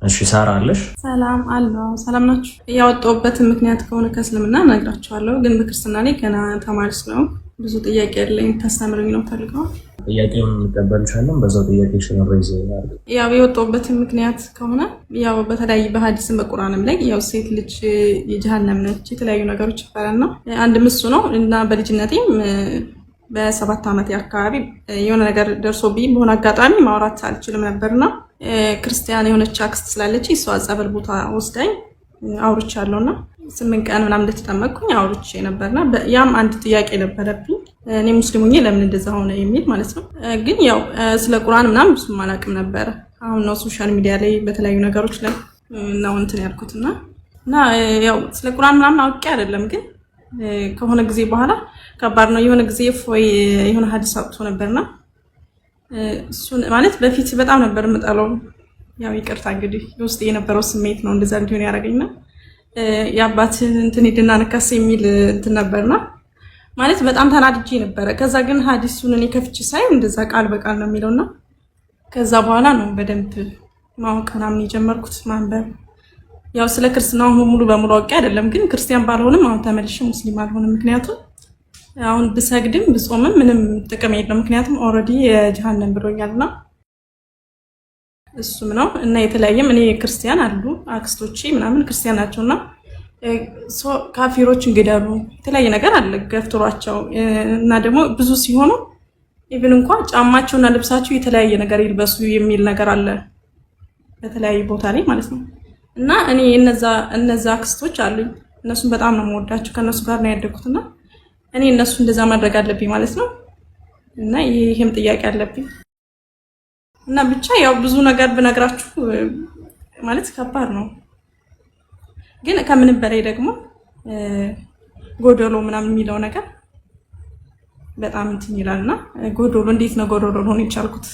እሺ ሳራ አለሽ? ሰላም አለው። ሰላም ናችሁ? ያወጣሁበትን ምክንያት ከሆነ ከእስልምና እነግራችኋለሁ፣ ግን በክርስትና ላይ ገና ተማሪ ስለሆንኩ ብዙ ጥያቄ ያለኝ ታስተምሩኝ ነው ፈልገው። ጥያቄውን እንቀበልሻለን። በዛው ጥያቄሽን ሬዝ ያርግ። ያው የወጣሁበትን ምክንያት ከሆነ ያው በተለያዩ በሐዲስም በቁርአንም ላይ ያው ሴት ልጅ የጀሃነም ነች የተለያዩ ነገሮች ይባላልና አንድ ምሱ ነው እና በልጅነቴም በ7 ዓመት አካባቢ የሆነ ነገር ደርሶብኝ በሆነ አጋጣሚ ማውራት አልችልም ነበርና ክርስቲያን የሆነች አክስት ስላለች እሷ ጸበል ቦታ ወስዳኝ አውርቻለሁና 8 ቀን ምናምን እንደተጠመቅኩኝ አውርቼ ነበርና ያም አንድ ጥያቄ ነበረብኝ። እኔ ሙስሊም ሆኜ ለምን እንደዛ ሆነ የሚል ማለት ነው። ግን ያው ስለ ቁርአን ምናምን ብዙም አላውቅም ነበር። አሁን ነው ሶሻል ሚዲያ ላይ በተለያዩ ነገሮች ላይ ነው እንትን ያልኩትና ያው ስለ ቁርአን ምናምን አውቄ አይደለም፣ ግን ከሆነ ጊዜ በኋላ ከባድ ነው። የሆነ ጊዜ ፎይ የሆነ ሐዲስ አውጥቶ ነበርና እሱን ማለት በፊት በጣም ነበር የምጠላው። ያው ይቅርታ እንግዲህ ውስጥ የነበረው ስሜት ነው እንደዛ እንዲሆን ያደረገኝና የአባትን እንትን ሄድና ነካስ የሚል እንትን ነበርና ማለት በጣም ተናድጄ ነበረ። ከዛ ግን ሐዲሱን እኔ ከፍቼ ሳይ እንደዛ ቃል በቃል ነው የሚለውና ከዛ በኋላ ነው በደንብ ማወቅ ምናምን የጀመርኩት ማንበብ። ያው ስለ ክርስትናው ሙሉ በሙሉ አውቄ አይደለም፣ ግን ክርስቲያን ባልሆንም አሁን ተመልሼ ሙስሊም አልሆንም። ምክንያቱም አሁን ብሰግድም ብጾምም ምንም ጥቅም የለውም፣ ምክንያቱም ኦልሬዲ የጀሃነም ብሎኛልና እሱም ነው እና የተለያየም እኔ ክርስቲያን አሉ አክስቶቼ ምናምን ክርስቲያን ናቸውና ካፊሮች እንግዳሉ የተለያየ ነገር አለ ገፍትሯቸው እና ደግሞ ብዙ ሲሆኑ ኢቭን እንኳን ጫማቸውና ልብሳቸው የተለያየ ነገር ይልበሱ የሚል ነገር አለ በተለያየ ቦታ ላይ ማለት ነው። እና እኔ እነዛ አክስቶች አሉኝ፣ እነሱን በጣም ነው የምወዳቸው፣ ከነሱ ጋር ነው ያደግኩትና እኔ እነሱ እንደዛ ማድረግ አለብኝ ማለት ነው። እና ይሄም ጥያቄ አለብኝ እና ብቻ ያው ብዙ ነገር ብነግራችሁ ማለት ከባድ ነው። ግን ከምንም በላይ ደግሞ ጎዶሎ ምናምን የሚለው ነገር በጣም እንትን ይላልና ጎዶሎ እንዴት ነው ጎዶሎ ሆኖ ይቻልኩት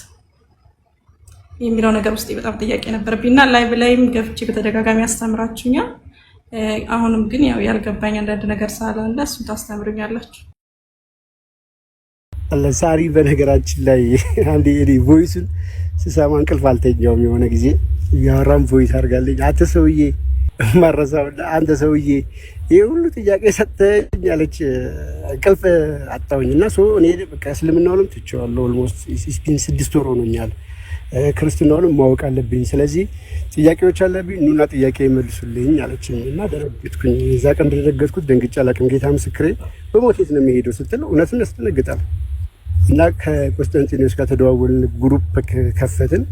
የሚለው ነገር ውስጥ በጣም ጥያቄ ነበርብኝና ላይቭ ላይም ገብቼ በተደጋጋሚ አስተምራችሁኛል። አሁንም ግን ያው ያልገባኝ አንዳንድ ነገር ስላለ እሱን ታስተምሩኛላችሁ። ለሳሪ በነገራችን ላይ አንዴ እኔ ቮይስን ስሰማ እንቅልፍ አልተኛውም። የሆነ ጊዜ ያወራም ቮይስ አድርጋለኝ አንተ ሰውዬ ማረሳው አንተ ሰውዬ ይሄ ሁሉ ጥያቄ ሰጠኝ ያለች እንቅልፍ አጣውኝና እኔ በቃ እስልምናውንም ትቼዋለሁ። ኦልሞስት 6 ወር ሆኖኛል። ክርስትናውንም ማወቅ አለብኝ። ስለዚህ ጥያቄዎች አለብኝ ኑና ጥያቄ ይመልሱልኝ አለችኝ እና ደረግኩኝ። እዛ ቀን እንደደረገጥኩት ደንግጬ አላውቅም። ጌታ ምስክሬ በሞቴት ነው የሚሄደው ስትል እውነቱን ያስደነግጣል። እና ከቆስጠንጢኖስ ጋር ተደዋወልን፣ ግሩፕ ከፈትን።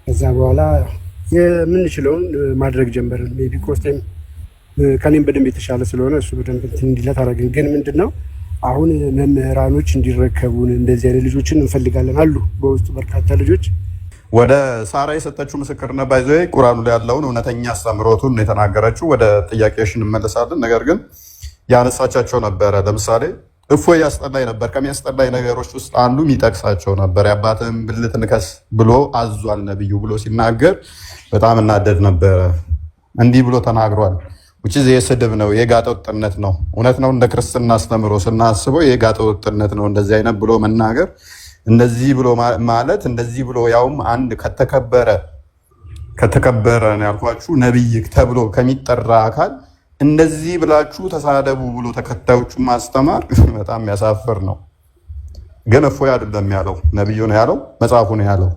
ከዛ በኋላ የምንችለውን ማድረግ ጀመርን። ሜቢ ቆስጠን ከኔም በደንብ የተሻለ ስለሆነ እሱ በደንብ እንዲለት አደረግን። ግን ምንድነው አሁን መምህራኖች እንዲረከቡን እንደዚህ አይነት ልጆችን እንፈልጋለን አሉ በውስጡ በርካታ ልጆች። ወደ ሳራ የሰጠችው ምስክርነት ባይዞ ቁርአኑ ላይ ያለውን እውነተኛ አስተምሮቱን የተናገረችው። ወደ ጥያቄሽን እንመለሳለን። ነገር ግን ያነሳቻቸው ነበረ። ለምሳሌ እፎይ ያስጠላኝ ነበር። ከሚያስጠላኝ ነገሮች ውስጥ አንዱ የሚጠቅሳቸው ነበር። የአባትህን ብልት ንከስ ብሎ አዟል ነብዩ ብሎ ሲናገር በጣም እናደድ ነበረ። እንዲህ ብሎ ተናግሯል። ውጪ የስድብ ነው፣ የጋጠ ወጥነት ነው። እውነት ነው። እንደ ክርስትና አስተምሮ ስናስበው የጋጠ ወጥነት ነው እንደዚህ አይነት ብሎ መናገር። እንደዚህ ብሎ ማለት እንደዚህ ብሎ ያውም አንድ ከተከበረ ነው ያልኳችሁ ነብይ ተብሎ ከሚጠራ አካል እንደዚህ ብላችሁ ተሳደቡ ብሎ ተከታዮቹ ማስተማር በጣም ያሳፍር ነው። ግን እፎይ አይደለም ያለው፣ ነብዩ ነው ያለው፣ መጽሐፉ ነው ያለው።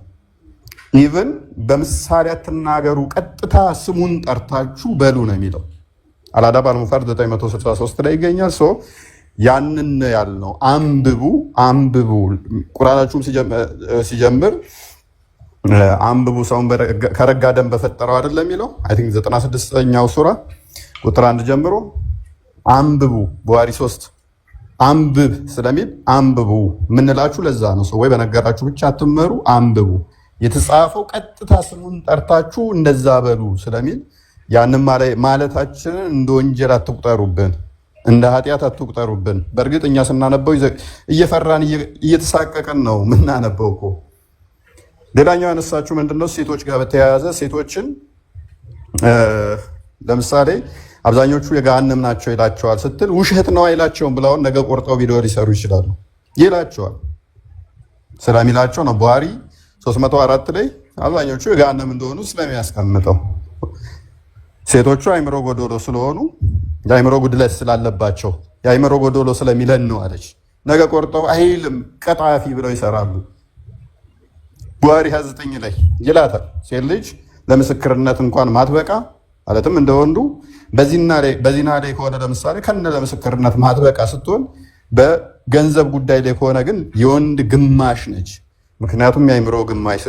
ኢቭን በምሳሌ አትናገሩ፣ ቀጥታ ስሙን ጠርታችሁ በሉ ነው የሚለው። አልአዳብ አልሙፈረድ 963 ላይ ይገኛል። ያንን ያልነው አንብቡ። ቁርአናችሁም ሲጀምር አንብቡ ሰውን ከረጋ ደም በፈጠረው አይደለም የሚለው። አይ ቲንክ 96ኛው ሱራ ቁጥር 1 ጀምሮ አንብቡ። ቡሃሪ 3 አንብብ ስለሚል አንብቡ ምንላችሁ ለዛ ነው። ሰው ወይ በነገራችሁ ብቻ አትመሩ፣ አንብቡ። የተጻፈው ቀጥታ ስሙን ጠርታችሁ እንደዛ በሉ ስለሚል ያንን ማለታችንን እንደ ወንጀል አትቁጠሩብን፣ እንደ ኃጢአት አትቁጠሩብን። በእርግጥ እኛ ስናነበው እየፈራን እየተሳቀቀን ነው ምናነበው እኮ። ሌላኛው ያነሳችሁ ምንድነው ሴቶች ጋር በተያያዘ ሴቶችን ለምሳሌ አብዛኞቹ የገሃነም ናቸው ይላቸዋል ስትል ውሸት ነው አይላቸውም ብለውን ነገ ቆርጠው ቪዲዮ ሊሰሩ ይችላሉ። ይላቸዋል ስለሚላቸው ነው። ቡሃሪ 304 ላይ አብዛኞቹ የገሃነም እንደሆኑ ስለሚያስቀምጠው ሴቶቹ አይምሮ ጎዶሎ ስለሆኑ የአይምሮ ጉድለት ስላለባቸው የአይምሮ ጎዶሎ ስለሚለን ነው አለች። ነገ ቆርጠው አይልም ቀጣፊ ብለው ይሰራሉ። ቡሃሪ 29 ላይ ይላታል ሴት ልጅ ለምስክርነት እንኳን ማትበቃ ማለትም እንደወንዱ በዚና ላይ ከሆነ ለምሳሌ ከነ ለምስክርነት ማትበቃ ስትሆን በገንዘብ ጉዳይ ላይ ከሆነ ግን የወንድ ግማሽ ነች። ምክንያቱም የአይምሮ ግማሽ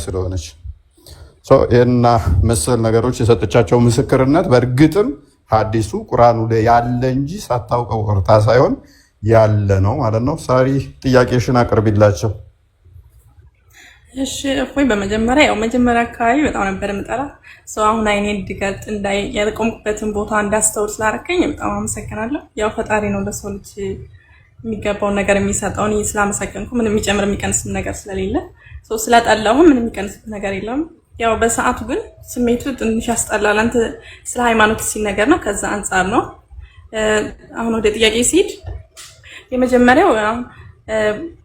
ስለሆነች ይህና መሰል ነገሮች የሰጠቻቸው ምስክርነት በእርግጥም ሐዲሱ ቁርአኑ ላይ ያለ እንጂ ሳታውቀው ቀርታ ሳይሆን ያለ ነው ማለት ነው። ሳሪ ጥያቄሽን አቅርቢላቸው። እሺ እፎይ፣ በመጀመሪያ አካባቢ በጣም ነበር የምጠራ ሰው አሁን አይኔ እንድገልጥ እንዳይ ያልቆምኩበትን ቦታ እንዳስተውል ስላደረከኝ በጣም አመሰግናለሁ። ያው ፈጣሪ ነው ለሰው ልጅ የሚገባውን ነገር የሚሰጠው። እኔ ስላመሰገንኩ ምንም የሚጨምር የሚቀንስ ነገር ስለሌለ ሰው ስለጠላሁ ምንም የሚቀንስ ነገር የለም። ያው በሰዓቱ ግን ስሜቱ ትንሽ ያስጠላል። አንተ ስለ ሃይማኖት ሲነገር ነው፣ ከዛ አንፃር ነው። አሁን ወደ ጥያቄ ሲሄድ የመጀመሪያው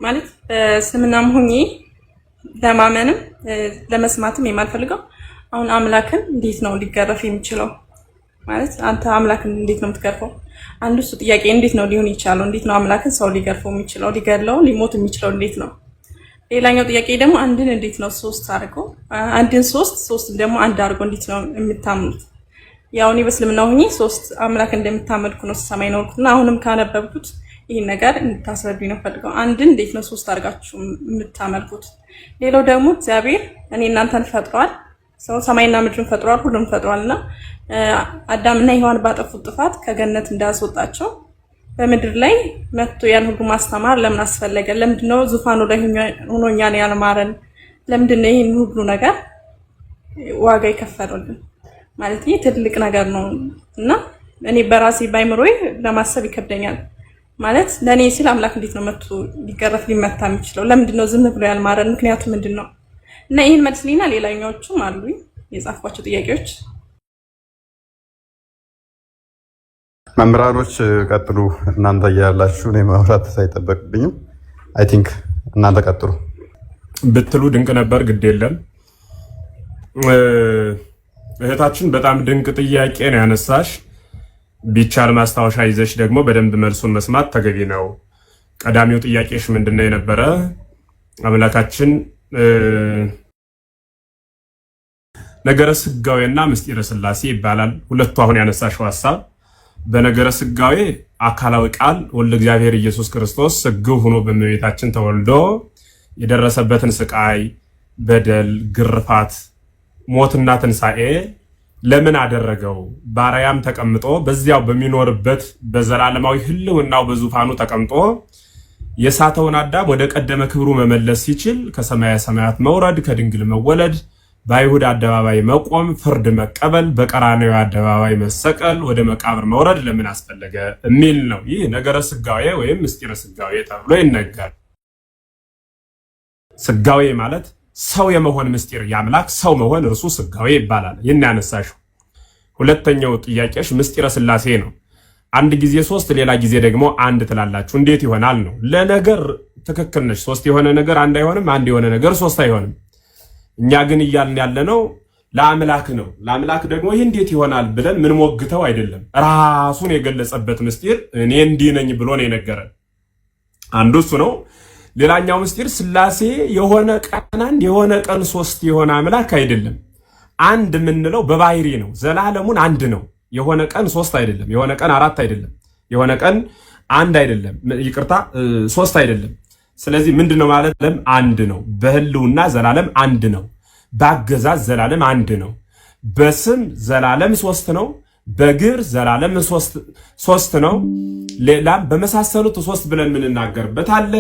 ማለት በስምናም ሆኜ ለማመንም ለመስማትም የማልፈልገው አሁን አምላክን እንዴት ነው ሊገረፍ የሚችለው? ማለት አንተ አምላክን እንዴት ነው የምትገርፈው? አንዱ እሱ ጥያቄ እንዴት ነው ሊሆን ይችላል? እንዴት ነው አምላክን ሰው ሊገርፈው የሚችለው? ሊገድለው ሊሞት የሚችለው እንዴት ነው? ሌላኛው ጥያቄ ደግሞ አንድን እንዴት ነው ሶስት አድርጎ አንድን ሶስት ደግሞ አንድ አድርጎ እንዴት ነው የምታምኑት? ያው እኔ በእስልምና ሆኜ ሶስት አምላክ እንደምታመልኩ ነው ሰማይ ነውና አሁንም ካነበብኩት ይሄን ነገር እንድታስረዱኝ ነው ፈልገው። አንድን እንዴት ነው ሶስት አድርጋችሁ የምታመልኩት? ሌላው ደግሞ እግዚአብሔር እኔ እናንተን ፈጥሯል፣ ሰው ሰማይና ምድርን ፈጥሯል፣ ሁሉም ፈጥሯልና አዳምና ሔዋን ባጠፉት ጥፋት ከገነት እንዳስወጣቸው በምድር ላይ መጥቶ ያን ሁሉ ማስተማር ለምን አስፈለገ? ለምንድነው ዙፋኑ ላይ ሆኖ እኛን ያልማረን? ለምንድነው ይሄን ሁሉ ነገር ዋጋ የከፈለልን? ማለት ይሄ ትልቅ ነገር ነው እና እኔ በራሴ ባይምሮዬ ለማሰብ ይከብደኛል። ማለት ለኔ ሲል አምላክ እንዴት ነው መጥቶ ሊገረፍ ሊመታ የሚችለው? ለምንድነው ዝም ብሎ ያልማረን? ምክንያቱ ምንድነው? እና ይሄን መልስልኝና ሌላኛዎቹም አሉ የጻፍኳቸው ጥያቄዎች። መምህራኖች ቀጥሉ። እናንተ እያላችሁ እኔ ማውራት ሳይጠበቅብኝም አይ ቲንክ እናንተ ቀጥሉ ብትሉ ድንቅ ነበር። ግድ የለም እህታችን በጣም ድንቅ ጥያቄ ነው ያነሳሽ። ቢቻል ማስታወሻ ይዘሽ ደግሞ በደንብ መልሱን መስማት ተገቢ ነው። ቀዳሚው ጥያቄሽ ምንድነው የነበረ? አምላካችን ነገረ ስጋዌና ምስጢረ ሥላሴ ይባላል። ሁለቱ አሁን ያነሳሽው ሐሳብ በነገረ ስጋዌ አካላዊ ቃል ወልደ እግዚአብሔር ኢየሱስ ክርስቶስ ስግው ሆኖ በእመቤታችን ተወልዶ የደረሰበትን ስቃይ፣ በደል፣ ግርፋት፣ ሞትና ትንሣኤ ለምን አደረገው? ባሪያም ተቀምጦ በዚያው በሚኖርበት በዘላለማዊ ህልውናው በዙፋኑ ተቀምጦ የሳተውን አዳም ወደ ቀደመ ክብሩ መመለስ ሲችል ከሰማየ ሰማያት መውረድ፣ ከድንግል መወለድ፣ በአይሁድ አደባባይ መቆም፣ ፍርድ መቀበል፣ በቀራንዮ አደባባይ መሰቀል፣ ወደ መቃብር መውረድ ለምን አስፈለገ የሚል ነው። ይህ ነገረ ስጋዌ ወይም ምስጢረ ስጋዌ ተብሎ ይነገራል። ስጋዌ ማለት ሰው የመሆን ምስጢር፣ የአምላክ ሰው መሆን እርሱ ስጋዌ ይባላል። ይህን ያነሳሽው። ሁለተኛው ጥያቄሽ ምስጢረ ሥላሴ ነው። አንድ ጊዜ ሶስት ሌላ ጊዜ ደግሞ አንድ ትላላችሁ፣ እንዴት ይሆናል ነው። ለነገር ትክክል ነሽ። ሶስት የሆነ ነገር አንድ አይሆንም፣ አንድ የሆነ ነገር ሶስት አይሆንም። እኛ ግን እያልን ያለነው ለአምላክ ነው። ለአምላክ ደግሞ ይህ እንዴት ይሆናል ብለን ምን ሞግተው አይደለም። ራሱን የገለጸበት ምስጢር እኔ እንዲህ ነኝ ብሎ ነው የነገረን። አንዱ እሱ ነው። ሌላኛው ምስጢር ሥላሴ የሆነ ቀን አንድ የሆነ ቀን ሶስት የሆነ አምላክ አይደለም። አንድ የምንለው በባህሪ ነው። ዘላለሙን አንድ ነው። የሆነ ቀን ሶስት አይደለም። የሆነ ቀን አራት አይደለም። የሆነ ቀን አንድ አይደለም። ይቅርታ ሶስት አይደለም። ስለዚህ ምንድነው ማለት? ዘላለም አንድ ነው። በህልውና ዘላለም አንድ ነው። በአገዛዝ ዘላለም አንድ ነው። በስም ዘላለም ሶስት ነው። በግብር ዘላለም ሶስት ነው። ሌላም በመሳሰሉት ሶስት ብለን ምንናገርበት አለ።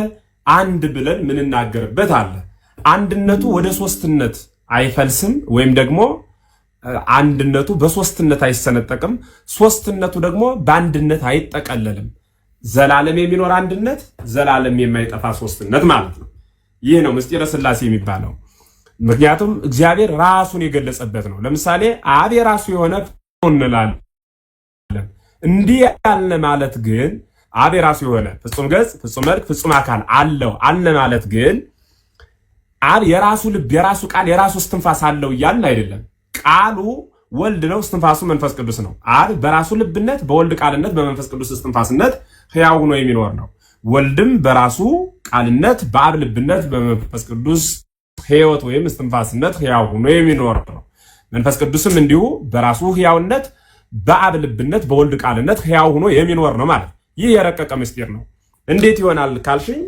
አንድ ብለን ምንናገርበት አለ። አንድነቱ ወደ ሶስትነት አይፈልስም፣ ወይም ደግሞ አንድነቱ በሶስትነት አይሰነጠቅም። ሶስትነቱ ደግሞ በአንድነት አይጠቀለልም። ዘላለም የሚኖር አንድነት፣ ዘላለም የማይጠፋ ሶስትነት ማለት ነው። ይህ ነው ምስጢረ ሥላሴ የሚባለው። ምክንያቱም እግዚአብሔር ራሱን የገለጸበት ነው። ለምሳሌ አብ የራሱ የሆነ እንላለን። እንዲህ ያለ ማለት ግን አብ የራሱ የሆነ ፍጹም ገጽ፣ ፍጹም መልክ፣ ፍጹም አካል አለው አለ ማለት ግን አብ የራሱ ልብ፣ የራሱ ቃል፣ የራሱ እስትንፋስ አለው እያልን አይደለም። ቃሉ ወልድ ነው፣ እስትንፋሱ መንፈስ ቅዱስ ነው። አብ በራሱ ልብነት፣ በወልድ ቃልነት፣ በመንፈስ ቅዱስ እስትንፋስነት ሕያው ሆኖ የሚኖር ነው። ወልድም በራሱ ቃልነት፣ በአብ ልብነት፣ በመንፈስ ቅዱስ ሕይወት ወይም እስትንፋስነት ሕያው ሆኖ የሚኖር ነው። መንፈስ ቅዱስም እንዲሁ በራሱ ሕያውነት፣ በአብ ልብነት፣ በወልድ ቃልነት ሕያው ሆኖ የሚኖር ነው ማለት። ይህ የረቀቀ ምስጢር ነው። እንዴት ይሆናል ካልሽኝ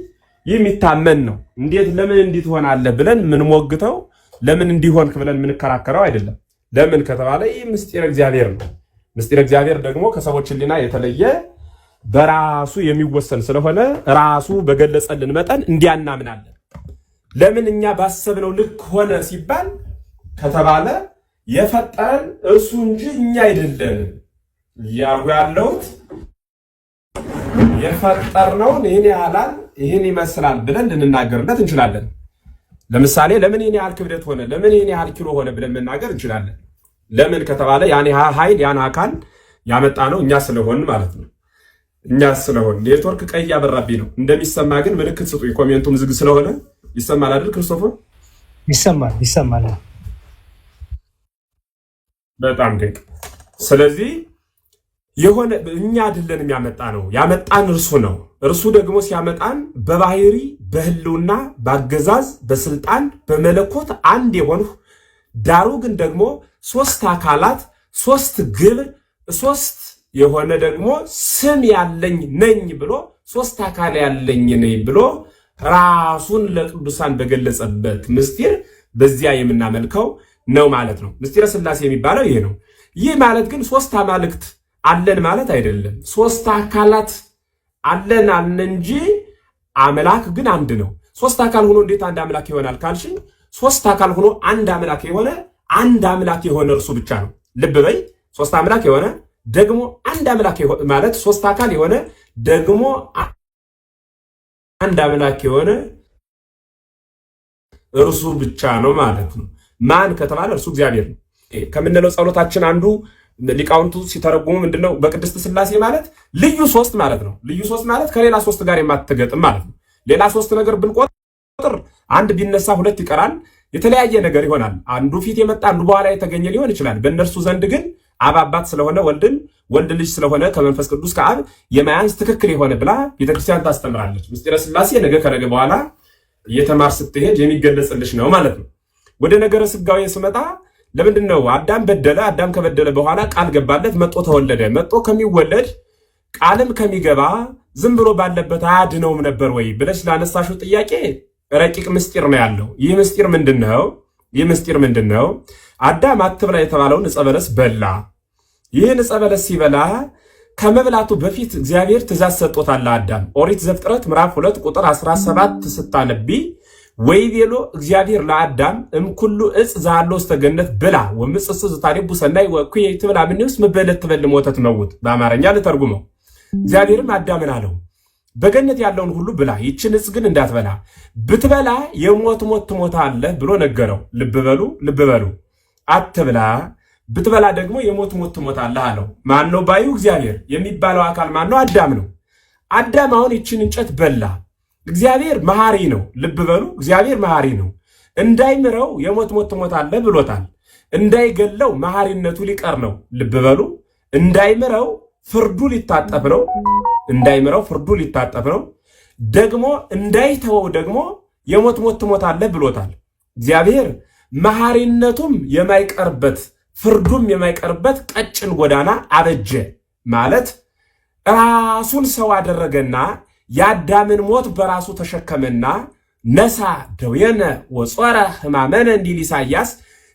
ይህ የሚታመን ነው። እንዴት ለምን እንዲህ ትሆናለህ ብለን ምንሞግተው ለምን እንዲሆንክ ብለን ምንከራከረው አይደለም። ለምን ከተባለ ይህ ምስጢር እግዚአብሔር ነው። ምስጢር እግዚአብሔር ደግሞ ከሰዎች ሕሊና የተለየ በራሱ የሚወሰን ስለሆነ ራሱ በገለጸልን መጠን እንዲያናምናለን። ለምን እኛ ባሰብነው ልክ ሆነ ሲባል ከተባለ የፈጠረን እሱ እንጂ እኛ አይደለም። ያው ያለውት የፈጠርነውን ይህን ያህላል ይህን ይመስላል ብለን ልንናገርለት እንችላለን። ለምሳሌ ለምን ይህን ያህል ክብደት ሆነ፣ ለምን ይህን ያህል ኪሎ ሆነ ብለን መናገር እንችላለን። ለምን ከተባለ ያን ኃይል ያን አካል ያመጣ ነው እኛ ስለሆን ማለት ነው። እኛ ስለሆን ኔትወርክ ቀይ ያበራብኝ ነው። እንደሚሰማ ግን ምልክት ስጡኝ። ኮሜንቱም ዝግ ስለሆነ ይሰማል አይደል? ክርስቶፎር ይሰማል። በጣም ድንቅ። ስለዚህ የሆነ እኛ አይደለንም ያመጣ ነው፣ ያመጣን እርሱ ነው። እርሱ ደግሞ ሲያመጣን በባህሪ በህልውና በአገዛዝ በስልጣን በመለኮት አንድ የሆንሁ ዳሩ ግን ደግሞ ሶስት አካላት ሶስት ግብር ሶስት የሆነ ደግሞ ስም ያለኝ ነኝ ብሎ ሶስት አካል ያለኝ ነኝ ብሎ ራሱን ለቅዱሳን በገለጸበት ምስጢር በዚያ የምናመልከው ነው ማለት ነው። ምስጢረ ሥላሴ የሚባለው ይሄ ነው። ይህ ማለት ግን ሶስት አማልክት አለን ማለት አይደለም። ሶስት አካላት አለን እንጂ አምላክ ግን አንድ ነው። ሶስት አካል ሆኖ እንዴት አንድ አምላክ ይሆናል ካልሽኝ፣ ሶስት አካል ሆኖ አንድ አምላክ የሆነ እርሱ ብቻ ነው። ልብ በይ። ሶስት አምላክ የሆነ ደግሞ አንድ አምላክ ማለት ሶስት አካል የሆነ ደግሞ አንድ አምላክ የሆነ እርሱ ብቻ ነው ማለት ነው። ማን ከተባለ እርሱ እግዚአብሔር ነው። ከምንለው ጸሎታችን አንዱ ሊቃውንቱ ሲተረጉሙ ምንድነው? በቅድስት ሥላሴ ማለት ልዩ ሶስት ማለት ነው። ልዩ ሶስት ማለት ከሌላ ሶስት ጋር የማትገጥም ማለት ነው። ሌላ ሶስት ነገር ብንቆጥር አንድ ቢነሳ ሁለት ይቀራል፣ የተለያየ ነገር ይሆናል። አንዱ ፊት የመጣ አንዱ በኋላ የተገኘ ሊሆን ይችላል። በእነርሱ ዘንድ ግን አብ አባት ስለሆነ ወልድ ልጅ ስለሆነ ከመንፈስ ቅዱስ ከአብ የማያንስ ትክክል የሆነ ብላ ቤተክርስቲያን ታስተምራለች። ምስጢረ ሥላሴ ነገ ከነገ በኋላ እየተማር ስትሄድ የሚገለጽልሽ ነው ማለት ነው። ወደ ነገረ ሥጋዌ ስመጣ ለምንድን ነው አዳም በደለ? አዳም ከበደለ በኋላ ቃል ገባለት፣ መጦ ተወለደ። መጦ ከሚወለድ ቃልም ከሚገባ ዝም ብሎ ባለበት አያድነውም ነበር ወይ ብለሽ ላነሳሽው ጥያቄ ረቂቅ ምስጢር ነው ያለው። ይህ ምስጢር ምንድን ነው? አዳም አትብላ የተባለውን ዕፀ በለስ በላ። ይህን ዕፀ በለስ ሲበላ ከመብላቱ በፊት እግዚአብሔር ትእዛዝ ሰጥቶታል ለአዳም። ኦሪት ዘፍጥረት ምዕራፍ 2 ቁጥር 17 ስታነቢ ወይቤሎ እግዚአብሔር ለአዳም እምኩሉ ዕፅ ዘሃሎ ውስተ ገነት ብላ ወምጽእጽ ዘታሪቡ ሰናይ ወእኩይ ትብላ ምንውስ መበለት ትበልም ወተት መውት። በአማርኛ ልተርጉመው። እግዚአብሔርም አዳምን አለው በገነት ያለውን ሁሉ ብላ፣ ይችን ዕፅ ግን እንዳትበላ፣ ብትበላ የሞት ሞት ትሞታለህ ብሎ ነገረው። ልብ በሉ አትብላ፣ ብትበላ ደግሞ የሞት ሞት ትሞታለህ አለው። ማን ነው ባዩ? እግዚአብሔር። የሚባለው አካል ማን ነው? አዳም ነው። አዳም አሁን ይችን እንጨት በላ። እግዚአብሔር መሐሪ ነው። ልብ በሉ፣ እግዚአብሔር መሐሪ ነው። እንዳይምረው የሞት ሞት ትሞታለህ ብሎታል። እንዳይገለው መሐሪነቱ ሊቀር ነው። ልብ በሉ፣ እንዳይምረው ፍርዱ ሊታጠፍ ነው። ደግሞ እንዳይተወው ደግሞ የሞት ሞት ትሞታለህ ብሎታል። እግዚአብሔር መሐሪነቱም የማይቀርበት ፍርዱም የማይቀርበት ቀጭን ጎዳና አበጀ ማለት ራሱን ሰው አደረገና የአዳምን ሞት በራሱ ተሸከመና ነሳ ደዌነ ወጾረ ሕማመነ እንዲል ኢሳይያስ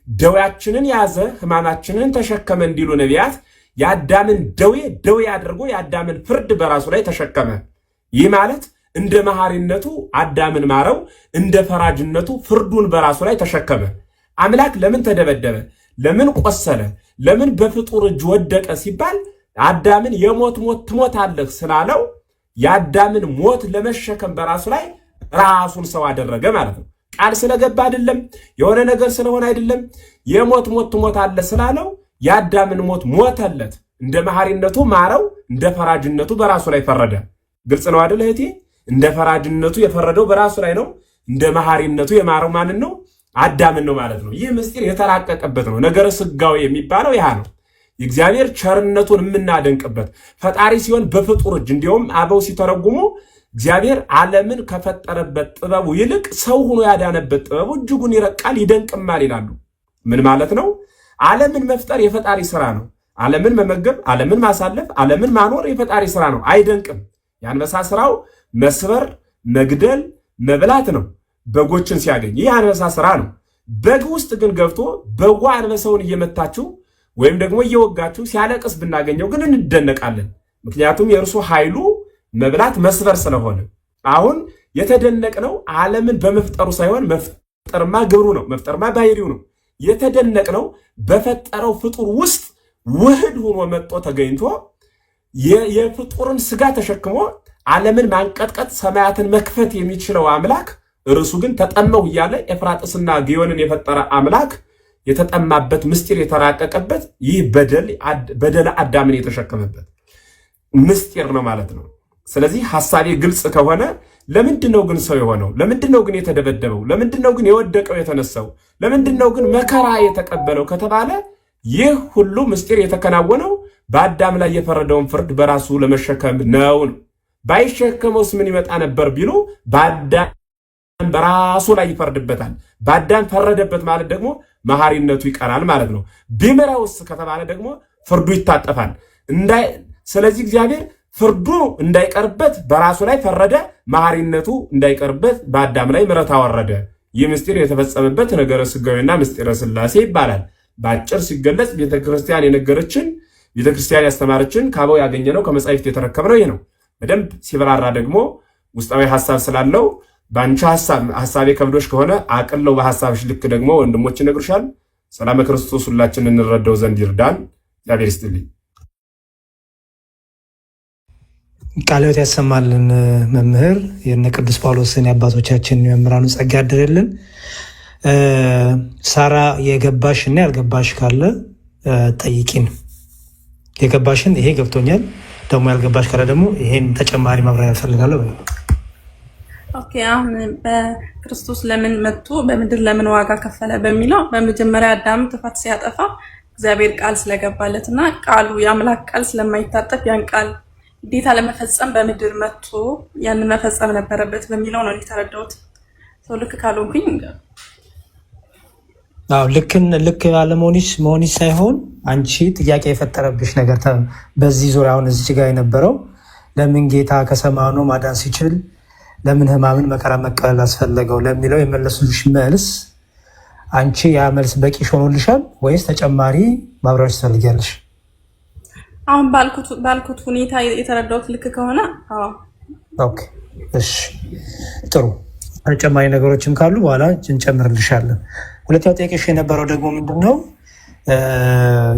ደዌያችንን ያዘ ሕማማችንን ተሸከመ እንዲሉ ነቢያት የአዳምን ደዌ አድርጎ የአዳምን ፍርድ በራሱ ላይ ተሸከመ። ይህ ማለት እንደ መሐሪነቱ አዳምን ማረው፣ እንደ ፈራጅነቱ ፍርዱን በራሱ ላይ ተሸከመ። አምላክ ለምን ተደበደበ? ለምን ቆሰለ? ለምን በፍጡር እጅ ወደቀ ሲባል አዳምን የሞት ሞት ትሞታለህ ስላለው የአዳምን ሞት ለመሸከም በራሱ ላይ ራሱን ሰው አደረገ ማለት ነው። ቃል ስለገባ አይደለም፣ የሆነ ነገር ስለሆነ አይደለም። የሞት ሞት ትሞታለህ ስላለው የአዳምን ሞት ሞተለት። እንደ መሐሪነቱ ማረው፣ እንደ ፈራጅነቱ በራሱ ላይ ፈረደ። ግልጽ ነው አይደል እህቴ? እንደ ፈራጅነቱ የፈረደው በራሱ ላይ ነው። እንደ መሐሪነቱ የማረው ማንን ነው? አዳምን ነው ማለት ነው። ይህ ምስጢር የተራቀቀበት ነው። ነገረ ስጋዌ የሚባለው ያ ነው። የእግዚአብሔር ቸርነቱን የምናደንቅበት ፈጣሪ ሲሆን በፍጡር እጅ እንዲሁም አበው ሲተረጉሙ እግዚአብሔር ዓለምን ከፈጠረበት ጥበቡ ይልቅ ሰው ሆኖ ያዳነበት ጥበቡ እጅጉን ይረቃል ይደንቅማል ይላሉ። ምን ማለት ነው? ዓለምን መፍጠር የፈጣሪ ስራ ነው። ዓለምን መመገብ፣ ዓለምን ማሳለፍ፣ ዓለምን ማኖር የፈጣሪ ስራ ነው። አይደንቅም? የአንበሳ ስራው መስበር፣ መግደል፣ መብላት ነው በጎችን ሲያገኝ። ይህ አንበሳ ስራ ነው። በግ ውስጥ ግን ገብቶ በጓ አንበሳውን እየመታችው ወይም ደግሞ እየወጋችው ሲያለቅስ ብናገኘው ግን እንደነቃለን። ምክንያቱም የእርሱ ኃይሉ መብላት መስበር ስለሆነ። አሁን የተደነቅነው ዓለምን በመፍጠሩ ሳይሆን መፍጠርማ ግብሩ ነው፣ መፍጠርማ ባህሪው ነው። የተደነቅነው በፈጠረው ፍጡር ውስጥ ውህድ ሆኖ መጥቶ ተገኝቶ የፍጡርን ስጋ ተሸክሞ ዓለምን ማንቀጥቀጥ ሰማያትን መክፈት የሚችለው አምላክ እርሱ ግን ተጠማሁ እያለ ኤፍራጥስና ግዮንን የፈጠረ አምላክ የተጠማበት ምስጢር የተራቀቀበት ይህ በደለ አዳምን የተሸከመበት ምስጢር ነው ማለት ነው። ስለዚህ ሐሳቤ ግልጽ ከሆነ ለምንድን ነው ግን ሰው የሆነው? ለምንድን ነው ግን የተደበደበው? ለምንድን ነው ግን የወደቀው የተነሳው? ለምንድን ነው ግን መከራ የተቀበለው ከተባለ ይህ ሁሉ ምስጢር የተከናወነው በአዳም ላይ የፈረደውን ፍርድ በራሱ ለመሸከም ነው። ባይሸከመውስ ምን ይመጣ ነበር ቢሉ በአዳም በራሱ ላይ ይፈርድበታል። በአዳም ፈረደበት ማለት ደግሞ መሐሪነቱ ይቀራል ማለት ነው። ቢምረውስ ከተባለ ደግሞ ፍርዱ ይታጠፋል። ስለዚህ እግዚአብሔር ፍርዱ እንዳይቀርበት በራሱ ላይ ፈረደ፣ መሐሪነቱ እንዳይቀርበት በአዳም ላይ ምሕረት አወረደ። ይህ ምስጢር የተፈጸመበት ነገረ ስጋዌና ምስጢረ ሥላሴ ይባላል። በአጭር ሲገለጽ ቤተክርስቲያን የነገረችን ቤተክርስቲያን ያስተማረችን ከአበው ያገኘነው ከመጻሕፍት የተረከብነው ይህ ነው። በደንብ ሲበራራ ደግሞ ውስጣዊ ሐሳብ ስላለው በአንቺ ሐሳቤ ከብዶሽ ከሆነ አቅለው በሐሳብሽ ልክ ደግሞ ወንድሞች ይነግሩሻል። ሰላም ክርስቶስ ሁላችን እንረዳው ዘንድ ይርዳን። እግዚአብሔር ይስጥልኝ። ቃልዮት ያሰማልን። መምህር የነ ቅዱስ ጳውሎስን የአባቶቻችን የመምህራኑ ጸጋ ያድርልን። ሳራ የገባሽ እና ያልገባሽ ካለ ጠይቂን። የገባሽን ይሄ ገብቶኛል፣ ደግሞ ያልገባሽ ካለ ደግሞ ይሄን ተጨማሪ ማብራሪያ ያፈልጋለሁ። ኦኬ፣ አሁን በክርስቶስ ለምን መጥቶ በምድር ለምን ዋጋ ከፈለ በሚለው በመጀመሪያ አዳም ጥፋት ሲያጠፋ እግዚአብሔር ቃል ስለገባለት እና ቃሉ የአምላክ ቃል ስለማይታጠፍ ያን ቃል ግዴታ ለመፈጸም በምድር መጥቶ ያንን መፈጸም ነበረበት በሚለው ነው የተረዳሁት። ሰው ልክ ካልሆንኩኝ ልክ አለመሆንሽ ሳይሆን አንቺ ጥያቄ የፈጠረብሽ ነገር በዚህ ዙሪያ አሁን እዚህ ጋር የነበረው ለምን ጌታ ከሰማኑ ማዳን ሲችል ለምን ሕማምን መከራ መቀበል አስፈለገው ለሚለው የመለሱልሽ መልስ አንቺ ያ መልስ በቂ ሆኖልሻል ወይስ ተጨማሪ ማብራሪያ ትፈልጊያለሽ? አሁን ባልኩት ሁኔታ የተረዳሁት ልክ ከሆነ ኦኬ፣ እሺ፣ ጥሩ። ተጨማሪ ነገሮችም ካሉ በኋላ እንጨምርልሻለን። ሁለተኛው ጥያቄሽ የነበረው ደግሞ ምንድነው?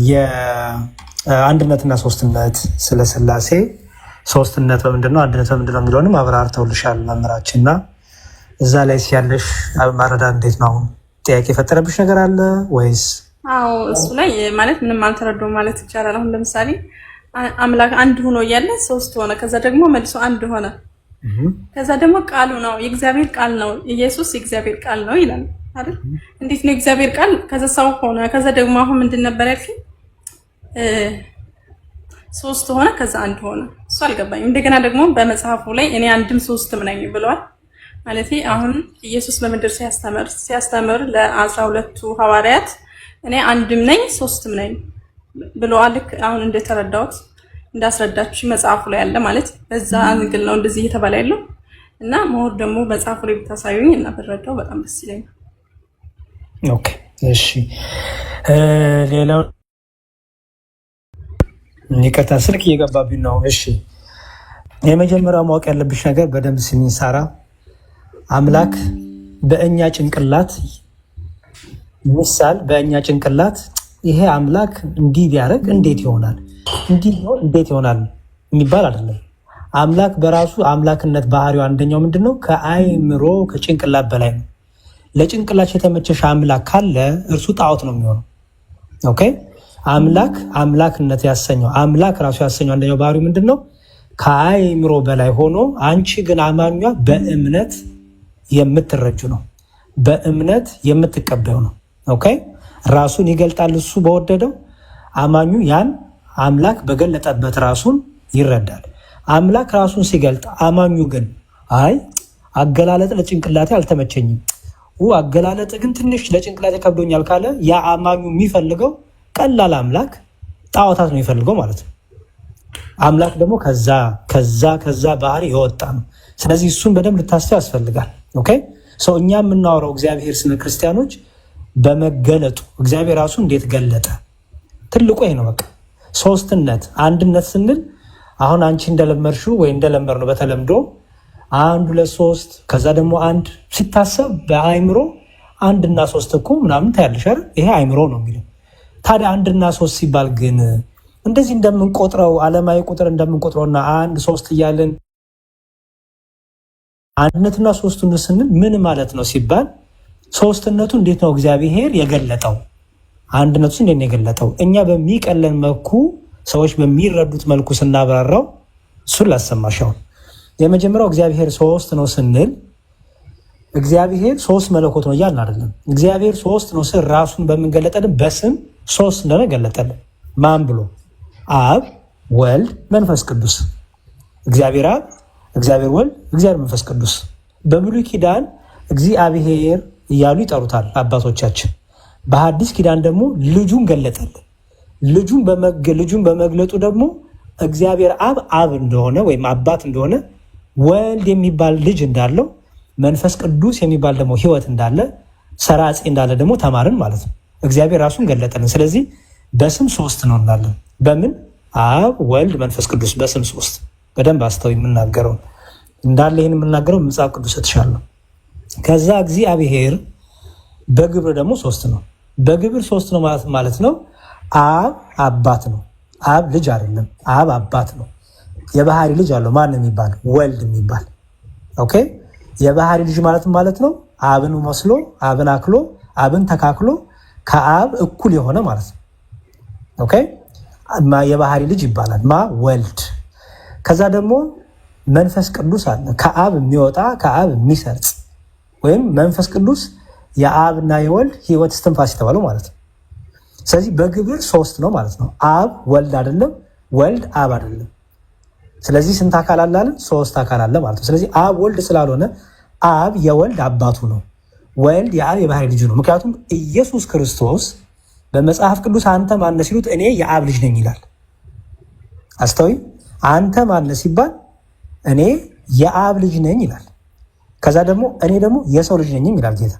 የአንድነትና ሶስትነት ስለ ሥላሴ ሶስትነት በምንድነው አንድነት በምንድነው የሚለውንም አብራርተውልሻል መምህራችንና እዛ ላይ ሲያለሽ ማረዳት እንዴት ነው? አሁን ጥያቄ የፈጠረብሽ ነገር አለ ወይስ? አዎ፣ እሱ ላይ ማለት ምንም አልተረዳሁም ማለት ይቻላል። አሁን ለምሳሌ አምላክ አንድ ሆኖ እያለ ሶስት ሆነ፣ ከዛ ደግሞ መልሶ አንድ ሆነ፣ ከዛ ደግሞ ቃሉ ነው የእግዚአብሔር ቃል ነው ኢየሱስ የእግዚአብሔር ቃል ነው ይላል አይደል? እንዴት ነው የእግዚአብሔር ቃል ከዛ ሰው ሆነ፣ ከዛ ደግሞ አሁን ምንድን ነበር ያልከኝ? ሶስት ሆነ ከዛ አንድ ሆነ። እሱ አልገባኝም። እንደገና ደግሞ በመጽሐፉ ላይ እኔ አንድም ሶስትም ነኝ ብለዋል። ማለት አሁን ኢየሱስ በምድር ሲያስተምር ለ12ቱ ሐዋርያት እኔ አንድም ነኝ ሶስትም ነኝ ብለዋል። ልክ አሁን እንደተረዳሁት እንዳስረዳችሁ መጽሐፉ ላይ ያለ ማለት በዛ አንግል ነው እንደዚህ እየተባለ ያለው እና መሆር ደግሞ መጽሐፉ ላይ ብታሳዩኝ እና ብረዳው በጣም ደስ ይለኛል። ኦኬ፣ እሺ። ሌላው ይቅርታ ስልክ እየገባብኝ ነው። እሺ፣ የመጀመሪያው ማወቅ ያለብሽ ነገር በደንብ ስሚኝ ሳራ። አምላክ በእኛ ጭንቅላት ምሳል በእኛ ጭንቅላት ይሄ አምላክ እንዲህ ቢያደርግ እንዴት ይሆናል፣ እንዲህ ቢሆን እንዴት ይሆናል የሚባል አይደለም። አምላክ በራሱ አምላክነት ባህሪው አንደኛው ምንድነው? ከአይምሮ ከጭንቅላት በላይ ነው። ለጭንቅላት የተመቸሽ አምላክ ካለ እርሱ ጣዖት ነው የሚሆነው። ኦኬ፣ አምላክነት ያሰኘው አምላክ ራሱ ያሰኘው አንደኛው ባህሪው ምንድነው? ከአይምሮ በላይ ሆኖ አንቺ ግን አማኟ በእምነት የምትረጁ ነው። በእምነት የምትቀበዩ ነው። ኦኬ ራሱን ይገልጣል እሱ በወደደው። አማኙ ያን አምላክ በገለጠበት ራሱን ይረዳል። አምላክ ራሱን ሲገልጥ አማኙ ግን አይ አገላለጥ ለጭንቅላቴ አልተመቸኝም፣ አገላለጥ ግን ትንሽ ለጭንቅላቴ ከብዶኛል ካለ ያ አማኙ የሚፈልገው ቀላል አምላክ ጣዖታት ነው የሚፈልገው ማለት ነው። አምላክ ደግሞ ከዛ ባህሪ የወጣ ነው። ስለዚህ እሱን በደንብ ልታስፈ ያስፈልጋል። ኦኬ ሰው እኛ የምናወራው እግዚአብሔር ስለ ክርስቲያኖች በመገለጡ እግዚአብሔር ራሱ እንዴት ገለጠ ትልቁ ይሄ ነው። በቃ ሶስትነት አንድነት ስንል አሁን አንቺ እንደለመድሽው ወይ እንደለመር ነው በተለምዶ 1 2 3 ከዛ ደግሞ አንድ ሲታሰብ በአይምሮ 1 እና 3 እኮ ምናምን ታያለሽ አይደል? ይሄ አይምሮ ነው የሚለው። ታዲያ 1 እና 3 ሲባል ግን እንደዚህ እንደምንቆጥረው ዓለማዊ ቁጥር እንደምንቆጥረውና 1 3 እያልን አንድነትና ሶስትነት ስንል ምን ማለት ነው ሲባል ሶስትነቱ እንዴት ነው እግዚአብሔር የገለጠው? አንድነቱ እንዴት ነው የገለጠው? እኛ በሚቀለን መልኩ ሰዎች በሚረዱት መልኩ ስናብራራው እሱን ላሰማሻው። የመጀመሪያው እግዚአብሔር ሶስት ነው ስንል እግዚአብሔር ሶስት መለኮት ነው እያልን አይደለም። እግዚአብሔር ሶስት ነው ስል ራሱን በምንገለጠልን በስም ሶስት እንደሆነ ገለጠልን። ማን ብሎ? አብ፣ ወልድ፣ መንፈስ ቅዱስ። እግዚአብሔር አብ፣ እግዚአብሔር ወልድ፣ እግዚአብሔር መንፈስ ቅዱስ። በብሉይ ኪዳን እግዚአብሔር እያሉ ይጠሩታል አባቶቻችን። በሐዲስ ኪዳን ደግሞ ልጁን ገለጠልን። ልጁን በመግለጡ ደግሞ እግዚአብሔር አብ እንደሆነ ወይም አባት እንደሆነ፣ ወልድ የሚባል ልጅ እንዳለው፣ መንፈስ ቅዱስ የሚባል ደግሞ ሕይወት እንዳለ፣ ሰራጺ እንዳለ ደግሞ ተማርን ማለት ነው። እግዚአብሔር ራሱን ገለጠልን። ስለዚህ በስም ሶስት ነው እንላለን። በምን? አብ፣ ወልድ፣ መንፈስ ቅዱስ በስም ሶስት። በደንብ አስተው የምናገረው እንዳለ ይህን የምናገረው መጽሐፍ ቅዱስ ተሻለው። ከዛ እግዚአብሔር በግብር ደግሞ ሶስት ነው። በግብር ሶስት ነው ማለት ነው። አብ አባት ነው። አብ ልጅ አይደለም። አብ አባት ነው። የባህሪ ልጅ አለው። ማን የሚባል? ወልድ የሚባል። ኦኬ የባህሪ ልጅ ማለት ነው አብን መስሎ አብን አክሎ አብን ተካክሎ ከአብ እኩል የሆነ ማለት ነው። ኦኬ የባህሪ ልጅ ይባላል። ወልድ። ከዛ ደግሞ መንፈስ ቅዱስ አለ። ከአብ የሚወጣ ከአብ የሚሰርጽ ወይም መንፈስ ቅዱስ የአብና የወልድ ሕይወት እስትንፋስ የተባለው ማለት ነው። ስለዚህ በግብር ሶስት ነው ማለት ነው። አብ ወልድ አይደለም፣ ወልድ አብ አይደለም። ስለዚህ ስንት አካል አለ አለን? ሶስት አካል አለ ማለት ነው። ስለዚህ አብ ወልድ ስላልሆነ አብ የወልድ አባቱ ነው፣ ወልድ የአብ የባህሪ ልጁ ነው። ምክንያቱም ኢየሱስ ክርስቶስ በመጽሐፍ ቅዱስ አንተ ማነህ ሲሉት እኔ የአብ ልጅ ነኝ ይላል። አስተውይ። አንተ ማነህ ሲባል እኔ የአብ ልጅ ነኝ ይላል። ከዛ ደግሞ እኔ ደግሞ የሰው ልጅ ነኝም ይላል ጌታ።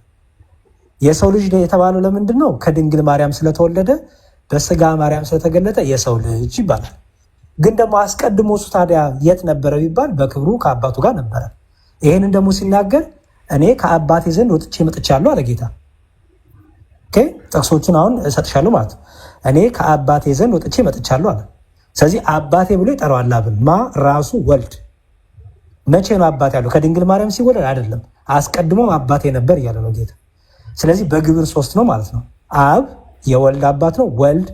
የሰው ልጅ የተባለው ለምንድን ነው? ከድንግል ማርያም ስለተወለደ በስጋ ማርያም ስለተገለጠ የሰው ልጅ ይባላል። ግን ደግሞ አስቀድሞ እሱ ታዲያ የት ነበረ ቢባል በክብሩ ከአባቱ ጋር ነበረ። ይህንን ደግሞ ሲናገር እኔ ከአባቴ ዘንድ ወጥቼ መጥቻለሁ አለ ጌታ። ጥቅሶቹን አሁን እሰጥሻለሁ ማለት ነው። እኔ ከአባቴ ዘንድ ወጥቼ መጥቻለሁ አለ። ስለዚህ አባቴ ብሎ ይጠራዋል አብን። ራሱ ወልድ። መቼ ነው አባቴ ያለው? ከድንግል ማርያም ሲወለድ አይደለም፣ አስቀድሞም አባቴ ነበር እያለ ነው ጌታ። ስለዚህ በግብር ሶስት ነው ማለት ነው። አብ የወልድ አባት ነው። ወልድ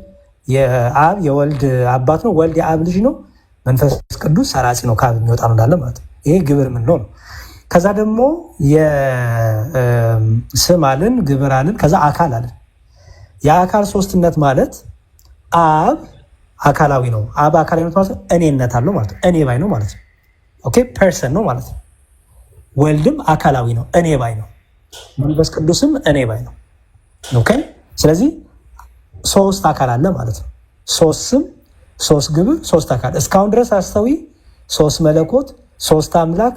የአብ የወልድ አባት ነው። ወልድ የአብ ልጅ ነው። መንፈስ ቅዱስ ሰራጺ ነው፣ ከአብ የሚወጣ ነው እንዳለ ማለት ነው። ይሄ ግብር ምን ነው? ከዛ ደግሞ የስም አልን፣ ግብር አልን፣ ከዛ አካል አልን። የአካል ሶስትነት ማለት አብ አካላዊ ነው። አብ አካላዊነት ማለት እኔነት አለው ማለት ነው። እኔ ባይ ነው ማለት ነው። ኦኬ ፐርሰን ነው ማለት ነው። ወልድም አካላዊ ነው፣ እኔ ባይ ነው። መንፈስ ቅዱስም እኔ ባይ ነው። ኦኬ ስለዚህ ሶስት አካል አለ ማለት ነው። ሶስት ስም፣ ሶስት ግብር፣ ሶስት አካል። እስካሁን ድረስ አስተዊ ሶስት መለኮት፣ ሶስት አምላክ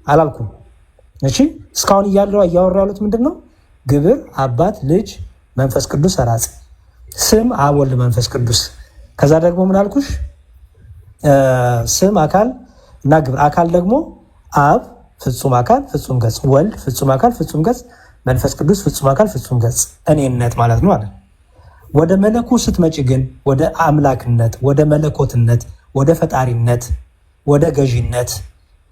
አላልኩም። እሺ እስካሁን እያወራ ያሉት ምንድን ነው? ግብር አባት፣ ልጅ፣ መንፈስ ቅዱስ ሰራጺ፣ ስም አብ፣ ወልድ፣ መንፈስ ቅዱስ። ከዛ ደግሞ ምን አልኩሽ? ስም አካል እና ግብር። አካል ደግሞ አብ ፍጹም አካል ፍጹም ገጽ፣ ወልድ ፍጹም አካል ፍጹም ገጽ፣ መንፈስ ቅዱስ ፍጹም አካል ፍጹም ገጽ፣ እኔነት ማለት ነው አለ። ወደ መለኮት ስትመጪ ግን ወደ አምላክነት፣ ወደ መለኮትነት፣ ወደ ፈጣሪነት፣ ወደ ገዢነት፣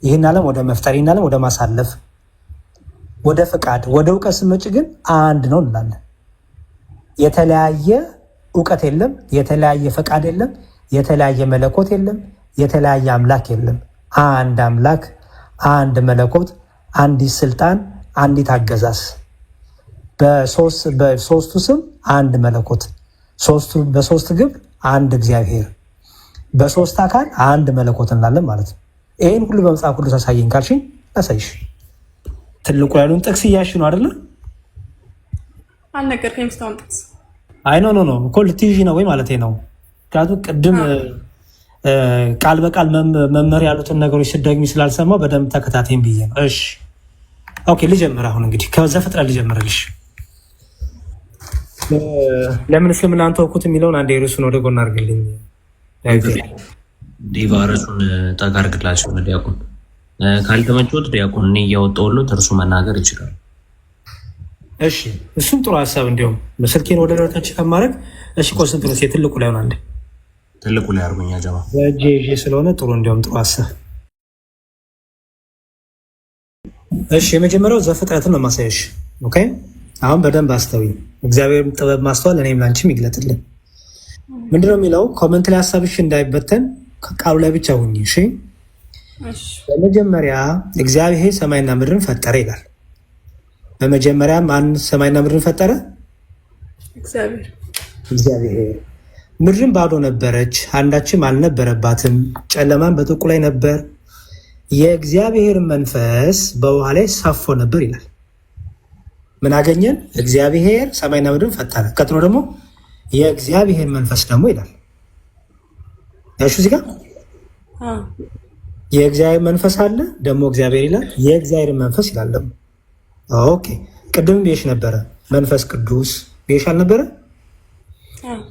ይህን ዓለም ወደ መፍጠር፣ ይህን ዓለም ወደ ማሳለፍ፣ ወደ ፍቃድ፣ ወደ እውቀት ስትመጪ ግን አንድ ነው እንላለን። የተለያየ እውቀት የለም፣ የተለያየ ፈቃድ የለም፣ የተለያየ መለኮት የለም፣ የተለያየ አምላክ የለም። አንድ አምላክ፣ አንድ መለኮት፣ አንዲት ስልጣን፣ አንዲት አገዛዝ፣ በሶስቱ ስም አንድ መለኮት፣ በሶስት ግብር አንድ እግዚአብሔር፣ በሶስት አካል አንድ መለኮት እንላለን ማለት ነው። ይህን ሁሉ በመጽሐፍ ቅዱስ አሳየኝ ካልሽኝ አሳይሽ። ትልቁ ያሉን ጥቅስ እያልሽ ነው አይደለ? አልነገርከኝም እስካሁን ጥቅስ። አይ ኖ እኮ ልትይዥ ነው ወይ ማለት ነው። ምክንያቱም ቅድም ቃል በቃል መመር ያሉትን ነገሮች ስደግሚ ስላልሰማው በደንብ ተከታተይም ብዬ ነው። እሺ ኦኬ፣ ልጀምር። አሁን እንግዲህ ከዘፍጥረት ልጀምርልሽ። ለምን እስልምናን ተውኩት የሚለውን አንዴ ርዕሱን ወደ ጎን አድርግልኝ። ዲቫረሱን ጠጋርግላቸው ዲያቆን ካልተመቾት ዲያቆን እኔ እያወጣሁለት እርሱ መናገር ይችላል። እሺ እሱም ጥሩ ሀሳብ። እንዲሁም ስልኬን ወደ ደረታች ከማድረግ እሺ፣ ኮንሰንትሬት የትልቁ ላይ ሆነ አንዴ ትልቁ ላይ አርጎኛ ጀማ በእጄ ስለሆነ ጥሩ፣ እንዲሁም ጥሩ ሀሳብ። እሺ የመጀመሪያው ዘፍጥረትን ነው ማሳየሽ። ኦኬ አሁን በደንብ አስተውይ። እግዚአብሔር ጥበብ ማስተዋል እኔም ላንቺም ይግለጥልን። ምንድነው የሚለው? ኮመንት ላይ ሀሳብሽ እንዳይበተን ቃሉ ላይ ብቻ ሁኚ። እሺ በመጀመሪያ እግዚአብሔር ሰማይና ምድርን ፈጠረ ይላል። በመጀመሪያ ማን ሰማይና ምድርን ፈጠረ? እግዚአብሔር። ምድርን ባዶ ነበረች፣ አንዳችም አልነበረባትም፣ ጨለማን በጥቁ ላይ ነበር፣ የእግዚአብሔር መንፈስ በውሃ ላይ ሰፎ ነበር ይላል። ምን አገኘን? እግዚአብሔር ሰማይና ምድርን ፈጠረ። ቀጥሎ ደግሞ የእግዚአብሔር መንፈስ ደግሞ ይላል። ያሹ እዚህ ጋር የእግዚአብሔር መንፈስ አለ፣ ደግሞ እግዚአብሔር ይላል፣ የእግዚአብሔር መንፈስ ይላል ደግሞ። ኦኬ ቅድም ቤሽ ነበረ መንፈስ ቅዱስ ቤሽ አልነበረ?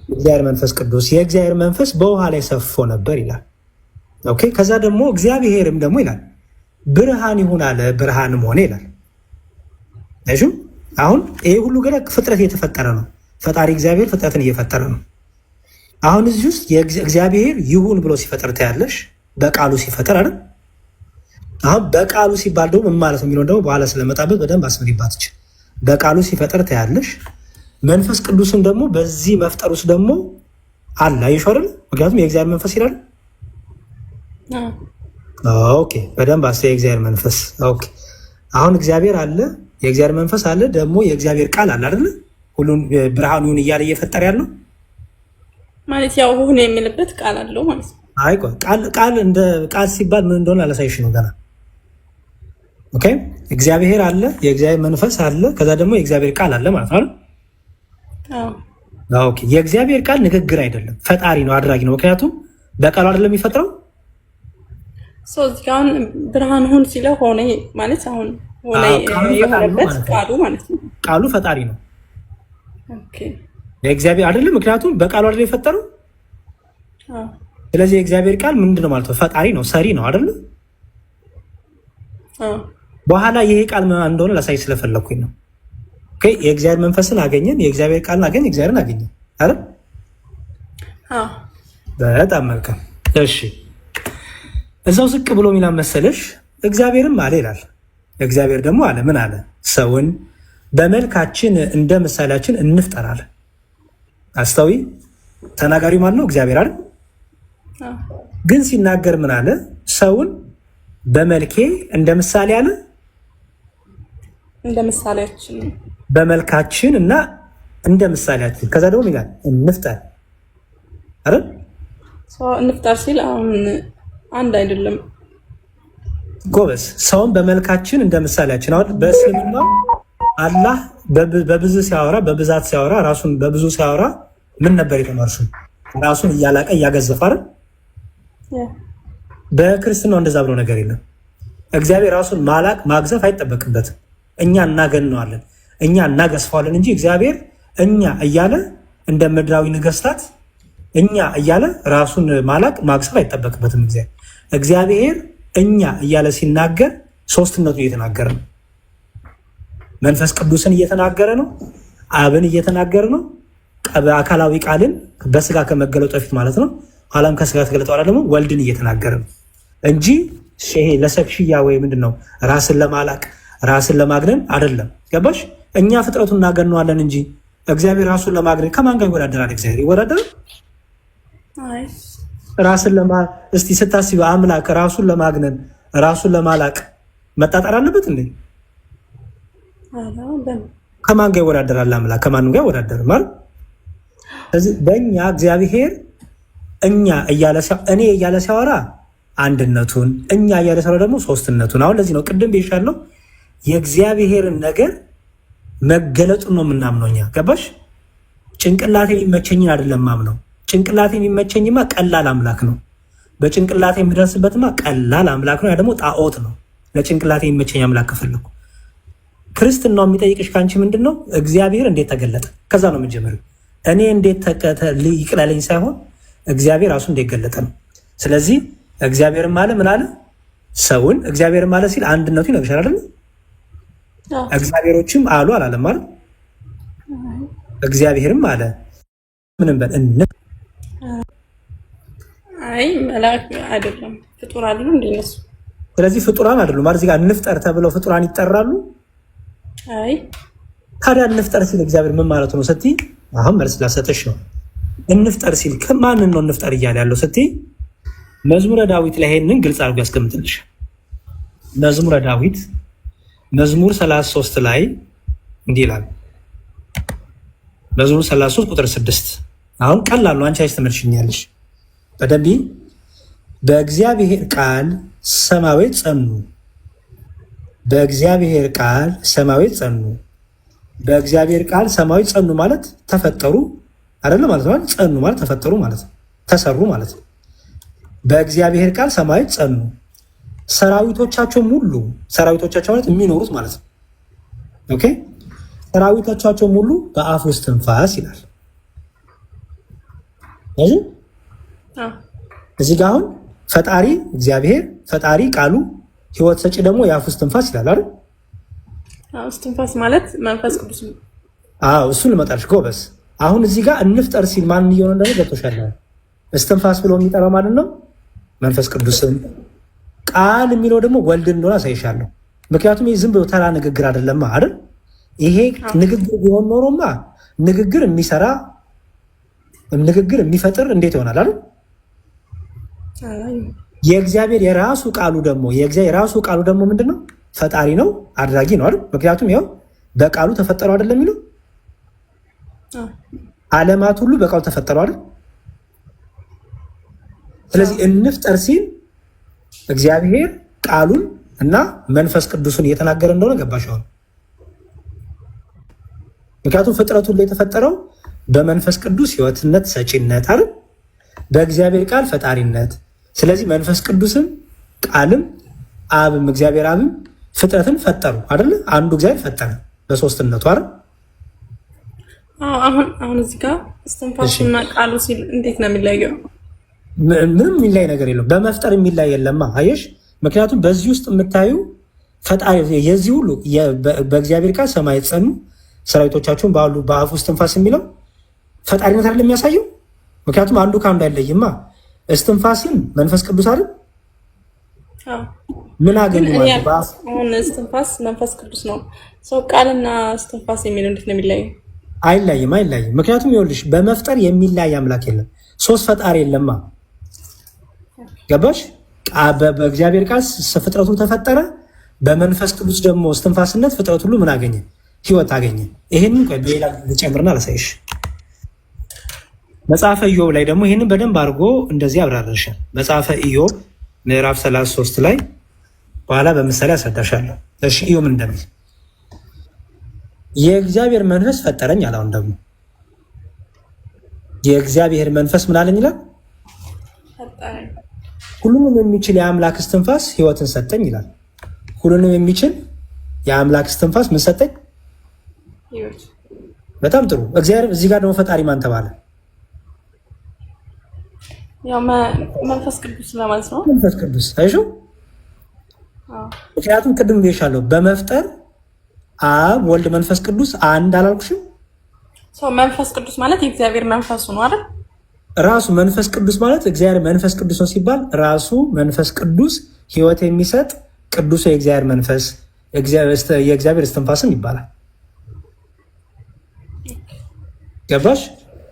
እግዚአብሔር መንፈስ ቅዱስ፣ የእግዚአብሔር መንፈስ በውሃ ላይ ሰፎ ነበር ይላል። ኦኬ ከዛ ደግሞ እግዚአብሔርም ደግሞ ይላል ብርሃን ይሁን አለ፣ ብርሃንም ሆነ ይላል። እሺ አሁን ይሄ ሁሉ ገና ፍጥረት እየተፈጠረ ነው። ፈጣሪ እግዚአብሔር ፍጥረትን እየፈጠረ ነው። አሁን እዚህ ውስጥ እግዚአብሔር ይሁን ብሎ ሲፈጠር ታያለሽ፣ በቃሉ ሲፈጠር አይደል? አሁን በቃሉ ሲባል ደግሞ ምን ማለት ነው የሚለው ደግሞ በኋላ ስለመጣበት በደንብ አስምሪባት። በቃሉ ሲፈጠር ታያለሽ። መንፈስ ቅዱስን ደግሞ በዚህ መፍጠር ውስጥ ደግሞ አለ። አይሽ አይደል? ምክንያቱም የእግዚአብሔር መንፈስ ይላል። ኦኬ በደንብ አስተያየ የእግዚአብሔር መንፈስ። ኦኬ አሁን እግዚአብሔር አለ፣ የእግዚአብሔር መንፈስ አለ፣ ደግሞ የእግዚአብሔር ቃል አለ አይደል? ሁሉን ብርሃን ይሁን እያለ እየፈጠረ ያለው ማለት ያው ሁን የሚልበት ቃል አለው ማለት ነው። አይ ቃል እንደ ቃል ሲባል ምን እንደሆነ አላሳይሽ ነው ገና። ኦኬ እግዚአብሔር አለ፣ የእግዚአብሔር መንፈስ አለ፣ ከዛ ደግሞ የእግዚአብሔር ቃል አለ ማለት ነው። ኦኬ የእግዚአብሔር ቃል ንግግር አይደለም፣ ፈጣሪ ነው፣ አድራጊ ነው። ምክንያቱም በቃሉ አይደለም የሚፈጥረው። አሁን ብርሃን ሁን ሲለው ሆነ ማለት አሁን ሆነ የሆነበት ቃሉ ማለት ነው። ቃሉ ፈጣሪ ነው። ኦኬ የእግዚአብሔር አይደለም፣ ምክንያቱም በቃሉ አይደለም የፈጠረው። ስለዚህ የእግዚአብሔር ቃል ምንድነው ማለት ነው? ፈጣሪ ነው፣ ሰሪ ነው አይደለም። በኋላ ይሄ ቃል ምን እንደሆነ ላሳይ ስለፈለኩኝ ነው። ኦኬ የእግዚአብሔር መንፈስን አገኘን፣ የእግዚአብሔር ቃልን አገኘን፣ እግዚአብሔርን አገኘን አይደል? በጣም መልካም። እሺ እዛው ዝቅ ብሎ ሚላን መሰለሽ እግዚአብሔርም አለ ይላል። እግዚአብሔር ደግሞ አለ ምን አለ? ሰውን በመልካችን እንደ ምሳሌያችን እንፍጠር አለ። አስተዊ ተናጋሪ ማለት ነው እግዚአብሔር አይደል? ግን ሲናገር ምን አለ? ሰውን በመልኬ እንደ ምሳሌ አለ። እንደ ምሳሌያችን በመልካችን እና እንደ ምሳሌያችን ከዛ ደግሞ ይላል እንፍጠር አይደል? እንፍጠር ሲል አሁን አንድ አይደለም ጎበዝ። ሰውን በመልካችን እንደ ምሳሌያችን አሁን በእስልምና አላህ በብዙ ሲያወራ በብዛት ሲያወራ ራሱን በብዙ ሲያወራ ምን ነበር የተማርሹ? ራሱን እያላቀ እያገዘፈ አይደል? በክርስትናው እንደዛ ብሎ ነገር የለም። እግዚአብሔር ራሱን ማላቅ ማግዘፍ አይጠበቅበትም። እኛ እናገነዋለን፣ እኛ እናገዝፈዋለን እንጂ እግዚአብሔር እኛ እያለ እንደ ምድራዊ ነገስታት እኛ እያለ ራሱን ማላቅ ማግዘፍ አይጠበቅበትም። እግዚአብሔር እኛ እያለ ሲናገር ሶስትነቱ እየተናገረ ነው። መንፈስ ቅዱስን እየተናገረ ነው። አብን እየተናገረ ነው። አካላዊ ቃልን በስጋ ከመገለጡ በፊት ማለት ነው። ኋላም ከስጋ ተገለጠ በኋላ ደግሞ ወልድን እየተናገረ ነው እንጂ ይሄ ለሰክሽያ ወይ ምንድነው ራስን ለማላቅ ራስን ለማግነን አይደለም። ገባሽ? እኛ ፍጥረቱን እናገነዋለን እንጂ እግዚአብሔር ራሱን ለማግነን ከማን ጋር ይወዳደራል? እግዚአብሔር ይወዳደራል? አይ ራስን እስቲ ስታስቢ አምላክ ራሱን ለማግነን ራሱን ለማላቅ መጣጣር አለበት እንዴ? ከማን ጋር ይወዳደራል? አምላክ ከማንም ጋር ይወዳደራል ማለት። ስለዚህ በእኛ እግዚአብሔር እኛ እኔ እያለ ሲያወራ አንድነቱን፣ እኛ እያለ ሲያወራ ደግሞ ሶስትነቱን። አሁን ለዚህ ነው ቅድም ብዬሻለሁ፣ የእግዚአብሔርን ነገር መገለጡን ነው የምናምነው እኛ። ገባሽ? ጭንቅላቴ የሚመቸኝን አይደለም ማምነው። ጭንቅላቴ የሚመቸኝማ ቀላል አምላክ ነው። በጭንቅላቴ የሚደርስበትማ ቀላል አምላክ ነው። ያ ደግሞ ጣዖት ነው። ለጭንቅላቴ የሚመቸኝ አምላክ ከፈለኩ ክርስትናው የሚጠይቅሽ ከአንቺ ምንድን ነው? እግዚአብሔር እንዴት ተገለጠ? ከዛ ነው የምንጀምረው። እኔ እንዴት ይቅለለኝ ሳይሆን እግዚአብሔር ራሱ እንዴት ገለጠ ነው። ስለዚህ እግዚአብሔርም አለ ምን አለ? ሰውን እግዚአብሔርም አለ ሲል አንድነቱ ይነግርሻል አይደል? እግዚአብሔሮችም አሉ አላለም ማለት እግዚአብሔርም አለ ምንም በል አይ መላክ አይደለም ፍጡር አይደሉ እንደነሱ። ስለዚህ ፍጡራን አይደሉም ማለት እዚህ ጋር እንፍጠር ተብለው ፍጡራን ይጠራሉ። አይ ታዲያ እንፍጠር ሲል እግዚአብሔር ምን ማለት ነው ስትይ፣ አሁን መልስ ላሰጥሽ ነው። እንፍጠር ሲል ከማንን ነው እንፍጠር እያለ ያለው ስትይ፣ መዝሙረ ዳዊት ላይ ይሄንን ግልጽ አድርጎ ያስቀምጥልሽ። መዝሙረ ዳዊት መዝሙር 33 ላይ እንዲህ ይላል። መዝሙር 33 ቁጥር 6 አሁን ቀላል ነው። አንቺ አይስተምርሽኛለሽ በደንብ በእግዚአብሔር ቃል ሰማያት ጸኑ፣ በእግዚአብሔር ቃል ሰማያት ጸኑ። በእግዚአብሔር ቃል ሰማያት ጸኑ ማለት ተፈጠሩ አይደለም ማለት ነው። ጸኑ ማለት ተፈጠሩ ማለት ነው፣ ተሰሩ ማለት ነው። በእግዚአብሔር ቃል ሰማያት ጸኑ፣ ሰራዊቶቻቸው ሙሉ፣ ሰራዊቶቻቸው ማለት የሚኖሩት ማለት ነው። ኦኬ ሰራዊቶቻቸው ሙሉ በአፍ ውስጥ ትንፋስ ይላል። እዚህ ጋር አሁን ፈጣሪ እግዚአብሔር ፈጣሪ ቃሉ ህይወት ሰጪ ደግሞ የአፍ ውስጥ ትንፋስ ይላል አይደል? አዎ ትንፋስ ማለት መንፈስ ቅዱስ ነው። አዎ እሱን ልመጣልሽ ጎበዝ። አሁን እዚህ ጋር እንፍጠር ሲል ማን እየሆነ እንደሆነ ገብቶሻል? እስትንፋስ ብሎ የሚጠራው ማለት ነው መንፈስ ቅዱስን። ቃል የሚለው ደግሞ ወልድ እንደሆነ አሳይሻለሁ። ምክንያቱም ይህ ዝም ብሎ ተራ ንግግር አይደለም አይደል? ይሄ ንግግር ቢሆን ኖሮማ ንግግር የሚሰራ ንግግር የሚፈጥር እንዴት ይሆናል አይደል? የእግዚአብሔር የራሱ ቃሉ ደግሞ የራሱ ቃሉ ደግሞ ምንድነው? ፈጣሪ ነው፣ አድራጊ ነው አይደል? ምክንያቱም ያው በቃሉ ተፈጠሩ አይደለም የሚለው ዓለማት ሁሉ በቃሉ ተፈጠሩ አይደል? ስለዚህ እንፍጠር ሲል እግዚአብሔር ቃሉን እና መንፈስ ቅዱስን እየተናገረ እንደሆነ ገባሽ አሁን? ምክንያቱም ፍጥረቱ ሁሉ የተፈጠረው በመንፈስ ቅዱስ ህይወትነት ሰጪነት አይደል? በእግዚአብሔር ቃል ፈጣሪነት። ስለዚህ መንፈስ ቅዱስም ቃልም አብም እግዚአብሔር አብም ፍጥረትን ፈጠሩ አይደል? አንዱ እግዚአብሔር ፈጠረ በሶስትነቱ አይደል? አሁን እዚህ ጋር እስትንፋሱና ቃሉ ሲል እንዴት ነው የሚለየው? ምንም የሚለይ ነገር የለውም። በመፍጠር የሚለይ የለማ አየሽ። ምክንያቱም በዚህ ውስጥ የምታዩ ፈጣሪ የዚህ ሁሉ በእግዚአብሔር ቃል ሰማያት ጸኑ ሰራዊቶቻቸውን ባሉ በአፍ ውስጥ ትንፋስ የሚለው ፈጣሪነት አይደለም የሚያሳየው። ምክንያቱም አንዱ ከአንዱ አይለይማ። እስትንፋስን መንፈስ ቅዱስ አይደል? ምን አገኙ ማለት አሁን እስትንፋስ መንፈስ ቅዱስ ነው። ሰው ቃልና እስትንፋስ የሚለው እንዴት ነው የሚለየው? አይለይም። ምክንያቱም ይኸውልሽ በመፍጠር የሚለይ አምላክ የለም። ሶስት ፈጣሪ የለማ። ገባሽ? በእግዚአብሔር ቃል ፍጥረቱ ተፈጠረ። በመንፈስ ቅዱስ ደግሞ እስትንፋስነት ፍጥረት ሁሉ ምን አገኘ? ህይወት አገኘ። ይሄንን በሌላ ልጨምርና ላሳይሽ። መጽሐፈ ኢዮብ ላይ ደግሞ ይሄንን በደንብ አድርጎ እንደዚህ አብራራሻል። መጽሐፈ ኢዮብ ምዕራፍ 33 ላይ በኋላ በምሳሌ አስረዳሻለሁ። እሺ ኢዮብ ምን እንደሚል የእግዚአብሔር መንፈስ ፈጠረኝ አለ። አሁን ደግሞ የእግዚአብሔር መንፈስ ምን አለኝ ይላል? ሁሉንም የሚችል የአምላክ እስትንፋስ ህይወትን ሰጠኝ ይላል። ሁሉንም የሚችል የአምላክ እስትንፋስ ምን ሰጠኝ? በጣም ጥሩ። እግዚአብሔር እዚህ ጋር ደግሞ ፈጣሪ ማን ተባለ? ያው መንፈስ ቅዱስ ለማለት ነው። መንፈስ ቅዱስ አይሹ። ምክንያቱም ቅድም ብዬሻለሁ በመፍጠር አብ ወልድ መንፈስ ቅዱስ አንድ አላልኩሽም? ሰው መንፈስ ቅዱስ ማለት የእግዚአብሔር መንፈሱ ነው አይደል? ራሱ መንፈስ ቅዱስ ማለት እግዚአብሔር መንፈስ ቅዱስ ነው ሲባል ራሱ መንፈስ ቅዱስ ህይወት የሚሰጥ ቅዱስ የእግዚአብሔር መንፈስ የእግዚአብሔር እስትንፋስም ይባላል። ገባሽ?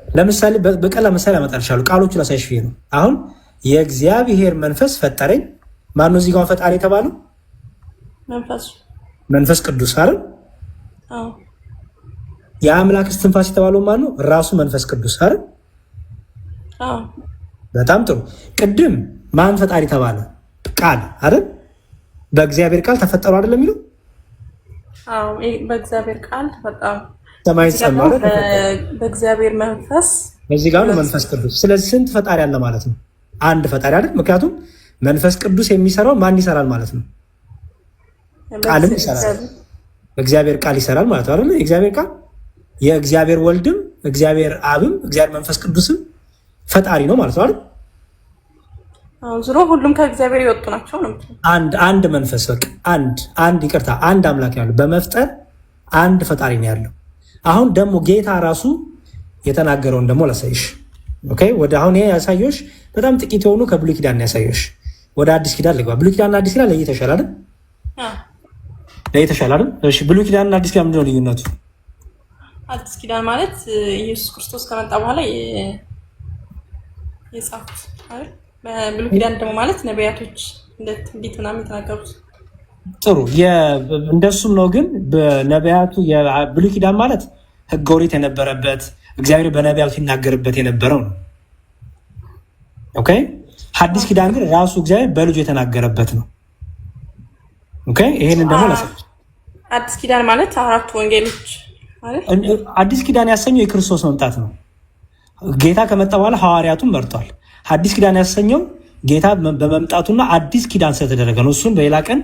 ለምሳሌ በቀላል ምሳሌ አመጣልሻለሁ። ቃሎቹ ላሳይሽ ነው። አሁን የእግዚአብሔር መንፈስ ፈጠረኝ። ማነው እዚህ ጋር ፈጣሪ የተባለው? መንፈስ ቅዱስ አይደል? የአምላክ እስትንፋስ የተባለው ማን ነው? ራሱ መንፈስ ቅዱስ አይደል? በጣም ጥሩ። ቅድም ማን ፈጣሪ ተባለ? ቃል አይደል? በእግዚአብሔር ቃል ተፈጠሩ አይደል የሚለው? በእግዚአብሔር ቃል ተፈጠሩ። ሰማይን ጸማረ በእግዚአብሔር መንፈስ በዚህ ጋር ነው መንፈስ ቅዱስ። ስለዚህ ስንት ፈጣሪ አለ ማለት ነው? አንድ ፈጣሪ አይደል? ምክንያቱም መንፈስ ቅዱስ የሚሰራው ማን ይሰራል ማለት ነው? ቃልም ይሰራል። በእግዚአብሔር ቃል ይሰራል ማለት ነው አይደል? የእግዚአብሔር ቃል የእግዚአብሔር ወልድም እግዚአብሔር አብም እግዚአብሔር መንፈስ ቅዱስም ፈጣሪ ነው ማለት ነው አይደል? ዙሮ ሁሉም ከእግዚአብሔር የወጡ ናቸው ነው። አንድ መንፈስ በቃ አንድ አምላክ ያለው በመፍጠር አንድ ፈጣሪ ነው ያለው። አሁን ደግሞ ጌታ ራሱ የተናገረውን ደግሞ ላሳይሽ። ኦኬ ወደ አሁን ይሄ ያሳየሽ በጣም ጥቂት የሆኑ ከብሉይ ኪዳን ነው ያሳየሽ። ወደ አዲስ ኪዳን ልግባ። ብሉይ ኪዳንና አዲስ ኪዳን ለይተሻል አይደል? ለይተሻል አይደል? እሺ ብሉይ ኪዳንና አዲስ ኪዳን ምንድነው ልዩነቱ? አዲስ ኪዳን ማለት ኢየሱስ ክርስቶስ ከመጣ በኋላ የጻፉት አይደል? በብሉይ ኪዳን ደግሞ ማለት ነቢያቶች እንደ ትንቢት ምናምን የተናገሩት። ጥሩ እንደሱም ነው። ግን በነቢያቱ የብሉይ ኪዳን ማለት ሕገ ኦሪት የነበረበት እግዚአብሔር በነቢያቱ ሲናገርበት የነበረው ነው። ኦኬ ሐዲስ ኪዳን ግን ራሱ እግዚአብሔር በልጁ የተናገረበት ነው። ኦኬ ይሄንን ደግሞ አዲስ ኪዳን ማለት አራቱ ወንጌሎች ማለት አዲስ ኪዳን ያሰኘው የክርስቶስ መምጣት ነው። ጌታ ከመጣ በኋላ ሐዋርያቱን መርጧል። አዲስ ኪዳን ያሰኘው ጌታ በመምጣቱና አዲስ ኪዳን ስለተደረገ ነው። እሱን በሌላ ቀን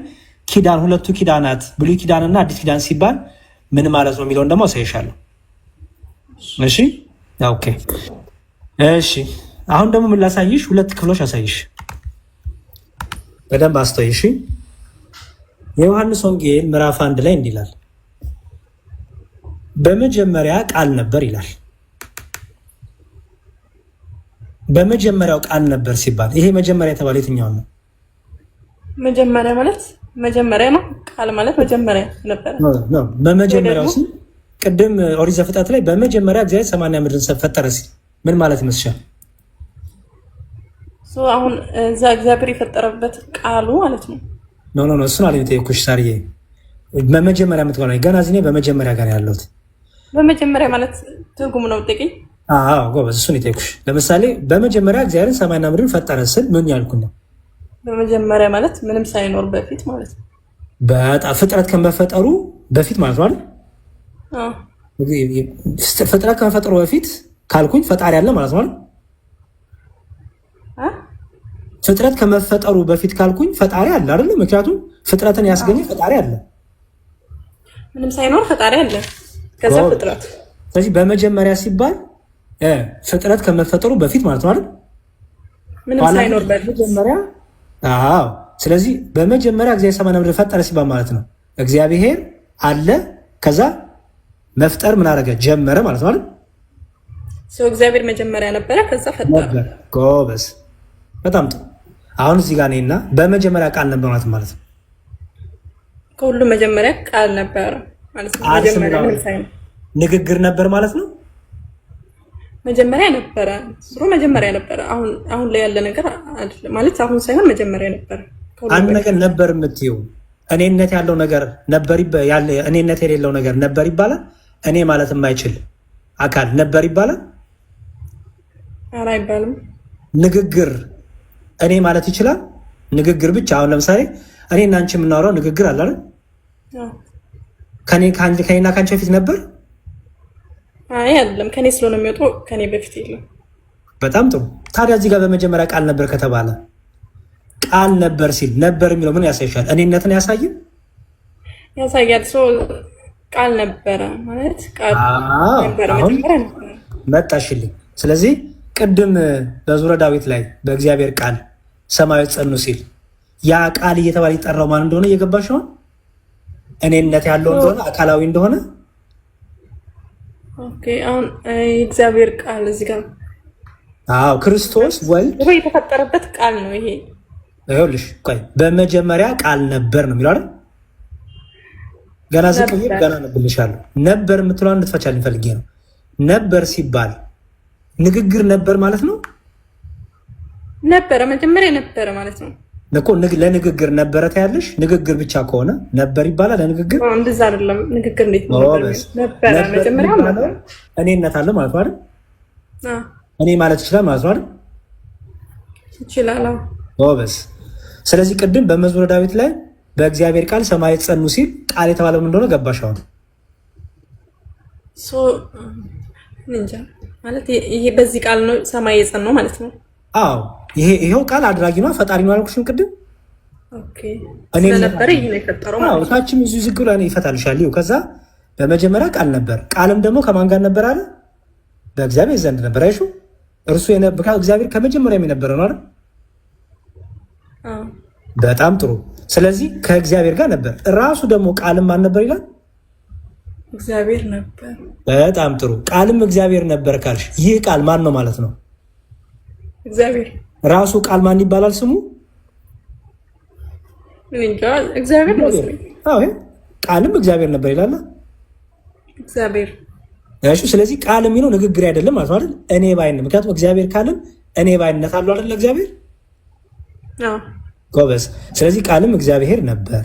ኪዳን ሁለቱ ኪዳናት ብሉይ ኪዳንና አዲስ ኪዳን ሲባል ምን ማለት ነው የሚለውን ደግሞ አሳይሻለሁ። እሺ ኦኬ እሺ። አሁን ደግሞ ምን ላሳይሽ? ሁለት ክፍሎች አሳይሽ። በደንብ አስተውይ እሺ። የዮሐንስ ወንጌል ምዕራፍ 1 ላይ እንዲህ ይላል፣ በመጀመሪያ ቃል ነበር ይላል። በመጀመሪያው ቃል ነበር ሲባል ይሄ መጀመሪያ የተባለ የትኛው ነው? መጀመሪያ ማለት መጀመሪያ ነው። ቃል ማለት መጀመሪያ ነበር ነው። በመጀመሪያው ሲል ቅድም ኦሪት ዘፍጥረት ላይ በመጀመሪያ እግዚአብሔር ሰማይና ምድርን ፈጠረ ሲል ምን ማለት ይመስልሻል? አሁን እዛ እግዚአብሔር የፈጠረበት ቃሉ ማለት ነው። ኖ እሱን አለ የጠየኩሽ ሳርዬ። በመጀመሪያ የምትሆነ ገና እዚህ እኔ በመጀመሪያ ጋር ያለሁት በመጀመሪያ ማለት ትርጉሙ ነው ጠይቀኝ። አዎ ጎበዝ፣ እሱን የጠየኩሽ። ለምሳሌ በመጀመሪያ እግዚአብሔርን ሰማይና ምድርን ፈጠረ ስል ምን ያልኩኝ ነው? በመጀመሪያ ማለት ምንም ሳይኖር በፊት ማለት ነው። በጣም ፍጥረት ከመፈጠሩ በፊት ማለት ነው አይደል? ፍጥረት ከመፈጠሩ በፊት ካልኩኝ ፈጣሪ አለ ማለት ነው አይደል? ፍጥረት ከመፈጠሩ በፊት ካልኩኝ ፈጣሪ አለ አይደል? ምክንያቱም ፍጥረትን ያስገኘ ፈጣሪ አለ። ምንም ሳይኖር ፈጣሪ አለ፣ ከዛ ፍጥረት። ስለዚህ በመጀመሪያ ሲባል ፍጥረት ከመፈጠሩ በፊት ማለት ነው አይደል? ምንም ሳይኖር በፊት መጀመሪያ። አዎ። ስለዚህ በመጀመሪያ እግዚአብሔር ሰማይና ምድርን ፈጠረ ሲባል ማለት ነው እግዚአብሔር አለ፣ ከዛ መፍጠር ምን አደረገ? ጀመረ ማለት ነው አይደል? እግዚአብሔር መጀመሪያ ነበረ፣ ከዛ ፈጠረ። ጎበዝ፣ በጣም ጥሩ። አሁን እዚህ ጋር ነኝና በመጀመሪያ ቃል ነበር ማለት ነው። ከሁሉም መጀመሪያ ቃል ነበረ ማለት ነው። መጀመሪያ ምንም ሳይኖር ንግግር ነበር ማለት ነው። መጀመሪያ ነበረ፣ ስሩ መጀመሪያ ነበረ። አሁን ላይ ያለ ነገር አይደለም ማለት አሁን ሳይሆን መጀመሪያ ነበረ። አንድ ነገር ነበር የምትይው እኔነት ያለው ነገር ነበር ያለ እኔነት የሌለው ነገር ነበር ይባላል። እኔ ማለት የማይችል አካል ነበር ይባላል። ኧረ አይባልም። ንግግር እኔ ማለት ይችላል። ንግግር ብቻ አሁን ለምሳሌ እኔ እና አንቺ የምናወራው ንግግር አለ አይደል? ከኔና ካንቺ በፊት ነበር? አይ አይደለም፣ ከኔ ስለሆነ የሚወጣው ከኔ በፊት የለም። በጣም ጥሩ። ታዲያ እዚህ ጋር በመጀመሪያ ቃል ነበር ከተባለ ቃል ነበር ሲል ነበር የሚለው ምን ያሳይሻል? እኔነትን ያሳያል? ያሳያል። ቃል ነበረ ማለት ቃል ነበረ መጀመሪያ ነበር። መጣሽልኝ። ስለዚህ ቅድም በዙረ ዳዊት ላይ በእግዚአብሔር ቃል ሰማዮች ጸኑ ሲል ያ ቃል እየተባለ ይጠራው ማን እንደሆነ እየገባሽ ነው? እኔነት ያለው እንደሆነ አካላዊ እንደሆነ። ኦኬ አሁን እግዚአብሔር ቃል እዚህ ጋር አዎ ክርስቶስ ወልድ የተፈጠረበት ቃል ነው ይሄ። ይኸውልሽ ቆይ በመጀመሪያ ቃል ነበር ነው የሚለው አይደል? ገና ዝቅ ብዬ ገና ነብልሻለሁ። ነበር የምትለው እንድትፈቻልኝ ፈልጌ ነው። ነበር ሲባል ንግግር ነበር ማለት ነው። ነበረ መጀመሪያ ነበረ ማለት ነው። እኮ ለንግግር ነበረ ታያለሽ። ንግግር ብቻ ከሆነ ነበር ይባላል። ለንግግር እንደዛ አይደለም። ንግግር እንዴት ነው ነበር? መጀመሪያ ነበር እኔነት አለ ማለት ነው አይደል? እኔ ማለት ይችላል ማለት ነው አይደል? ይችላል። ጎበዝ። ስለዚህ ቅድም በመዝሙረ ዳዊት ላይ በእግዚአብሔር ቃል ሰማያት ጸኑ ሲል ቃል የተባለው ምን እንደሆነ ገባሽ አሁን? እንጃ ማለት ይሄ በዚህ ቃል ነው ሰማይ የጸናው ማለት ነው። አዎ ይሄው ቃል አድራጊ ነው ፈጣሪ ነው አልኩሽም ቅድም። ኦኬ ስለነበረ ይሄ ነው የፈጠረው ማለት ነው። ታችም እዚህ ዝግ ብላ ነው ይፈታልሻል። ይኸው ከዛ በመጀመሪያ ቃል ነበር፣ ቃልም ደግሞ ከማን ጋር ነበር አለ? በእግዚአብሔር ዘንድ ነበር። አይሹ እርሱ የነበረ እግዚአብሔር ከመጀመሪያም የነበረ ነው አይደል? በጣም ጥሩ። ስለዚህ ከእግዚአብሔር ጋር ነበር። ራሱ ደግሞ ቃልም ማን ነበር ይላል? እግዚአብሔር ነበር። በጣም ጥሩ። ቃልም እግዚአብሔር ነበር ካልሽ ይህ ቃል ማን ነው ማለት ነው? እግዚአብሔር ራሱ ቃል ማን ይባላል ስሙ? እግዚአብሔር ነው። አዎ ቃልም እግዚአብሔር ነበር ይላል እግዚአብሔር። እሺ ስለዚህ ቃል የሚለው ንግግር አይደለም ማለት አይደል? እኔ ባይነት። ምክንያቱም እግዚአብሔር ቃልም እኔ ባይነት አለው አይደል? እግዚአብሔር አዎ ጎበዝ። ስለዚህ ቃልም እግዚአብሔር ነበር።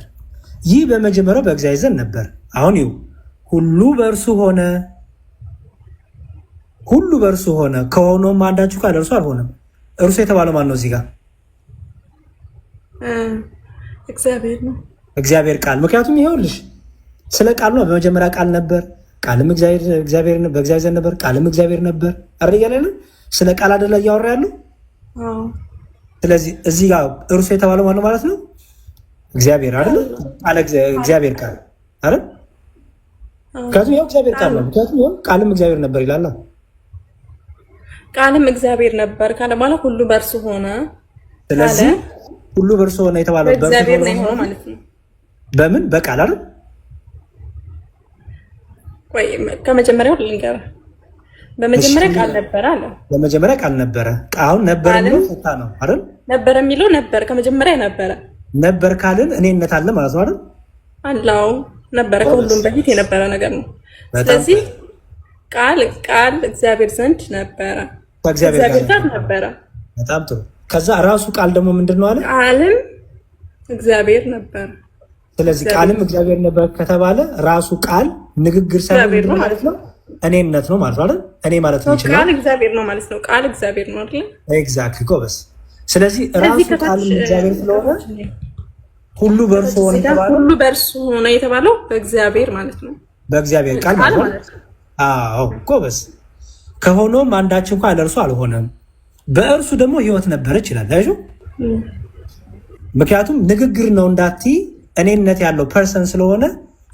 ይህ በመጀመሪያው በእግዚአብሔር ዘንድ ነበር። አሁን ይኸው ሁሉ በእርሱ ሆነ፣ ሁሉ በእርሱ ሆነ፣ ከሆነውም አንዳችሁ ካለ እርሱ አልሆነም። እርሱ የተባለው ማን ነው እዚህ ጋር? እግዚአብሔር ነው። እግዚአብሔር ቃል። ምክንያቱም ይኸውልሽ ስለ ቃል ነው። በመጀመሪያ ቃል ነበር፣ ቃልም እግዚአብሔር በእግዚአብሔር ዘንድ ነበር፣ ቃልም እግዚአብሔር ነበር። አረ እያለ ስለ ቃል አይደለ እያወራ ያለው? ስለዚህ እዚህ ጋር እርሱ የተባለው ማን ነው ማለት ነው? እግዚአብሔር አይደል? ቃል እግዚአብሔር ቃል አይደል? ምክንያቱም ያው እግዚአብሔር ቃል ነው። ምክንያቱም ያው ቃልም እግዚአብሔር ነበር ይላል። ቃልም እግዚአብሔር ነበር ካለ ማለት ሁሉ በእርሱ ሆነ። ስለዚህ ሁሉ በእርሱ ሆነ የተባለው በእግዚአብሔር ነው ሆነ ማለት ነው። በምን በቃል አይደል? ቆይ ከመጀመሪያው ልንገርህ። በመጀመሪያ ቃል ነበር አለ። በመጀመሪያ ቃል ነበረ። አሁን ነበር የሚለው ፈታ ነው አይደል? ነበር የሚለው ነበር ከመጀመሪያ ነበረ። ነበር ካልን እኔነት አለ ማለት ነው አይደል? አላው ነበረ ከሁሉም በፊት የነበረ ነገር ነው። ስለዚህ ቃል እግዚአብሔር ዘንድ ነበረ፣ ከእግዚአብሔር ጋር ነበረ። በጣም ጥሩ። ከዛ ራሱ ቃል ደግሞ ምንድነው አለ? ቃልም እግዚአብሔር ነበር። ስለዚህ ቃልም እግዚአብሔር ነበር ከተባለ ራሱ ቃል ንግግር ሳይሆን ማለት ነው እኔነት ነው ማለት አይደል? እኔ ማለት ነው ይችላል። ቃል እግዚአብሔር ነው ማለት ነው። ቃል እግዚአብሔር ነው አይደል? ኤግዛክትሊ ጎበስ። ስለዚህ ራሱ ቃል እግዚአብሔር ስለሆነ ሁሉ በእርሱ ሆነ የተባለው ሁሉ በእርሱ ሆነ የተባለው በእግዚአብሔር ማለት ነው። በእግዚአብሔር ቃል ማለት ነው። አዎ ጎበስ። ከሆነውም አንዳች እንኳን ለእርሱ አልሆነም፣ በእርሱ ደግሞ ሕይወት ነበረች ይላል። አይሹ ምክንያቱም ንግግር ነው እንዳትዪ እኔነት ያለው ፐርሰን ስለሆነ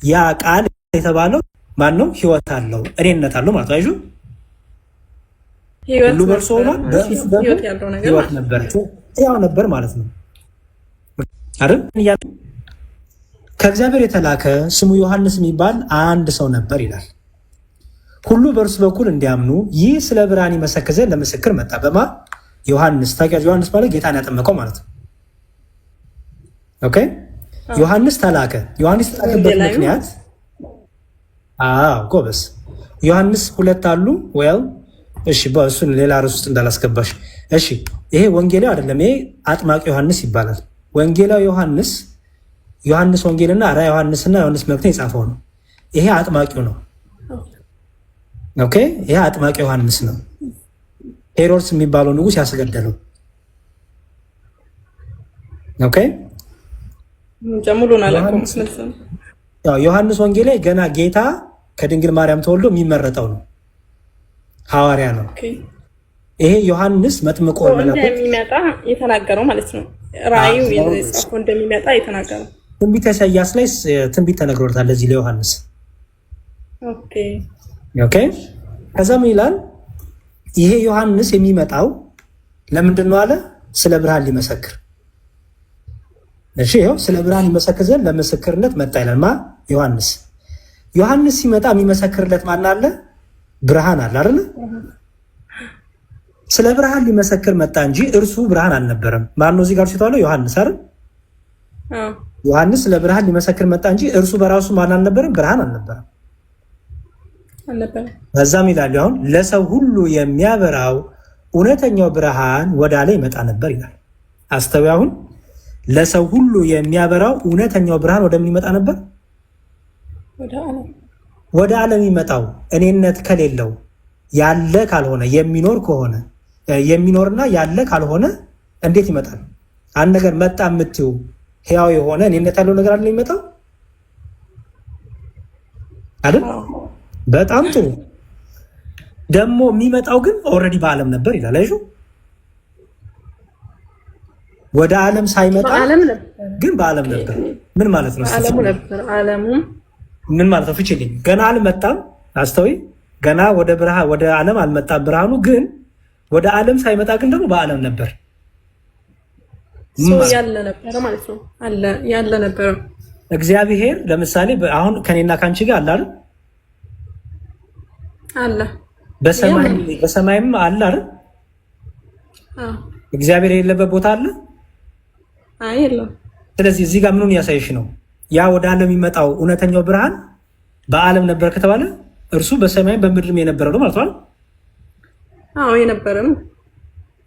ያ ቃል የተባለው ማን ነው? ሕይወት አለው እኔነት አለው ማለት አይሹ ሁሉ በእርሱ ሆነ፣ በእርሱ ደግሞ ሕይወት ነበረች ያው ነበር ማለት ነው አይደል? ከእግዚአብሔር የተላከ ስሙ ዮሐንስ የሚባል አንድ ሰው ነበር ይላል። ሁሉ በእርሱ በኩል እንዲያምኑ ይህ ስለ ብርሃን ይመሰክር ዘንድ ለምስክር መጣ። በማ ዮሐንስ ታውቂያለሽ? ዮሐንስ ማለት ጌታን ያጠመቀው ማለት ነው። ኦኬ ዮሐንስ ተላከ። ዮሐንስ የተላከበት ምክንያት ጎበስ። ዮሐንስ ሁለት አሉ ወይ? እሺ በእሱን ሌላ ርዕስ ውስጥ እንዳላስገባሽ። እሺ ይሄ ወንጌላዊ አይደለም፣ ይሄ አጥማቂ ዮሐንስ ይባላል። ወንጌላዊ ዮሐንስ ወንጌልና ራዕየ ዮሐንስና ዮሐንስ መልእክትን የጻፈው ነው። ይሄ አጥማቂው ነው። ኦኬ ይሄ አጥማቂ ዮሐንስ ነው። ሄሮድስ የሚባለው ንጉስ ያስገደለው። ኦኬ ጀምሩና አላውቅም። ያው ዮሐንስ ወንጌላዊ ገና ጌታ ከድንግል ማርያም ተወልዶ የሚመረጠው ነው፣ ሐዋርያ ነው። ይሄ ዮሐንስ መጥምቆ እንደሚመጣ የተናገረው ማለት ነው። ራእዩ የጻፈው እንደሚመጣ የተናገረው ትንቢተ ኢሳይያስ ላይ ትንቢት ተነግሮታል ለዚህ ለዮሐንስ። ኦኬ ከዛ ምን ይላል? ይሄ ዮሐንስ የሚመጣው ለምንድን ነው አለ? ስለ ብርሃን ሊመሰክር። እሺ ይኸው ስለ ብርሃን ሊመሰክር ዘንድ ለምስክርነት መጣ ይላል። ዮሐንስ ሲመጣ የሚመሰክርለት ማን አለ? ብርሃን አለ አይደል? ስለ ብርሃን ሊመሰክር መጣ እንጂ እርሱ ብርሃን አልነበረም። ማን ነው እዚህ ጋር ሲተዋለው? ዮሐንስ አይደል? ዮሐንስ ስለ ብርሃን ሊመሰክር መጣ እንጂ እርሱ በራሱ ማን አልነበረም? ብርሃን አልነበረም። በዛም ይላል አሁን ለሰው ሁሉ የሚያበራው እውነተኛው ብርሃን ወደ ላይ ይመጣ ነበር ይላል። አስተውይ። አሁን ለሰው ሁሉ የሚያበራው እውነተኛው ብርሃን ወደ ምን ይመጣ ነበር? ወደ ዓለም ይመጣው እኔነት ከሌለው ያለ ካልሆነ የሚኖር ከሆነ የሚኖርና ያለ ካልሆነ እንዴት ይመጣል? አንድ ነገር መጣ የምትይው ሕያው የሆነ እኔነት ያለው ነገር አይደል የሚመጣው አይደል? በጣም ጥሩ። ደግሞ የሚመጣው ግን ኦልሬዲ በዓለም ነበር ይላል። አይሹ ወደ ዓለም ሳይመጣ ግን በዓለም ነበር። ምን ማለት ነው? ዓለሙ ነበር። ዓለሙ ምን ማለት ነው? ፍቺልኝ። ገና አልመጣም። አስተውይ። ገና ወደ ዓለም አልመጣም ብርሃኑ። ግን ወደ ዓለም ሳይመጣ ግን ደግሞ በዓለም ነበር። ሰው ያለ ነበር ማለት ነው። ያለ ነበር። እግዚአብሔር ለምሳሌ አሁን ከኔና ካንቺ ጋር አለ አይደል? አለ። በሰማይም አለ አይደል? እግዚአብሔር የሌለበት ቦታ አለ? አይ የለም። ስለዚህ እዚህ ጋር ምኑን ያሳይሽ ነው? ያ ወደ ዓለም የሚመጣው እውነተኛው ብርሃን በዓለም ነበር ከተባለ እርሱ በሰማይም በምድርም የነበረው ነው ማለት ነው። አዎ የነበረም።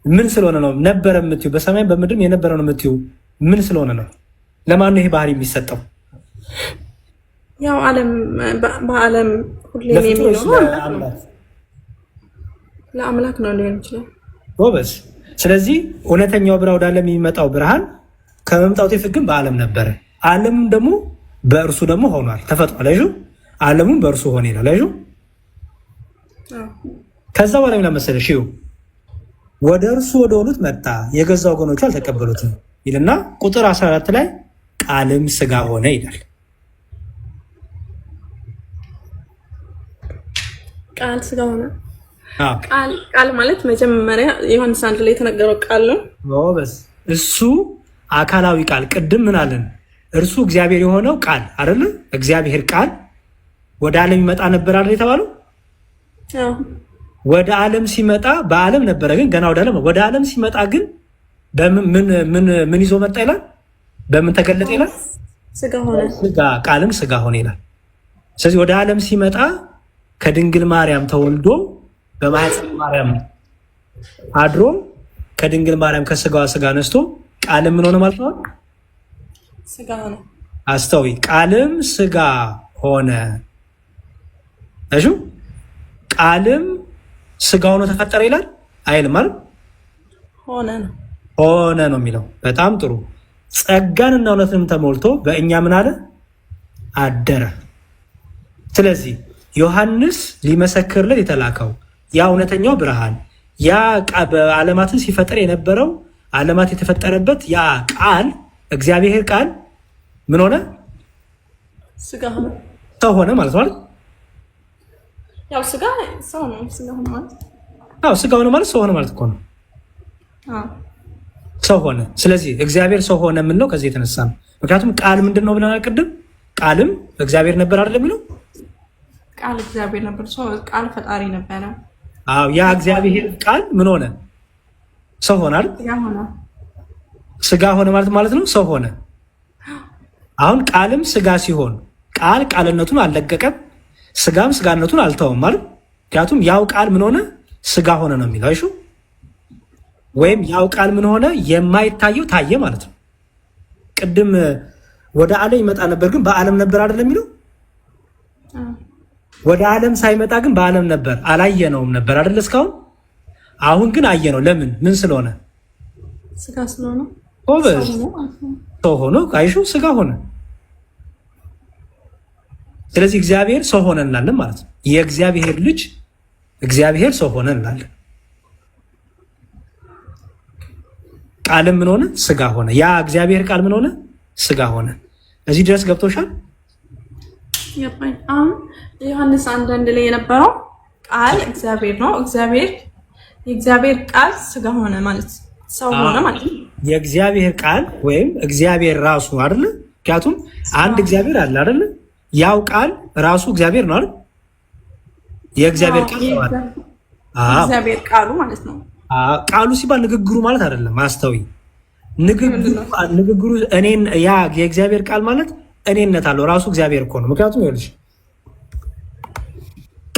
ምን ስለሆነ ነው ነበረ የምትዩ? በሰማይም በምድርም የነበረው ነው የምትዩ ምን ስለሆነ ነው? ለማን ነው ይሄ ባህሪ የሚሰጠው? ያው በዓለም ሁሌም የሚኖረው ለአምላክ ነው ሊሆን ይችላል። ጎበዝ። ስለዚህ እውነተኛው ብርሃን ወደ ዓለም የሚመጣው ብርሃን ከመምጣቱ በፊት ግን በዓለም ነበረ። ዓለምም ደግሞ በእርሱ ደግሞ ሆኗል፣ ተፈጥሯል። አይሹ ዓለሙም በእርሱ ሆነ ይላል። አይሹ ከዛ በኋላ ምን መሰለሽ ወደ እርሱ ወደ ሆኑት መጣ፣ የገዛ ወገኖቹ አልተቀበሉትም ይልና ቁጥር 14 ላይ ቃልም ስጋ ሆነ ይላል። ቃል ስጋ ሆነ። ቃል ማለት መጀመሪያ ዮሐንስ 1 ላይ የተነገረው ቃል ነው። ጎበዝ። እሱ አካላዊ ቃል። ቅድም ምን አለን? እርሱ እግዚአብሔር የሆነው ቃል አይደለ? እግዚአብሔር ቃል ወደ ዓለም ይመጣ ነበር አይደል የተባለው? ወደ ዓለም ሲመጣ በዓለም ነበረ፣ ግን ገና ወደ ዓለም ሲመጣ ግን ምን ይዞ መጣ ይላል? በምን ተገለጠ ይላል? ስጋ ሆነ። ቃልም ስጋ ሆነ ይላል። ስለዚህ ወደ ዓለም ሲመጣ ከድንግል ማርያም ተወልዶ በማኅፀነ ማርያም አድሮ ከድንግል ማርያም ከስጋዋ ስጋ ነስቶ ቃልም ምን ሆነ ማለት ነው? ስጋ ሆነ። አስተዊ። ቃልም ስጋ ሆነ። እሺ ቃልም ስጋ ሆኖ ተፈጠረ ይላል አይልም? ማለት ሆነ ነው የሚለው። በጣም ጥሩ። ጸጋንና እውነትንም ተሞልቶ በእኛ ምን አለ? አደረ። ስለዚህ ዮሐንስ ሊመሰክርለት የተላከው ያ እውነተኛው ብርሃን ያ በዓለማትን ሲፈጠር የነበረው ዓለማት የተፈጠረበት ያ ቃል እግዚአብሔር ቃል ምን ሆነ? ስጋ ሆነ። ሰው ሆነ ማለት ነው። ያው ስጋ ሰው ነው። ስጋ ሆነ ማለት ስጋ ሆነ ማለት ሰው ሆነ ማለት እኮ ነው። ሰው ሆነ። ስለዚህ እግዚአብሔር ሰው ሆነ የምንለው ከዚህ የተነሳ ነው። ምክንያቱም ቃል ምንድን ነው ብለናል ቅድም? ቃልም እግዚአብሔር ነበር አይደለም የሚለው? ቃል እግዚአብሔር ነበር። ቃል ፈጣሪ ነበረ። ያ እግዚአብሔር ቃል ምን ሆነ? ሰው ሆነ አይደል? ስጋ ሆነ ማለት ነው። ሰው ሆነ። አሁን ቃልም ስጋ ሲሆን ቃል ቃልነቱን አልለቀቀም፣ ስጋም ስጋነቱን አልተውም ማለት። ምክንያቱም ያው ቃል ምን ሆነ? ስጋ ሆነ ነው የሚለው። አይሹ ወይም ያው ቃል ምን ሆነ? የማይታየው ታየ ማለት ነው። ቅድም ወደ ዓለም ይመጣ ነበር ግን በዓለም ነበር አይደለም የሚለው? ወደ ዓለም ሳይመጣ ግን በዓለም ነበር፣ አላየነውም ነበር አይደል እስካሁን። አሁን ግን አየነው። ለምን? ምን ስለሆነ? ስጋ ስለሆነ። ሰው ሆኖ አይሹ ስጋ ሆነ። ስለዚህ እግዚአብሔር ሰው ሆነ እንላለን ማለት ነው። የእግዚአብሔር ልጅ እግዚአብሔር ሰው ሆነ እንላለን። ቃልም ምን ሆነ? ስጋ ሆነ። ያ እግዚአብሔር ቃል ምን ሆነ? ስጋ ሆነ። እዚህ ድረስ ገብቶሻል? አሁን ዮሐንስ 1 ላይ የነበረው ቃል እግዚአብሔር ነው። የእግዚአብሔር ቃል ስጋ ሆነ ማለት ሰው ሆነ ማለት ነው። የእግዚአብሔር ቃል ወይም እግዚአብሔር ራሱ አይደለ? ምክንያቱም አንድ እግዚአብሔር አለ አይደለ? ያው ቃል ራሱ እግዚአብሔር ነው አይደል? የእግዚአብሔር ቃል እግዚአብሔር ቃሉ ማለት ነው። ቃሉ ሲባል ንግግሩ ማለት አይደለም። አስተዊ ንግግሩ እኔን ያ የእግዚአብሔር ቃል ማለት እኔነት አለው ራሱ እግዚአብሔር እኮ ነው። ምክንያቱም ይኸውልሽ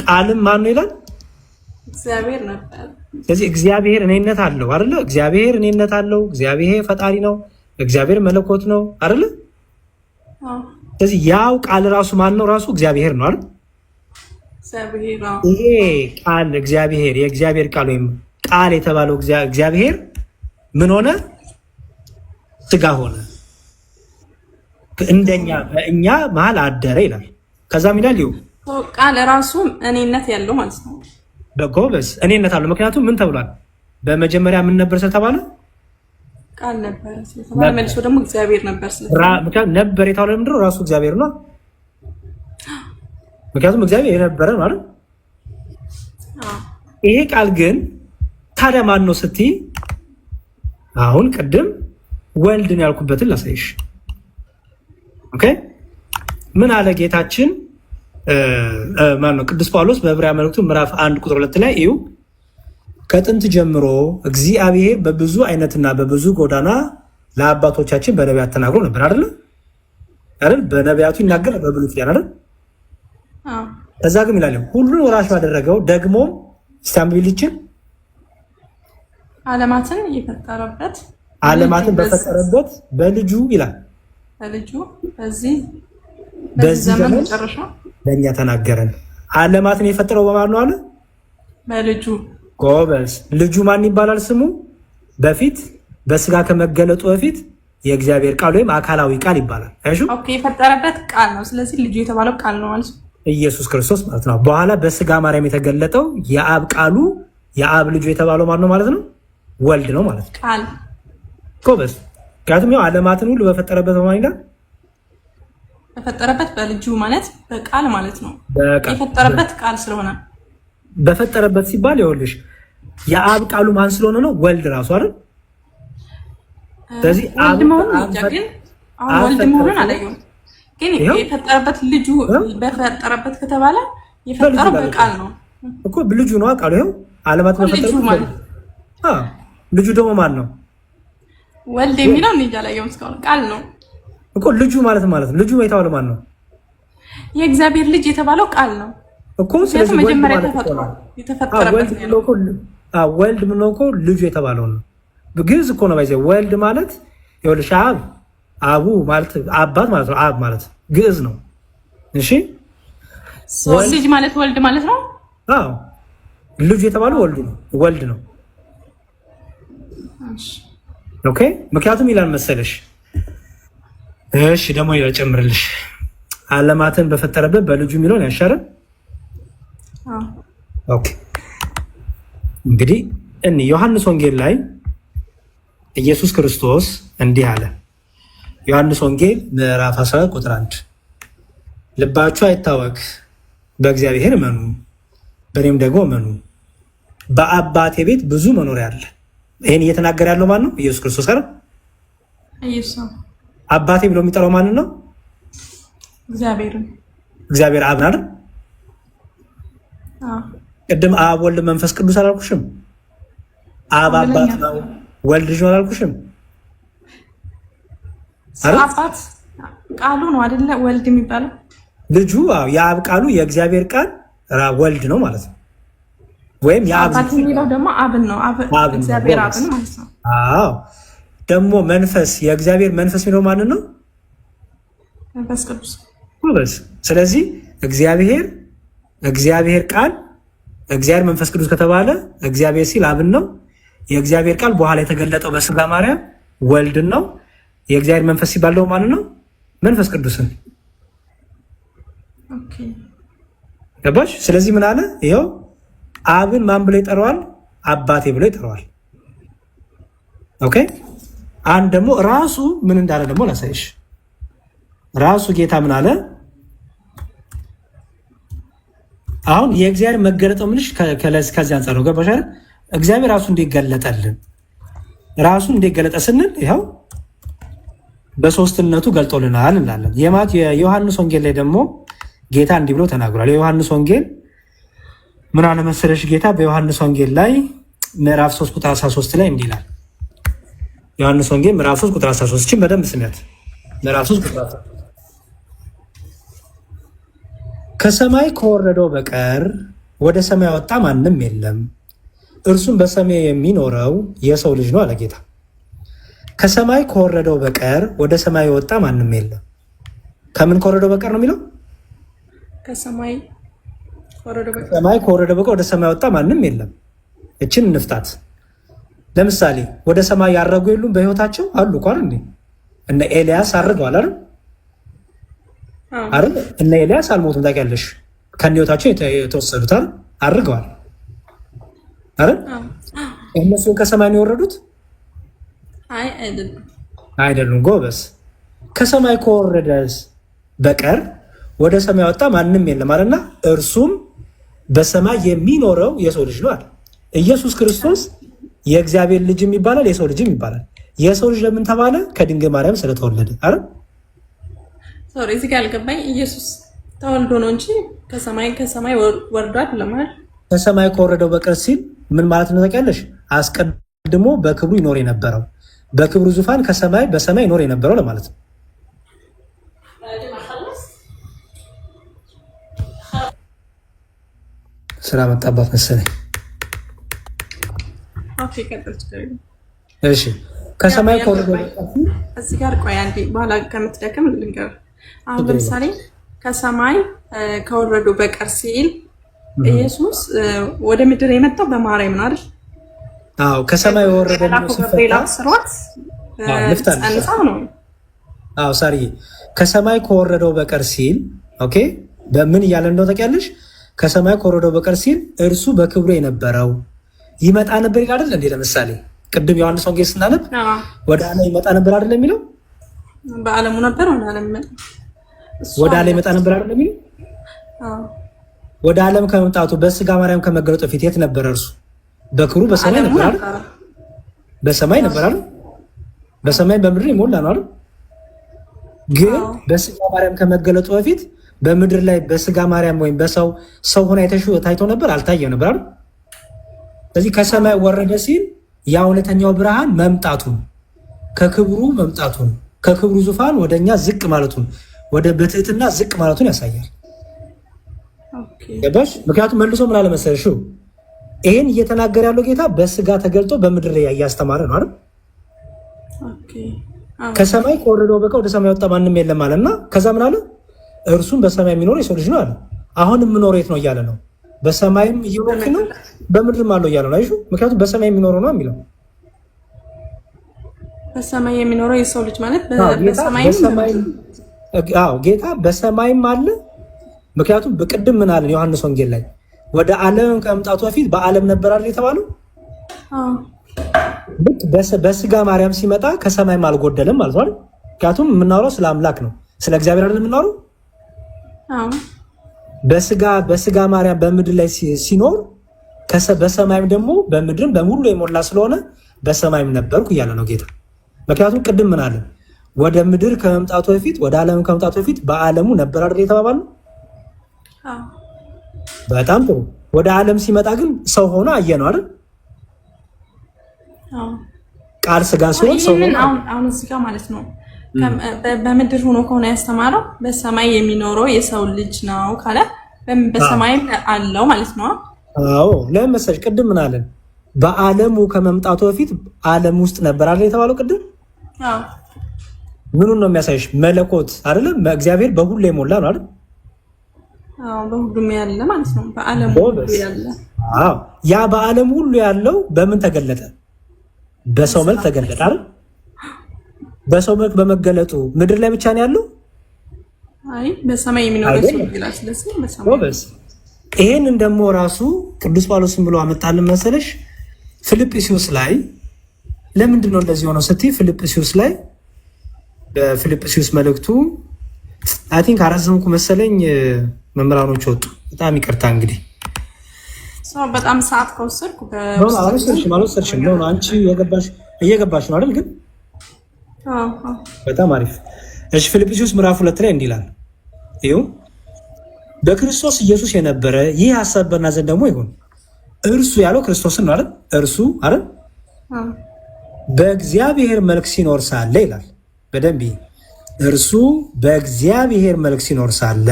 ቃልም ማን ነው ይላል? እግዚአብሔር ነበር። ስለዚህ እግዚአብሔር እኔነት አለው አይደለ? እግዚአብሔር እኔነት አለው። እግዚአብሔር ፈጣሪ ነው። እግዚአብሔር መለኮት ነው አይደል? ስለዚህ ያው ቃል ራሱ ማን ነው? ራሱ እግዚአብሔር ነው አይደል? ይሄ ቃል እግዚአብሔር የእግዚአብሔር ቃል ወይም ቃል የተባለው እግዚአብሔር ምን ሆነ? ስጋ ሆነ፣ እንደኛ በእኛ መሀል አደረ ይላል። ከዛም ይላል ቃል ራሱ እኔነት ያለው ማለት ነው። በጎበዝ እኔነት አለው። ምክንያቱም ምን ተብሏል? በመጀመሪያ ምን ነበር ስለተባለ ቃል ነበር ስለተባለ መልሶ ደግሞ እግዚአብሔር ነበር ስለተባለ ነበር የተባለው ምንድነው? ራሱ እግዚአብሔር ነው። ምክንያቱም እግዚአብሔር የነበረ ነው አይደል? ይሄ ቃል ግን ታዲያ ማን ነው ስትይ፣ አሁን ቅድም ወልድን ያልኩበትን ላሳይሽ። ኦኬ ምን አለ ጌታችን ማን ነው? ቅዱስ ጳውሎስ በዕብራውያን መልእክቱ ምዕራፍ 1 ቁጥር 2 ላይ እዩ፣ ከጥንት ጀምሮ እግዚአብሔር በብዙ አይነትና በብዙ ጎዳና ለአባቶቻችን በነቢያት ተናግሮ ነበር አይደል? በነቢያቱ ይናገር በብሉይ ኪዳን አይደል? ከዛ ግን ይላል ሁሉን ወራሽ ባደረገው ደግሞ ስታምቢልችን ዓለማትን በፈጠረበት በልጁ ይላል። በልጁ በዚህ ዘመን መጨረሻ ለእኛ ተናገረን። ዓለማትን የፈጠረው በማን ነው አለ? በልጁ። ጎበዝ። ልጁ ማን ይባላል ስሙ? በፊት በስጋ ከመገለጡ በፊት የእግዚአብሔር ቃል ወይም አካላዊ ቃል ይባላል። ኦኬ የፈጠረበት ቃል ነው። ስለዚህ ልጁ የተባለው ቃል ነው ማለት ነው፣ ኢየሱስ ክርስቶስ ማለት ነው። በኋላ በስጋ ማርያም የተገለጠው የአብ ቃሉ የአብ ልጁ የተባለው ማን ነው ማለት ነው? ወልድ ነው ማለት ነው። ቃል ጎበዝ። ምክንያቱም ያው ዓለማትን ሁሉ በፈጠረበት በማን ይላል? በፈጠረበት በልጁ ማለት በቃል ማለት ነው። የፈጠረበት ቃል ስለሆነ በፈጠረበት ሲባል ይኸውልሽ የአብ ቃሉ ማን ስለሆነ ነው? ወልድ ራሱ አይደል? ስለዚህ ወልድ መሆኑን ግን አሁን ወልድ መሆኑን አላየሁም። ግን የፈጠረበት ልጁ በፈጠረበት ከተባለ የፈጠረው በቃል ነው እኮ ልጁ ነው ቃሉ። ይኸው ዓለማት በፈጠረበት ማለት ልጁ ደግሞ ማን ነው? ወልድ የሚለው እንጃ አላየሁም እስካሁን። ቃል ነው እኮ ልጁ ማለት ነው። ልጁ የተባለው ማን ነው? የእግዚአብሔር ልጅ የተባለው ቃል ነው እኮ። ስለዚህ መጀመሪያ የተፈጠረበት ወልድ ምን ነው እኮ ልጁ የተባለው ነው። ግዕዝ እኮ ነው ባይዘ ወልድ ማለት ይኸውልሽ አቡ ማለት አባት ማለት ነው። አብ ማለት ግዕዝ ነው። እሺ ልጅ ማለት ወልድ ማለት ነው። አዎ ልጁ የተባለው ወልድ ነው። ኦኬ ምክንያቱም ይላል መሰለሽ። እሺ ደግሞ ይጨምርልሽ ዓለማትን በፈጠረበት በልጁ የሚለውን ያሻረ። ኦኬ እንግዲህ ዮሐንስ ወንጌል ላይ ኢየሱስ ክርስቶስ እንዲህ አለ። ዮሐንስ ወንጌል ምዕራፍ 14 ቁጥር 1 ልባችሁ አይታወክ፣ በእግዚአብሔር እመኑ፣ በእኔም ደግሞ እመኑ። በአባቴ ቤት ብዙ መኖሪያ አለ። ይሄን እየተናገረ ያለው ማን ነው? ኢየሱስ ክርስቶስ አይደል? ኢየሱስ አባቴ ብሎ የሚጠራው ማን ነው? እግዚአብሔር አብ አይደል? ቅድም አብ ወልድ መንፈስ ቅዱስ አላልኩሽም? አብ አባት ነው፣ ወልድ ልጅ ነው አላልኩሽም? አባት ቃሉ ነው አይደለ? ወልድ የሚባለው ልጁ የአብ ቃሉ የእግዚአብሔር ቃል ወልድ ነው ማለት ነው። ወይም አባት የሚለው ደግሞ አብን ነው። እግዚአብሔር አብን ማለት ነው። አዎ ደግሞ መንፈስ የእግዚአብሔር መንፈስ የሚለው ማን ነው? መንፈስ ቅዱስ። ስለዚህ እግዚአብሔር ቃል እግዚአብሔር መንፈስ ቅዱስ ከተባለ እግዚአብሔር ሲል አብን ነው። የእግዚአብሔር ቃል በኋላ የተገለጠው በስጋ ማርያም ወልድን ነው። የእግዚአብሔር መንፈስ ሲባል ደግሞ ማን ነው? መንፈስ ቅዱስን። ኦኬ ገባሽ? ስለዚህ ምን አለ? ይኸው አብን ማን ብሎ ይጠራዋል? አባቴ ብሎ ይጠራዋል። ኦኬ አንድ ደግሞ ራሱ ምን እንዳለ ደግሞ ላሳይሽ። ራሱ ጌታ ምን አለ? አሁን የእግዚአብሔር መገለጠው ምንሽ ከዚህ አንጻር ነው። ገባሽ አይደል? እግዚአብሔር ራሱ እንዲገለጠልን ራሱ እንዲገለጠ ስንል ይኸው በሶስትነቱ ገልጦልናል እንላለን። የዮሐንስ ወንጌል ላይ ደግሞ ጌታ እንዲህ ብሎ ተናግሯል። የዮሐንስ ወንጌል ምን አለ መሰለሽ? ጌታ በዮሐንስ ወንጌል ላይ ምዕራፍ 3 ቁጥር 13 ላይ እንዲህ ይላል። ዮሐንስ ወንጌል ምዕራፍ 3 ቁጥር 13 እቺን በደንብ ስሚያት። ምዕራፍ 3 ቁጥር 13 ከሰማይ ከወረደው በቀር ወደ ሰማይ ወጣ ማንም የለም፣ እርሱም በሰማይ የሚኖረው የሰው ልጅ ነው አለ ጌታ። ከሰማይ ከወረደው በቀር ወደ ሰማይ የወጣ ማንም የለም። ከምን ከወረደው በቀር ነው የሚለው? ከሰማይ ከወረደው በቀር ወደ ሰማይ የወጣ ማንም የለም። እችን እንፍታት። ለምሳሌ ወደ ሰማይ ያረጉ የሉም? በህይወታቸው አሉ እኮ አይደል? እነ ኤልያስ አርገዋል አይደል? አይደል? እነ ኤልያስ አልሞቱም ታውቂያለሽ? ከህይወታቸው የተወሰዱት አይደል? አርገዋል አይደል? እነሱ ከሰማይ ነው የወረዱት? አይደሉም። ጎበስ። ከሰማይ ከወረደስ በቀር ወደ ሰማይ ወጣ ማንም የለም አለና እርሱም በሰማይ የሚኖረው የሰው ልጅ ነው አለ። ኢየሱስ ክርስቶስ የእግዚአብሔር ልጅም ይባላል የሰው ልጅም ይባላል። የሰው ልጅ ለምን ተባለ? ከድንግል ማርያም ስለተወለደ አይደል? ሶሪ እዚህ ጋር አልገባኝ። ኢየሱስ ተወልዶ ነው እንጂ ከሰማይ ወርዷል ለማለት። ከሰማይ ከወረደው በቀር ሲል ምን ማለት ነው ታውቂያለሽ? አስቀድሞ በክብሩ ይኖር የነበረው በክብሩ ዙፋን በሰማይ ይኖር የነበረው ለማለት ነው። ስራ መጣባት መሰለኝ። ኦኬ ቀጥል። እሺ ከሰማይ ከወረደው እዚህ ጋር ቆይ አንዴ፣ በኋላ ከምትደክም ልንገር። አሁን ለምሳሌ ከሰማይ ከወረዱ በቀር ሲል ኢየሱስ ወደ ምድር የመጣው በማርያም ነው አይደል? አዎ ከሰማይ ወረደ ነው ነው። አዎ ሳሪ ከሰማይ ከወረደው በቀር ሲል ኦኬ፣ በምን እያለ እንደው ታውቂያለሽ? ከሰማይ ከወረደው በቀር ሲል እርሱ በክብሩ የነበረው ይመጣ ነበር ይላል አይደል እንዴ? ለምሳሌ ቅድም ዮሐንስ ወንጌል ስናነብ ወደ ዓለም ይመጣ ነበር አይደል የሚለው? በዓለሙ ነበር ወደ ዓለም ይመጣ ነበር አይደል የሚለው? ወደ ዓለም ከመምጣቱ በስጋ ማርያም ከመገለጡ ፊት የት ነበር እርሱ? በክብሩ በሰማይ ነበር አይደል? በሰማይ ነበር አይደል? በሰማይ በምድር ይሞላ ነው አይደል? ግን በስጋ ማርያም ከመገለጡ በፊት በምድር ላይ በስጋ ማርያም ወይም ሰው ሆነ ታይቶ ነበር? አልታየም ነበር አይደል? ስለዚህ ከሰማይ ወረደ ሲል ያ እውነተኛው ብርሃን መምጣቱን ከክብሩ መምጣቱን ከክብሩ ዙፋን ወደኛ ዝቅ ማለቱን ወደ በትህትና ዝቅ ማለቱን ያሳያል። ገባሽ? ምክንያቱም መልሶ ምን አለ መሰለሽ፣ ይሄን እየተናገረ ያለው ጌታ በስጋ ተገልጦ በምድር ላይ እያስተማረ ነው አይደል? ከሰማይ ከወረደው በቀር ወደ ሰማይ ወጣ ማንም የለም አለና ከዛ ምን አለ? እርሱም በሰማይ የሚኖር የሰው ልጅ ነው አለ። አሁን የምኖረው የት ነው እያለ ነው? በሰማይም እየኖርክ ነው በምድርም አለው እያለ ነው። አይሹ ምክንያቱም በሰማይ የሚኖረው ነው የሚለው። በሰማይ የሚኖረው የሰው ልጅ ማለት ጌታ በሰማይም አለ። ምክንያቱም በቅድም ምን አለን ዮሐንስ ወንጌል ላይ ወደ ዓለም ከመምጣቱ በፊት በዓለም ነበር አይደል የተባለው? ልክ በስጋ ማርያም ሲመጣ ከሰማይም አልጎደለም ማለት ነው። ምክንያቱም የምናወራው ስለ አምላክ ነው፣ ስለ እግዚአብሔር አይደል የምናወራው? በስጋ ማርያም በምድር ላይ ሲኖር በሰማይም ደግሞ በምድርም በሙሉ የሞላ ስለሆነ በሰማይም ነበርኩ እያለ ነው ጌታ። ምክንያቱም ቅድም ምን አለን? ወደ ምድር ከመምጣቱ በፊት ወደ ዓለም ከመምጣቱ በፊት በዓለሙ ነበር አይደል የተባባለው? በጣም ጥሩ። ወደ ዓለም ሲመጣ ግን ሰው ሆኖ አየ ነው አይደል? ቃል ስጋ ሲሆን ሰው ሆኖ አሁን እዚህ ጋር ማለት ነው በምድር ሆኖ ከሆነ ያስተማረው በሰማይ የሚኖረው የሰው ልጅ ነው ካለ በሰማይም አለው ማለት ነው። አዎ ለምን መሰለሽ ቅድም ምን አለን? በዓለሙ ከመምጣቱ በፊት ዓለም ውስጥ ነበር አይደል የተባለው ቅድም? አዎ ምኑን ነው የሚያሳይሽ? መለኮት አይደለም እግዚአብሔር በሁሉ የሞላ ነው አይደል? አዎ በሁሉም ያለ ማለት ነው። በዓለም ሁሉ ያለ። አዎ ያ በዓለም ሁሉ ያለው በምን ተገለጠ? በሰው መልክ ተገለጠ አይደል? በሰው መልክ በመገለጡ ምድር ላይ ብቻ ነው ያለው? አይ በሰማይ የሚኖረው ሰው ይላል። ስለዚህ በሰማይ ይሄንን ደግሞ ራሱ ቅዱስ ጳውሎስን ብሎ አመጣልን መሰለሽ ፊልጵስዩስ ላይ። ለምንድን ነው እንደዚህ ሆነው ስትይ ፊልጵስዩስ ላይ በፊልጵስዩስ መልእክቱ አይ ቲንክ አራዘምኩ መሰለኝ መምህራኖች ወጡ። በጣም ይቅርታ እንግዲህ በጣም ሰዓት ከወሰድኩ አልወሰድሽም ነው አንቺ እየገባሽ ነው አይደል? ግን በጣም አሪፍ። እሺ ፊልጵስዩስ ምዕራፍ 2 ላይ እንዲህ ይላል፣ ይኸው በክርስቶስ ኢየሱስ የነበረ ይህ ሐሳብ በእናንተ ዘንድ ደግሞ ይሁን። እርሱ ያለው ክርስቶስን ነው አይደል? እርሱ አይደል በእግዚአብሔር መልክ ሲኖር ሳለ ይላል። በደንብ እርሱ በእግዚአብሔር መልክ ሲኖር ሳለ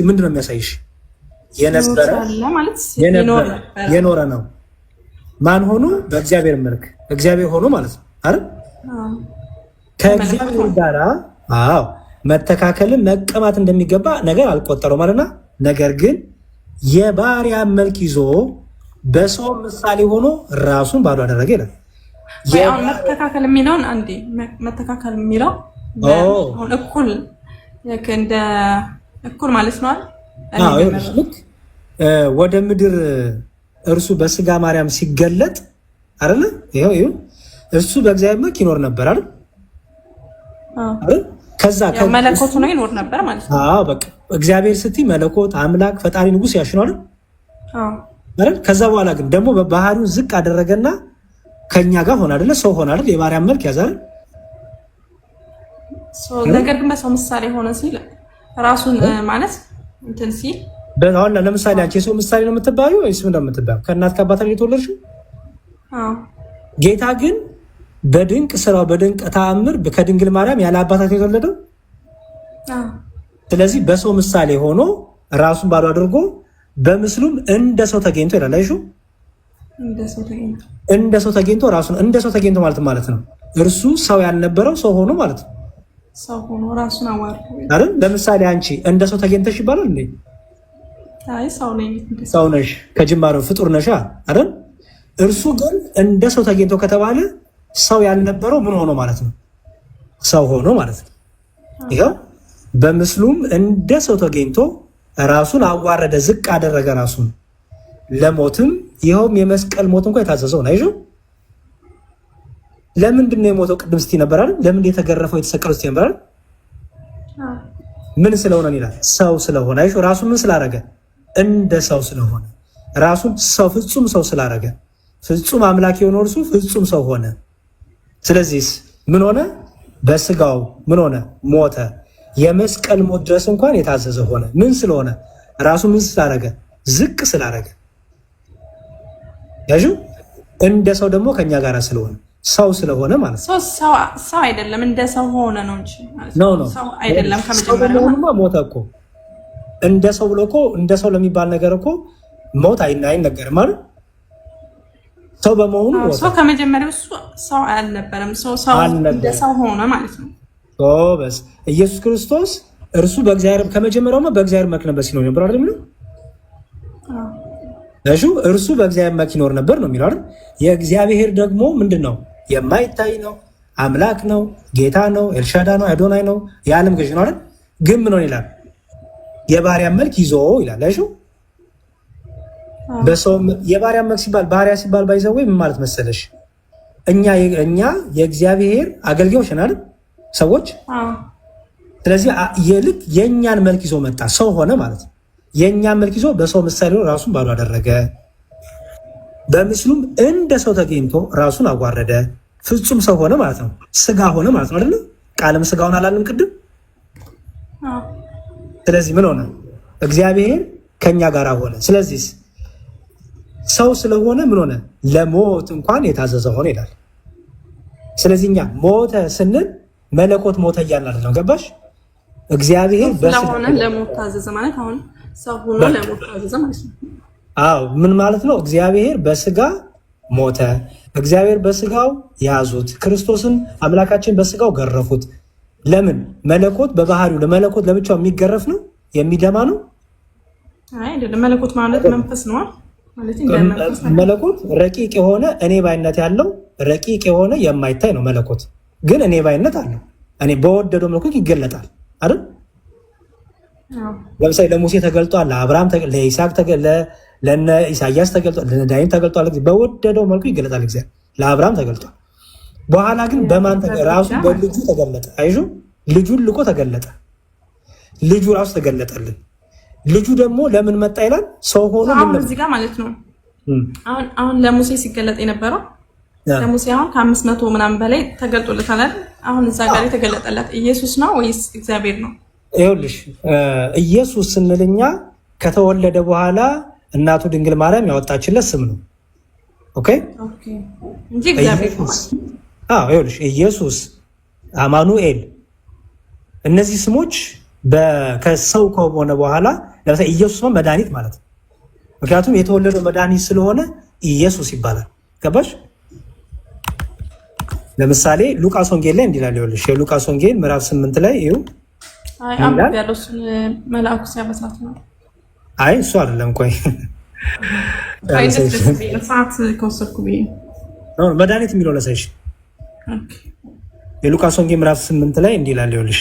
ምንድን ነው የሚያሳይሽ? የኖረ ነው። ማን ሆኖ? በእግዚአብሔር መልክ እግዚአብሔር ሆኖ ማለት ነው። አይደል? ከእግዚአብሔር ጋር መተካከልን መቀማት እንደሚገባ ነገር አልቆጠረው ማለትና ነገር ግን የባሪያ መልክ ይዞ በሰው ምሳሌ ሆኖ ራሱን ባዶ አደረገ ይላል። መተካከል የሚለውን አንዴ መተካከል የሚለው እኩል እንደ እኩል ማለት ነው አይደል? ልክ ወደ ምድር እርሱ በስጋ ማርያም ሲገለጥ አይደል? ይሄው እርሱ በእግዚአብሔር መልክ ይኖር ነበር አይደል? ከዛ መለኮቱ ነው ይኖር ነበር ማለት ነው። በቃ እግዚአብሔር ስትይ መለኮት አምላክ ፈጣሪ ንጉስ ያሽኗል አይደል? ከዛ በኋላ ግን ደግሞ በባህሪው ዝቅ አደረገና ከኛ ጋር ሆነ አይደለ? ሰው ሆነ አይደል? የማርያም መልክ ያዛል። ነገር ግን በሰው ምሳሌ ሆነ ሲል ራሱን ማለት እንትን ሲል አሁን ለምሳሌ አንቺ የሰው ምሳሌ ነው የምትባዩ ወይስ ምን ነው የምትባዩ? ከእናት ከአባት ነው የተወለድሽው። ጌታ ግን በድንቅ ስራው በድንቅ ተአምር ከድንግል ማርያም ያለ አባታት የተወለደው። ስለዚህ በሰው ምሳሌ ሆኖ ራሱን ባዶ አድርጎ በምስሉም እንደ ሰው ተገኝቶ ይላል። አይሹ እንደ ሰው ተገኝቶ ራሱን እንደ ሰው ተገኝቶ ማለት ነው እርሱ ሰው ያልነበረው ሰው ሆኖ ማለት ነው። ሰው ሆኖ ራሱን አዋርዶ አይደል? ለምሳሌ አንቺ እንደ ሰው ተገኝተሽ ይባላል እንዴ? አይ ሰው ነኝ። ሰው ነሽ፣ ከጅማሮ ፍጡር ነሽ አይደል? እርሱ ግን እንደ ሰው ተገኝቶ ከተባለ ሰው ያልነበረው ምን ሆኖ ማለት ነው? ሰው ሆኖ ማለት ነው። ይሄው በምስሉም እንደ ሰው ተገኝቶ ራሱን አዋረደ፣ ዝቅ አደረገ ራሱን ለሞትም ይኸውም የመስቀል ሞት እንኳን የታዘዘው ነው። አይዞህ ለምንድን ነው የሞተው? ቅድም ስትይ ነበር አይደል? ለምንድን የተገረፈው የተሰቀለው ስትይ ነበር አይደል? ምን ስለሆነ ይላል? ሰው ስለሆነ። አይዞህ ራሱ ምን ስላደረገ? እንደ ሰው ስለሆነ ራሱን ሰው ፍጹም ሰው ስላደረገ ፍጹም አምላክ የሆነው እርሱ ፍጹም ሰው ሆነ። ስለዚህ ምን ሆነ? በስጋው ምን ሆነ? ሞተ። የመስቀል ሞት ድረስ እንኳን የታዘዘ ሆነ። ምን ስለሆነ? ራሱ ምን ስላደረገ? ዝቅ ስላደረገ። ያጁ እንደ ሰው ደግሞ ከኛ ጋር ስለሆነ ሰው ስለሆነ ማለት ነው። ሰው አይደለም እንደ ሰው ሆነ ነው እንጂ ሰው አይደለም። ከመጀመሪያው ሞተ እኮ እንደ ሰው ብሎ እኮ እንደ ሰው ለሚባል ነገር እኮ ሞት አይነገርም ማለት ሰው በመሆኑ ሰው ከመጀመሪያው ሰው አልነበረም። ሰው እንደ ሰው ሆነ ማለት ነው። በስ ኢየሱስ ክርስቶስ እርሱ በእግዚአብሔር ከመጀመሪያው በእግዚአብሔር መልክ ነበር ሲኖር ነበር አይደል? እርሱ በእግዚአብሔር መልክ ይኖር ነበር ነው የሚለው አይደል? የእግዚአብሔር ደግሞ ምንድነው? የማይታይ ነው፣ አምላክ ነው፣ ጌታ ነው፣ ኤልሻዳ ነው፣ አዶናይ ነው፣ የዓለም ገዥ ነው አይደል? ግን ምን ይላል? የባሪያ መልክ ይዞ ይላል። አይሹ በሰው የባሪያ መልክ ሲባል ባሪያ ሲባል ባይዘው ምን ማለት መሰለሽ? እኛ የእግዚአብሔር አገልጋዮች ነን አይደል? ሰዎች። ስለዚህ የልክ የኛን መልክ ይዞ መጣ፣ ሰው ሆነ ማለት ነው። የኛን መልክ ይዞ በሰው ምሳሌ ራሱን ባዶ አደረገ። በምስሉም እንደ ሰው ተገኝቶ ራሱን አዋረደ፣ ፍጹም ሰው ሆነ ማለት ነው። ስጋ ሆነ ማለት ነው አይደል? ቃልም ስጋውን አላለም ቅድም። ስለዚህ ምን ሆነ? እግዚአብሔር ከኛ ጋር ሆነ። ስለዚህ ሰው ስለሆነ ምን ሆነ? ለሞት እንኳን የታዘዘ ሆነ ይላል። ስለዚህ እኛ ሞተ ስንል መለኮት ሞተ እያልን አይደለም። ገባሽ? እግዚአብሔር ስለሆነ ለሞት ታዘዘ ማለት አሁን ሰው ሆኖ ለሞት ታዘዘ ማለት ነው። አዎ ምን ማለት ነው? እግዚአብሔር በስጋ ሞተ። እግዚአብሔር በስጋው ያዙት። ክርስቶስን አምላካችን በስጋው ገረፉት። ለምን? መለኮት በባህሪው ለመለኮት ለብቻው የሚገረፍ ነው የሚደማ ነው አይደለም። መለኮት ማለት መንፈስ ነው ማለት ነው። መለኮት ረቂቅ የሆነ እኔ ባይነት ያለው ረቂቅ የሆነ የማይታይ ነው። መለኮት ግን እኔ ባይነት አለው። እኔ በወደደው መልኩ ይገለጣል አይደል? ለምሳሌ ለሙሴ ተገልጧል፣ ለአብርሃም፣ ለይስሐቅ፣ ለነ ኢሳያስ ተገልጧል፣ ለነ ዳዊት ተገልጧል። በወደደው መልኩ ይገለጣል። እግዚአብሔር ለአብርሃም ተገልጧል። በኋላ ግን በማን ራሱ በልጁ ተገለጠ። አይሹ ልጁን ልቆ ተገለጠ። ልጁ ራሱ ተገለጠልን። ልጁ ደግሞ ለምን መጣ ይላል? ሰው ሆኖ አሁን እዚህ ጋር ማለት ነው። አሁን ለሙሴ ሲገለጥ የነበረው ለሙሴ አሁን ከ500 ምናምን በላይ ተገልጦለታል። አሁን እዛ ጋር የተገለጠለት ኢየሱስ ነው ወይስ እግዚአብሔር ነው? ይኸውልሽ ኢየሱስ ስንልኛ ከተወለደ በኋላ እናቱ ድንግል ማርያም ያወጣችለት ስም ነው። ኦኬ እንጂ እግዚአብሔር ነው። ይኸውልሽ ኢየሱስ፣ አማኑኤል እነዚህ ስሞች ከሰው ከሆነ በኋላ ለምሳሌ ኢየሱስ ነው መድኃኒት ማለት ነው። ምክንያቱም የተወለደው መድኃኒት ስለሆነ ኢየሱስ ይባላል። ገባሽ? ለምሳሌ ሉቃስ ወንጌል ላይ እንዲላል ይኸውልሽ፣ የሉቃስ ወንጌል ምዕራፍ 8 ላይ ይኸው አንብብ ያለው እሱን መልአኩ ሲያበስራት ነው። አይ እሱ አይደለም። ቆይ ሰዓት ከወሰድኩ ብዬ መድኃኒት የሚለው ለሰይሽ የሉቃስ ወንጌል ምዕራፍ 8 ላይ እንዲላል ይኸውልሽ፣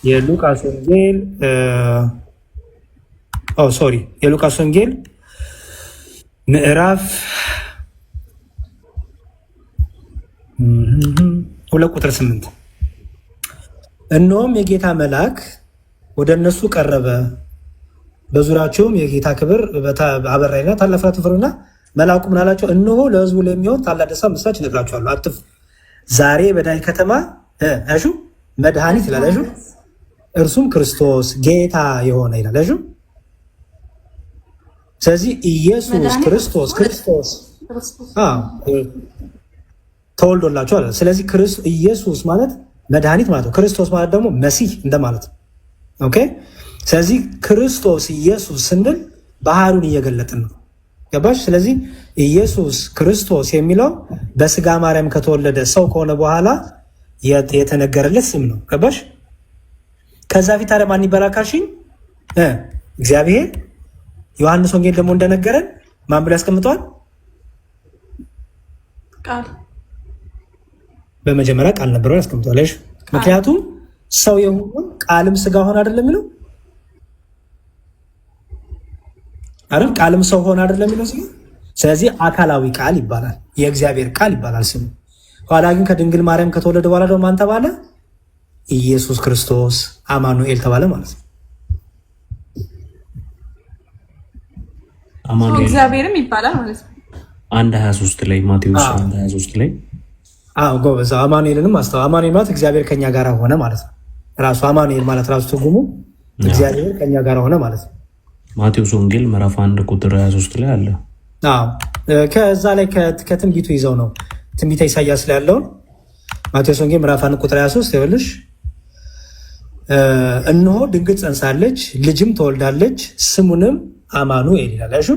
የሉቃስ ወንጌል የሉቃስ ወንጌል ምዕራፍ 2:8 እነሆም የጌታ መልአክ ወደ እነሱ ቀረበ፣ በዙሪያቸውም የጌታ ክብር አበራይና ታላቅ ፍርሃት ፈሩና፣ መልአኩ ምን አላቸው? እነሆ ለሕዝቡ ለሚሆን ታላቅ ደስታ ምስራች እነግራችኋለሁ፣ አትፍሩ። ዛሬ በዳዊት ከተማ እሹ መድኃኒት ይላል እሹ እርሱም ክርስቶስ ጌታ የሆነ ይላል እሹ። ስለዚህ ኢየሱስ ክርስቶስ ተወልዶላችኋል። ስለዚህ ኢየሱስ ማለት መድኃኒት ማለት ነው። ክርስቶስ ማለት ደግሞ መሲህ እንደማለት ነው። ኦኬ። ስለዚህ ክርስቶስ ኢየሱስ ስንል ባህሩን እየገለጥን ነው። ገባሽ? ስለዚህ ኢየሱስ ክርስቶስ የሚለው በስጋ ማርያም ከተወለደ ሰው ከሆነ በኋላ የተነገረለት ስም ነው። ገባሽ? ከዛ ፊት ታዲያ ማን ይባላል ካልሽኝ እግዚአብሔር። ዮሐንስ ወንጌል ደግሞ እንደነገረን ማን ብሎ ያስቀምጠዋል? ቃል በመጀመሪያ ቃል ነበረው ያስቀምጠዋል። ምክንያቱም ሰው የሆነው ቃልም ስጋ ሆነ አይደለም የሚለው አይደል? ቃልም ሰው ሆነ አይደለም የሚለው ስሙ። ስለዚህ አካላዊ ቃል ይባላል፣ የእግዚአብሔር ቃል ይባላል ስሙ። ኋላ ግን ከድንግል ማርያም ከተወለደ በኋላ ደግሞ ማን ተባለ? ኢየሱስ ክርስቶስ አማኑኤል ተባለ ማለት ነው። እግዚአብሔርም ይባላል ማለት ነው። 1:23 ላይ ማቴዎስ 1:23 ላይ ጎበዝ። አማኑኤልንም አስተው። አማኑኤል ማለት እግዚአብሔር ከኛ ጋር ሆነ ማለት ነው። ራሱ አማኑኤል ማለት ራሱ ትርጉሙ እግዚአብሔር ከኛ ጋር ሆነ ማለት ነው። ማቴዎስ ወንጌል ምዕራፍ 1:23 ላይ አለ። ከዛ ላይ ከትንቢቱ ይዘው ነው ትንቢተ ኢሳያስ ላይ ያለውን ማቴዎስ ወንጌል ምዕራፍ 1:23 ይኸውልሽ፣ እነሆ ድንግል ጸንሳለች፣ ልጅም ትወልዳለች፣ ስሙንም አማኑኤል ይላል። አይሹ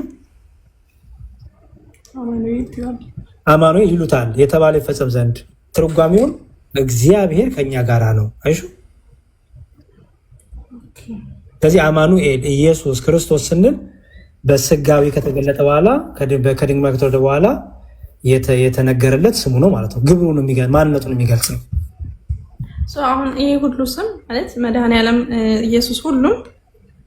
አማኑኤል ይሉታል የተባለ ይፈጸም ዘንድ። ትርጓሜውን እግዚአብሔር ከኛ ጋር ነው። አይሹ ስለዚህ አማኑኤል ኢየሱስ ክርስቶስ ስንል በስጋዊ ከተገለጠ በኋላ ከድንግል ከተወለደ በኋላ የተነገረለት ስሙ ነው ማለት ነው። ግብሩን ማንነቱን የሚገልጽ ነው። አሁን ይሄ ሁሉ ስም ማለት መድኃኔዓለም ኢየሱስ ሁሉም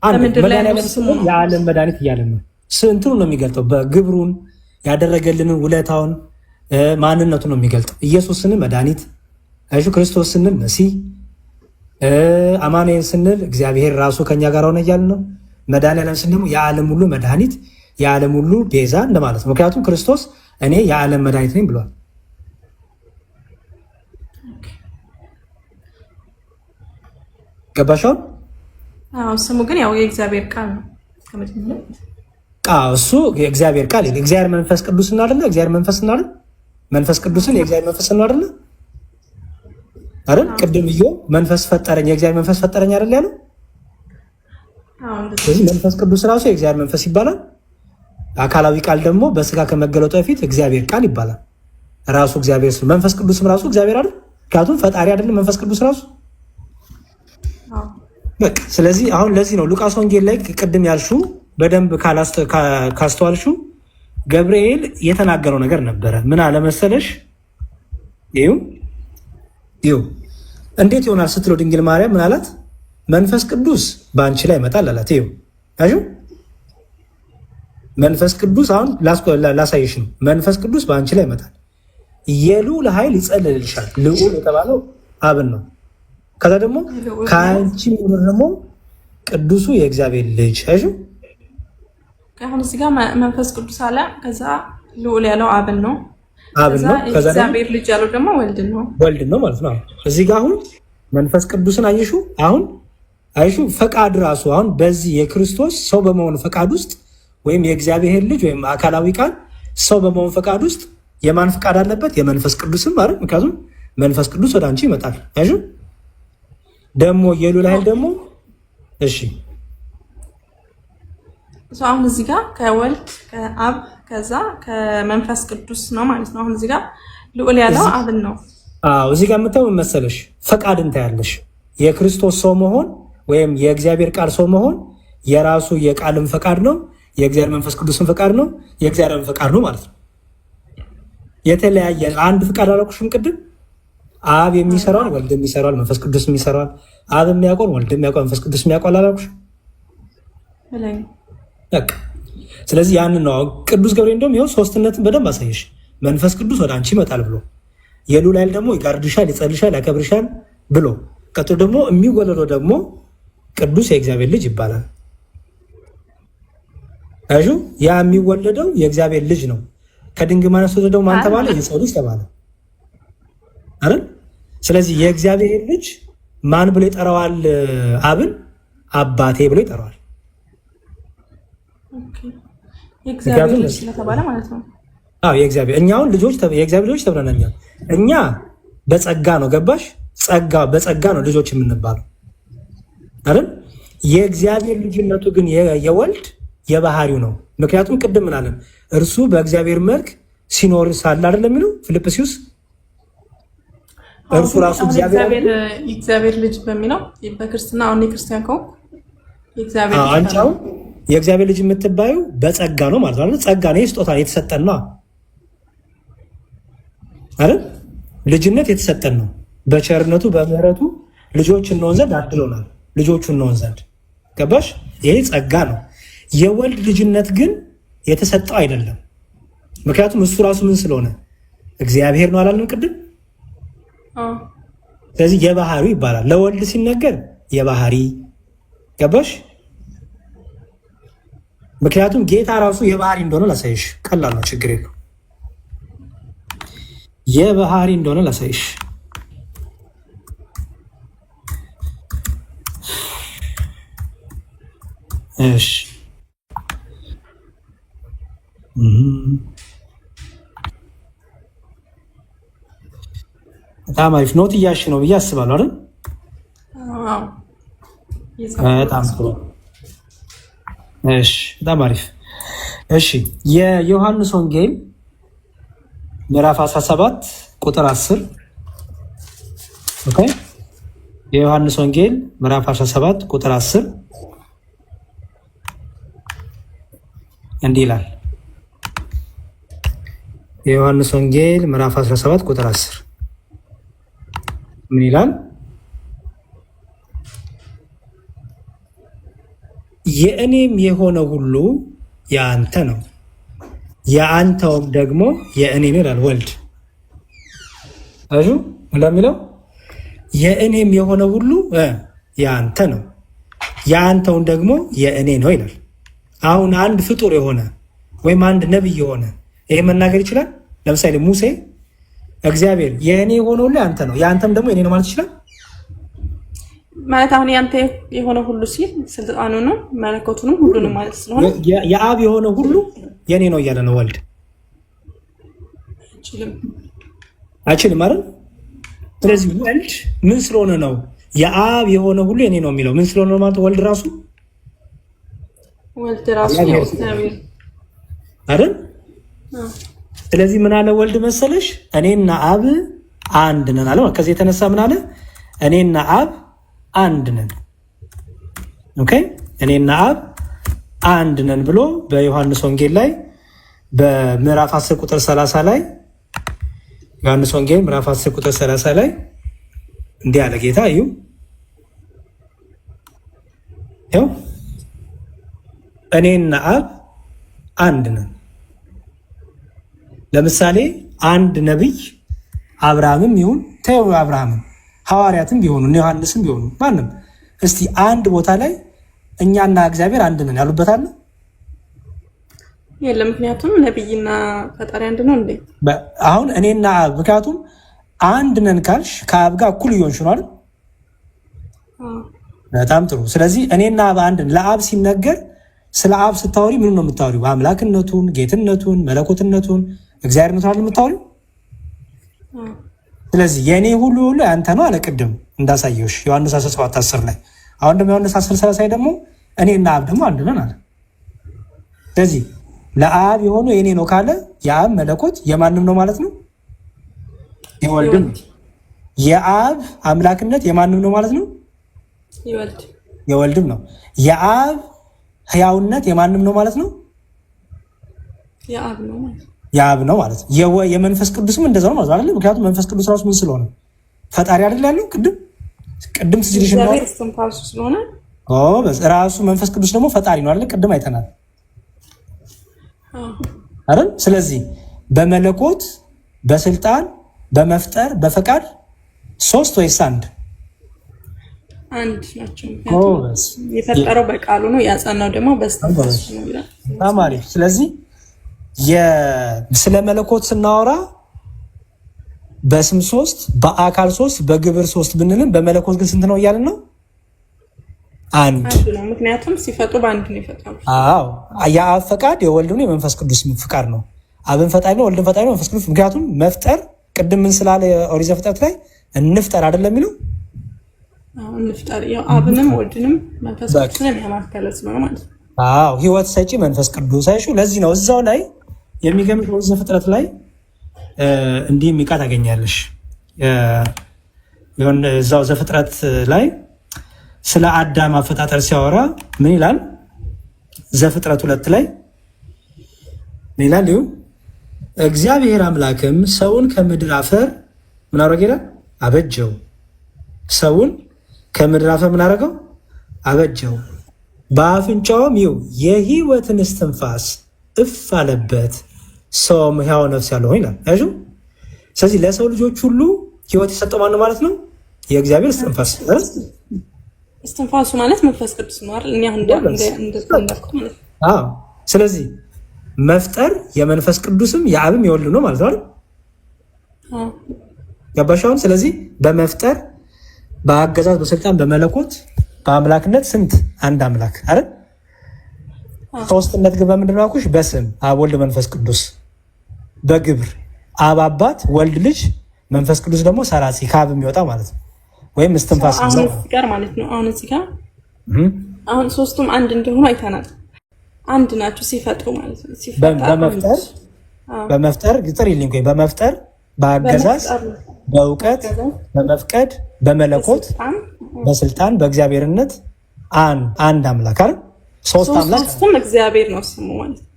በምድር ላይ ያለው ስሙ የዓለም መድኃኒት እያለን ነው። ስንቱን ነው የሚገልጠው? በግብሩን ያደረገልንን ውለታውን ማንነቱን ነው የሚገልጠው። ኢየሱስ ስንል መድኃኒት፣ አይሹ ክርስቶስ ስንል መሲህ፣ አማኑኤል ስንል እግዚአብሔር ራሱ ከኛ ጋር ሆነ እያልን ነው። መድኃኔዓለም ስንል ደግሞ የዓለም ሁሉ መድኃኒት፣ የዓለም ሁሉ ቤዛ እንደማለት ነው። ምክንያቱም ክርስቶስ እኔ የዓለም መድኃኒት ነኝ ብሏል። ገባሻው? ስሙ ግን ያው የእግዚአብሔር ቃል ነው። እሱ የእግዚአብሔር ቃል እግዚአብሔር መንፈስ ቅዱስ እና አይደለ? እግዚአብሔር መንፈስ እና አይደለ? መንፈስ ቅዱስን የእግዚአብሔር መንፈስ እና አይደለ? አይደል? ቅድም መንፈስ ፈጠረኝ የእግዚአብሔር መንፈስ ፈጠረኝ አይደል ያለው? ስለዚህ መንፈስ ቅዱስ ራሱ የእግዚአብሔር መንፈስ ይባላል። አካላዊ ቃል ደግሞ በስጋ ከመገለጡ በፊት እግዚአብሔር ቃል ይባላል። ራሱ እግዚአብሔር ስለ መንፈስ ቅዱስም ራሱ እግዚአብሔር አይደል? ምክንያቱም ፈጣሪ አይደለም መንፈስ ቅዱስ ራሱ በቃ። ስለዚህ አሁን ለዚህ ነው ሉቃስ ወንጌል ላይ ቅድም ያልሽው በደንብ ካስተዋልሽው ገብርኤል የተናገረው ነገር ነበረ። ምን አለ መሰለሽ? ይኸው እንዴት ይሆናል ስትለው ድንግል ማርያም ምን አላት? መንፈስ ቅዱስ በአንቺ ላይ ይመጣል አላት። ይኸው መንፈስ ቅዱስ አሁን ላሳይሽ ነው። መንፈስ ቅዱስ በአንቺ ላይ ይመጣል፣ የልዑል ኃይል ይጸልልልሻል። ልዑል የተባለው አብን ነው። ከዛ ደግሞ ከአንቺ የሚሆነው ደግሞ ቅዱሱ የእግዚአብሔር ልጅ አይሹ። አሁን እዚህ ጋር መንፈስ ቅዱስ አለ። ከዛ ልዑል ያለው አብን ነው። ከዛ እግዚአብሔር ልጅ ያለው ደግሞ ወልድ ነው ማለት ነው። እዚህ ጋር አሁን መንፈስ ቅዱስን አየሹ። አሁን አይሹ ፈቃድ ራሱ አሁን በዚህ የክርስቶስ ሰው በመሆን ፈቃድ ውስጥ ወይም የእግዚአብሔር ልጅ ወይም አካላዊ ቃል ሰው በመሆን ፈቃድ ውስጥ የማን ፈቃድ አለበት? የመንፈስ ቅዱስም ማለት። ምክንያቱም መንፈስ ቅዱስ ወደ አንቺ ይመጣል። አይሹ ደግሞ የልዑል ኃይል ደግሞ እሺ። አሁን እዚህ ጋር ከወልድ ከአብ ከዛ ከመንፈስ ቅዱስ ነው ማለት ነው። አሁን እዚህ ጋር ልዑል ያለው አብን ነው። አዎ እዚህ ጋር የምታየው መሰለሽ ፈቃድን ታያለሽ። የክርስቶስ ሰው መሆን ወይም የእግዚአብሔር ቃል ሰው መሆን የራሱ የቃልም ፈቃድ ነው፣ የእግዚአብሔር መንፈስ ቅዱስን ፈቃድ ነው፣ የእግዚአብሔር ፈቃድ ነው ማለት ነው። የተለያየ አንድ ፈቃድ አላልኩሽም ቅድም? አብ የሚሰራውን ወልድ የሚሰራውን መንፈስ ቅዱስ የሚሰራውን፣ አብ የሚያውቀውን ወልድ የሚያውቀውን መንፈስ ቅዱስ የሚያውቀውን አላልኩሽም? በቃ ስለዚህ ያንን ነው ቅዱስ ገብርኤል እንደውም ይኸው ሶስትነትን በደንብ አሳየሽ። መንፈስ ቅዱስ ወደ አንቺ ይመጣል ብሎ የልዑል ኃይል ደግሞ ይጋርድሻል፣ ይጸልሻል፣ ያከብርሻል ብሎ ቀጥሎ ደግሞ የሚወለደው ደግሞ ቅዱስ የእግዚአብሔር ልጅ ይባላል። አዩ ያ የሚወለደው የእግዚአብሔር ልጅ ነው። ከድንግል ማርያም የተወለደው ማን ተባለ? የሰው ልጅ ተባለ አይደል? ስለዚህ የእግዚአብሔር ልጅ ማን ብሎ ይጠራዋል? አብን አባቴ ብሎ ይጠራዋል። የእግዚአብሔር ልጅ ስለተባለ ማለት ነው። አዎ የእግዚአብሔር እኛውን ልጆች የእግዚአብሔር ልጆች ተብለናል። እኛ በጸጋ ነው ገባሽ? በጸጋ ነው ልጆች የምንባለው አይደል? የእግዚአብሔር ልጅነቱ ግን የወልድ የባህሪው ነው። ምክንያቱም ቅድም ምን አለን? እርሱ በእግዚአብሔር መልክ ሲኖር ሳለ አይደለም የሚለው ፊልጵስዩስ እርሱ ራሱ እግዚአብሔር ልጅ በሚለው በክርስትና አሁን ክርስቲያን ከሆንኩ የእግዚአብሔር ልጅ የምትባዩ በጸጋ ነው ማለት ነው። ጸጋ ነው፣ ስጦታ የተሰጠን ነው አይደል? ልጅነት የተሰጠን ነው። በቸርነቱ በምህረቱ ልጆች እንሆን ዘንድ አድሎናል። ልጆቹ እንሆን ዘንድ ገባሽ? ይሄ ጸጋ ነው። የወልድ ልጅነት ግን የተሰጠው አይደለም። ምክንያቱም እሱ ራሱ ምን ስለሆነ እግዚአብሔር ነው አላለም ቅድም? ስለዚህ የባህሪ ይባላል። ለወልድ ሲነገር የባህሪ ገባሽ? ምክንያቱም ጌታ ራሱ የባህሪ እንደሆነ ላሳይሽ። ቀላል ነው፣ ችግር የለው። የባህሪ እንደሆነ ላሳይሽ። እሺ በጣም አሪፍ ኖት እያልሽ ነው ብዬ አስባለሁ አይደል? በጣም ጥሩ። እሺ በጣም አሪፍ። እሺ የዮሐንስ ወንጌል ምዕራፍ 17 ቁጥር 10 ኦኬ። የዮሐንስ ወንጌል ምዕራፍ 17 ቁጥር 10 እንዲህ ይላል። የዮሐንስ ወንጌል ምዕራፍ 17 ቁጥር 10 ምን ይላል? የእኔም የሆነ ሁሉ የአንተ ነው፣ የአንተውም ደግሞ የእኔ ነው ይላል ወልድ። አዩ እንደሚለው የእኔም የሆነ ሁሉ የአንተ ነው፣ የአንተውን ደግሞ የእኔ ነው ይላል። አሁን አንድ ፍጡር የሆነ ወይም አንድ ነቢይ የሆነ ይሄ መናገር ይችላል። ለምሳሌ ሙሴ እግዚአብሔር የእኔ የሆነ ሁሉ የአንተ ነው፣ የአንተም ደግሞ የእኔ ነው ማለት ይችላል። ማለት አሁን ያንተ የሆነ ሁሉ ሲል ስልጣኑንም መለኮቱንም ሁሉንም ማለት ስለሆነ የአብ የሆነ ሁሉ የኔ ነው እያለ ነው ወልድ። አይችልም አይደል? ስለዚህ ወልድ ምን ስለሆነ ነው የአብ የሆነ ሁሉ የኔ ነው የሚለው? ምን ስለሆነ ነው ማለት ወልድ ራሱ አይደል? ስለዚህ ምን አለ ወልድ መሰለሽ? እኔና አብ አንድ ነን አለ። ከዚህ የተነሳ ምን አለ? እኔና አብ አንድ ነን። ኦኬ እኔና አብ አንድ ነን ብሎ በዮሐንስ ወንጌል ላይ በምዕራፍ 10 ቁጥር 30 ላይ ዮሐንስ ወንጌል ምዕራፍ 10 ቁጥር 30 ላይ እንዲህ አለ ጌታ። እዩ ይኸው እኔና አብ አንድ ነን። ለምሳሌ አንድ ነቢይ አብርሃምም ይሁን ተው አብርሃምም ሐዋርያትም ቢሆኑ እነ ዮሐንስም ቢሆኑ ማንም እስቲ አንድ ቦታ ላይ እኛና እግዚአብሔር አንድ ነን ያሉበት አለ? የለም። ምክንያቱም ነቢይና ፈጣሪ አንድ ነው እንዴ? አሁን እኔና አብ ምክንያቱም አንድ ነን ካልሽ ከአብ ጋር እኩል እየሆንሽ ነው አይደል? በጣም ጥሩ። ስለዚህ እኔና አብ አንድ ነን ለአብ ሲነገር ስለ አብ ስታወሪ ምን ነው የምታወሪው? አምላክነቱን፣ ጌትነቱን፣ መለኮትነቱን እግዚአብሔርነቱን አይደል የምታወሪው? ስለዚህ የኔ ሁሉ ሁሉ አንተ ነው አለ ቅድም እንዳሳየውሽ ዮሐንስ 17:10 ላይ። አሁን ደግሞ ዮሐንስ 10:30 ደግሞ እኔና አብ ደግሞ አንድ ነን አለ። ስለዚህ ለአብ የሆነው የኔ ነው ካለ የአብ መለኮት የማንም ነው ማለት ነው? የወልድም። የአብ አምላክነት የማንም ነው ማለት ነው? የወልድም ነው። የአብ ሕያውነት የማንም ነው ማለት ነው? የአብ ነው ማለት ነው። የመንፈስ ቅዱስም እንደዛው ነው ማለት አይደል? ምክንያቱም መንፈስ ቅዱስ ራሱ ምን ስለሆነ ፈጣሪ አይደል ያለው? ቅድም ትዝልሽ ነው ስለሆነ ራሱ መንፈስ ቅዱስ ደግሞ ፈጣሪ ነው አይደል? ቅድም አይተናል አይደል? ስለዚህ በመለኮት በስልጣን በመፍጠር በፈቃድ ሶስት ወይስ አንድ? አንድ ናቸው። የፈጠረው በቃሉ ነው፣ ያጸናው ደግሞ በስተንፋሱ ነው ይላል። ታማሪ። ስለዚህ ስለ መለኮት ስናወራ በስም 3 በአካል 3 በግብር 3 ብንልም በመለኮት ግን ስንት ነው እያልን ነው? አንድ ነው። ምክንያቱም ሲፈጥሩ በአንድ ነው የፈጠሩት። አዎ የአብ ፈቃድ የወልድም የመንፈስ ቅዱስ ፈቃድ ነው። አብን ፈጣሪ ነው፣ ወልድን ፈጣሪ ነው፣ መንፈስ ቅዱስ። ምክንያቱም መፍጠር ቅድም ምን ስላለ ኦሪት ዘፍጥረት ላይ እንፍጠር አይደለም የሚለው? እንፍጠር ያው አብንም ወልድንም መንፈስ ቅዱስንም ያማከለስ ነው ማለት ነው። አዎ ህይወት ሰጪ መንፈስ ቅዱስ አይሹ። ለዚህ ነው እዛው ላይ የሚገምት ኦሪት ዘፍጥረት ላይ እንዲህ የሚቃ ታገኛለሽ። ይሁን እዛው ዘፍጥረት ላይ ስለ አዳም አፈጣጠር ሲያወራ ምን ይላል? ዘፍጥረት 2 ላይ ምን ይላል? እግዚአብሔር አምላክም ሰውን ከምድር አፈር ምን አደረገ ይላል? አበጀው። ሰውን ከምድር አፈር ምን አደረገው? አበጀው። በአፍንጫውም የህይወትን እስትንፋስ እፍ አለበት፣ ሰውም ሕያው ነፍስ ያለው ይላል። አይሹ። ስለዚህ ለሰው ልጆች ሁሉ ህይወት የሰጠው ማን ማለት ነው? የእግዚአብሔር እስትንፋስ። እስትንፋሱ ማለት መንፈስ ቅዱስ ነው አይደል? እኛ እንደተናገርኩት ማለት ነው። አዎ። ስለዚህ መፍጠር የመንፈስ ቅዱስም የአብም የወልድ ነው ማለት ነው አይደል? አዎ። ገባሻውን? ስለዚህ በመፍጠር በአገዛዝ በስልጣን በመለኮት በአምላክነት ስንት? አንድ አምላክ አይደል? ሶስትነት ግን በምንድን ነው አልኩሽ? በስም አብ ወልድ መንፈስ ቅዱስ፣ በግብር አብ አባት ወልድ ልጅ መንፈስ ቅዱስ ደግሞ ሰራጺ ከአብ የሚወጣ ማለት ነው፣ ወይም እስትንፋስ ማለት ነው። አሁን እዚህ ጋር አሁን ሶስቱም አንድ እንደሆኑ አይተናል። አንድ ናቸው ሲፈጥሩ ማለት ነው። በመፍጠር ግጥር ይልኝ ቆይ በመፍጠር በአገዛዝ በእውቀት በመፍቀድ በመለኮት በስልጣን በእግዚአብሔርነት አንድ አምላክ አይደል? ሶስት አምላክ ሶስቱም እግዚአብሔር ነው ስሙ ማለት ነው።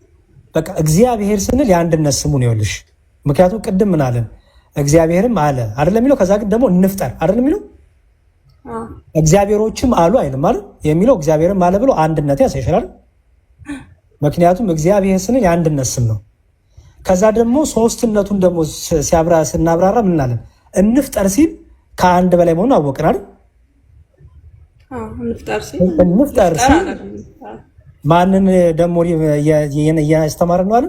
በቃ እግዚአብሔር ስንል የአንድነት ስሙ ነው ይኸውልሽ። ምክንያቱም ቅድም ምን አለን? እግዚአብሔርም አለ አይደለም የሚለው። ከዛ ግን ደግሞ እንፍጠር አይደለም የሚለው። እግዚአብሔሮችም አሉ አይልም አይደል የሚለው። እግዚአብሔርም አለ ብሎ አንድነት ያሳይሻል። ምክንያቱም እግዚአብሔር ስንል የአንድነት ስም ነው። ከዛ ደግሞ ሶስትነቱን ደግሞ ስናብራራ ምን እንላለን? እንፍጠር ሲል ከአንድ በላይ መሆኑን አወቅን አይደል? እንፍጠር ሲል ማንን ደግሞ እያስተማርን ነው አለ?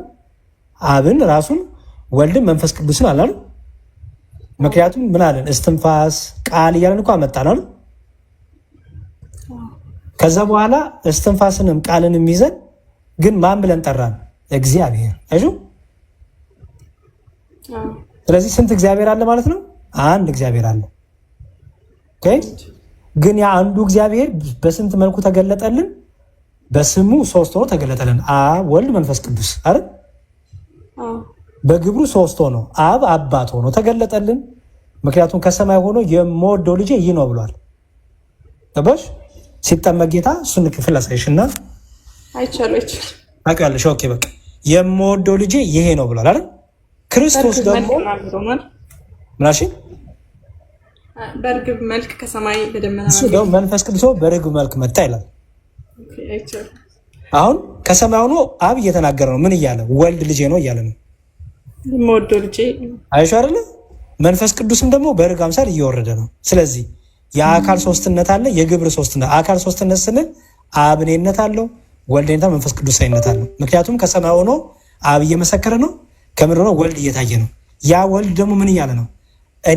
አብን ራሱን ወልድን መንፈስ ቅዱስን አላሉ። ምክንያቱም ምን አለን? እስትንፋስ ቃል እያለን እኮ አመጣን አይደል? ከዛ በኋላ እስትንፋስንም ቃልንም ይዘን ግን ማን ብለን ጠራን? እግዚአብሔር። አይሹ። ስለዚህ ስንት እግዚአብሔር አለ ማለት ነው? አንድ እግዚአብሔር አለ። ኦኬ። ግን ያ አንዱ እግዚአብሔር በስንት መልኩ ተገለጠልን? በስሙ ሶስት ሆኖ ተገለጠልን። አብ ወልድ መንፈስ ቅዱስ አይደል? በግብሩ ሶስት ሆኖ አብ አባት ሆኖ ተገለጠልን። ምክንያቱም ከሰማይ ሆኖ የምወደው ልጄ ይህ ነው ብሏል። ገባሽ? ሲጠመቅ ጌታ እሱን ክፍል አሳይሽና አይቻለች ታውቂያለሽ። ኦኬ በቃ የምወደው ልጄ ይሄ ነው ብሏል አይደል? ክርስቶስ ደግሞ ምናሽ በርግብ መልክ ከሰማይ በደመና እሱ ደግሞ መንፈስ ቅዱስ በርግብ መልክ መጣ ይላል። አሁን ከሰማይ ሆኖ አብ እየተናገረ ነው። ምን እያለ? ወልድ ልጄ ነው እያለ ነው። የምወደው ልጄ አይሽ አይደለ? መንፈስ ቅዱስም ደግሞ በርግብ አምሳል እየወረደ ነው። ስለዚህ የአካል ሶስትነት አለ፣ የግብር ሶስትነት። አካል ሶስትነት ስንል አብ እኔነት አለው፣ ወልድ እኔነት፣ መንፈስ ቅዱስ እኔነት አለው። ምክንያቱም ከሰማይ ሆኖ አብ እየመሰከረ ነው፣ ከምድር ሆኖ ወልድ እየታየ ነው። ያ ወልድ ደግሞ ምን እያለ ነው?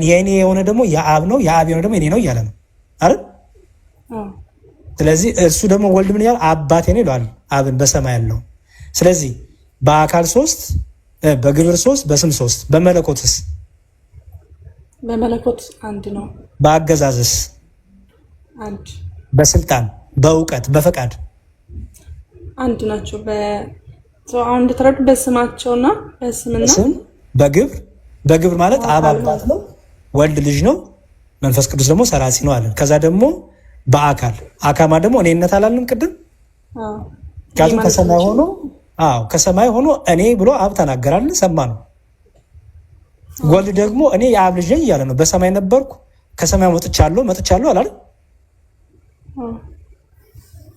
የእኔ የሆነ ደግሞ የአብ ነው፣ የአብ የሆነ ደግሞ የኔ ነው እያለ ነው አይደል? ስለዚህ እሱ ደግሞ ወልድ ምን እያለ? አባቴ ነው ይለዋል አብን በሰማይ ያለው። ስለዚህ በአካል 3 በግብር 3 በስም 3 በመለኮትስ? በመለኮት አንድ ነው። በአገዛዝስ? አንድ። በስልጣን በእውቀት በፈቃድ አንድ ናቸው። አሁን እንደተረዱ በስማቸውና በስምና በግብር ማለት አብ አባት ነው፣ ወልድ ልጅ ነው፣ መንፈስ ቅዱስ ደግሞ ሰራጺ ነው አለን። ከዛ ደግሞ በአካል አካማ ደግሞ እኔነት አላልንም ቅድም? ምክንያቱም ከሰማይ ሆኖ እኔ ብሎ አብ ተናገራልን፣ ሰማ ነው። ወልድ ደግሞ እኔ የአብ ልጅ ነኝ እያለ ነው። በሰማይ ነበርኩ ከሰማይ መጥቻለሁ አላለም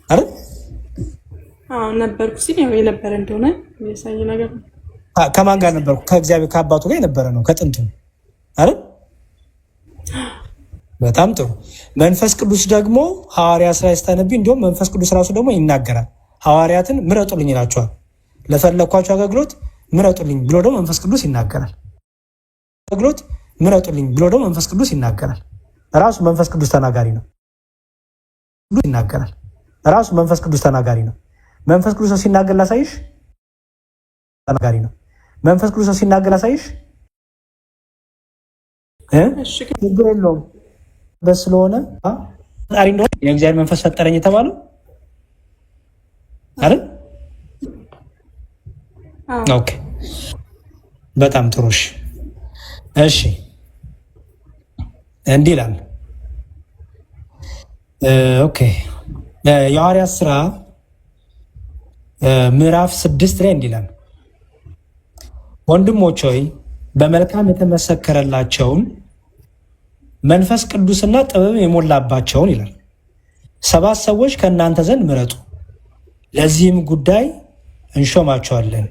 አይደል? ነበርኩ ሲል ያው የነበረ እንደሆነ የሚያሳይ ነገር ነው። ከማን ጋር ነበርኩ? ከእግዚአብሔር ከአባቱ ጋር የነበረ ነው ከጥንቱ አይደል? በጣም ጥሩ። መንፈስ ቅዱስ ደግሞ ሐዋርያ ስራ ስታነቢ እንዲሁም መንፈስ ቅዱስ ራሱ ደግሞ ይናገራል። ሐዋርያትን ምረጡልኝ ይላቸዋል። ለፈለኳቸው አገልግሎት ምረጡልኝ ብሎ ደግሞ መንፈስ ቅዱስ ይናገራል። ራሱ መንፈስ ቅዱስ ተናጋሪ ነው። መንፈስ ቅዱስ ሲናገር ላሳይሽ። ችግር የለውም። በስለሆነ ፈጣሪ እንደሆነ የእግዚአብሔር መንፈስ ፈጠረኝ የተባለው አይደል? ኦኬ፣ በጣም ጥሩ። እሺ እንዲህ ይላል። ኦኬ፣ የሐዋርያት ሥራ ምዕራፍ 6 ላይ እንዲህ ይላል፣ ወንድሞች ሆይ በመልካም የተመሰከረላቸውን መንፈስ ቅዱስና ጥበብ የሞላባቸውን ይላል 7 ሰዎች ከእናንተ ዘንድ ምረጡ፣ ለዚህም ጉዳይ እንሾማቸዋለን።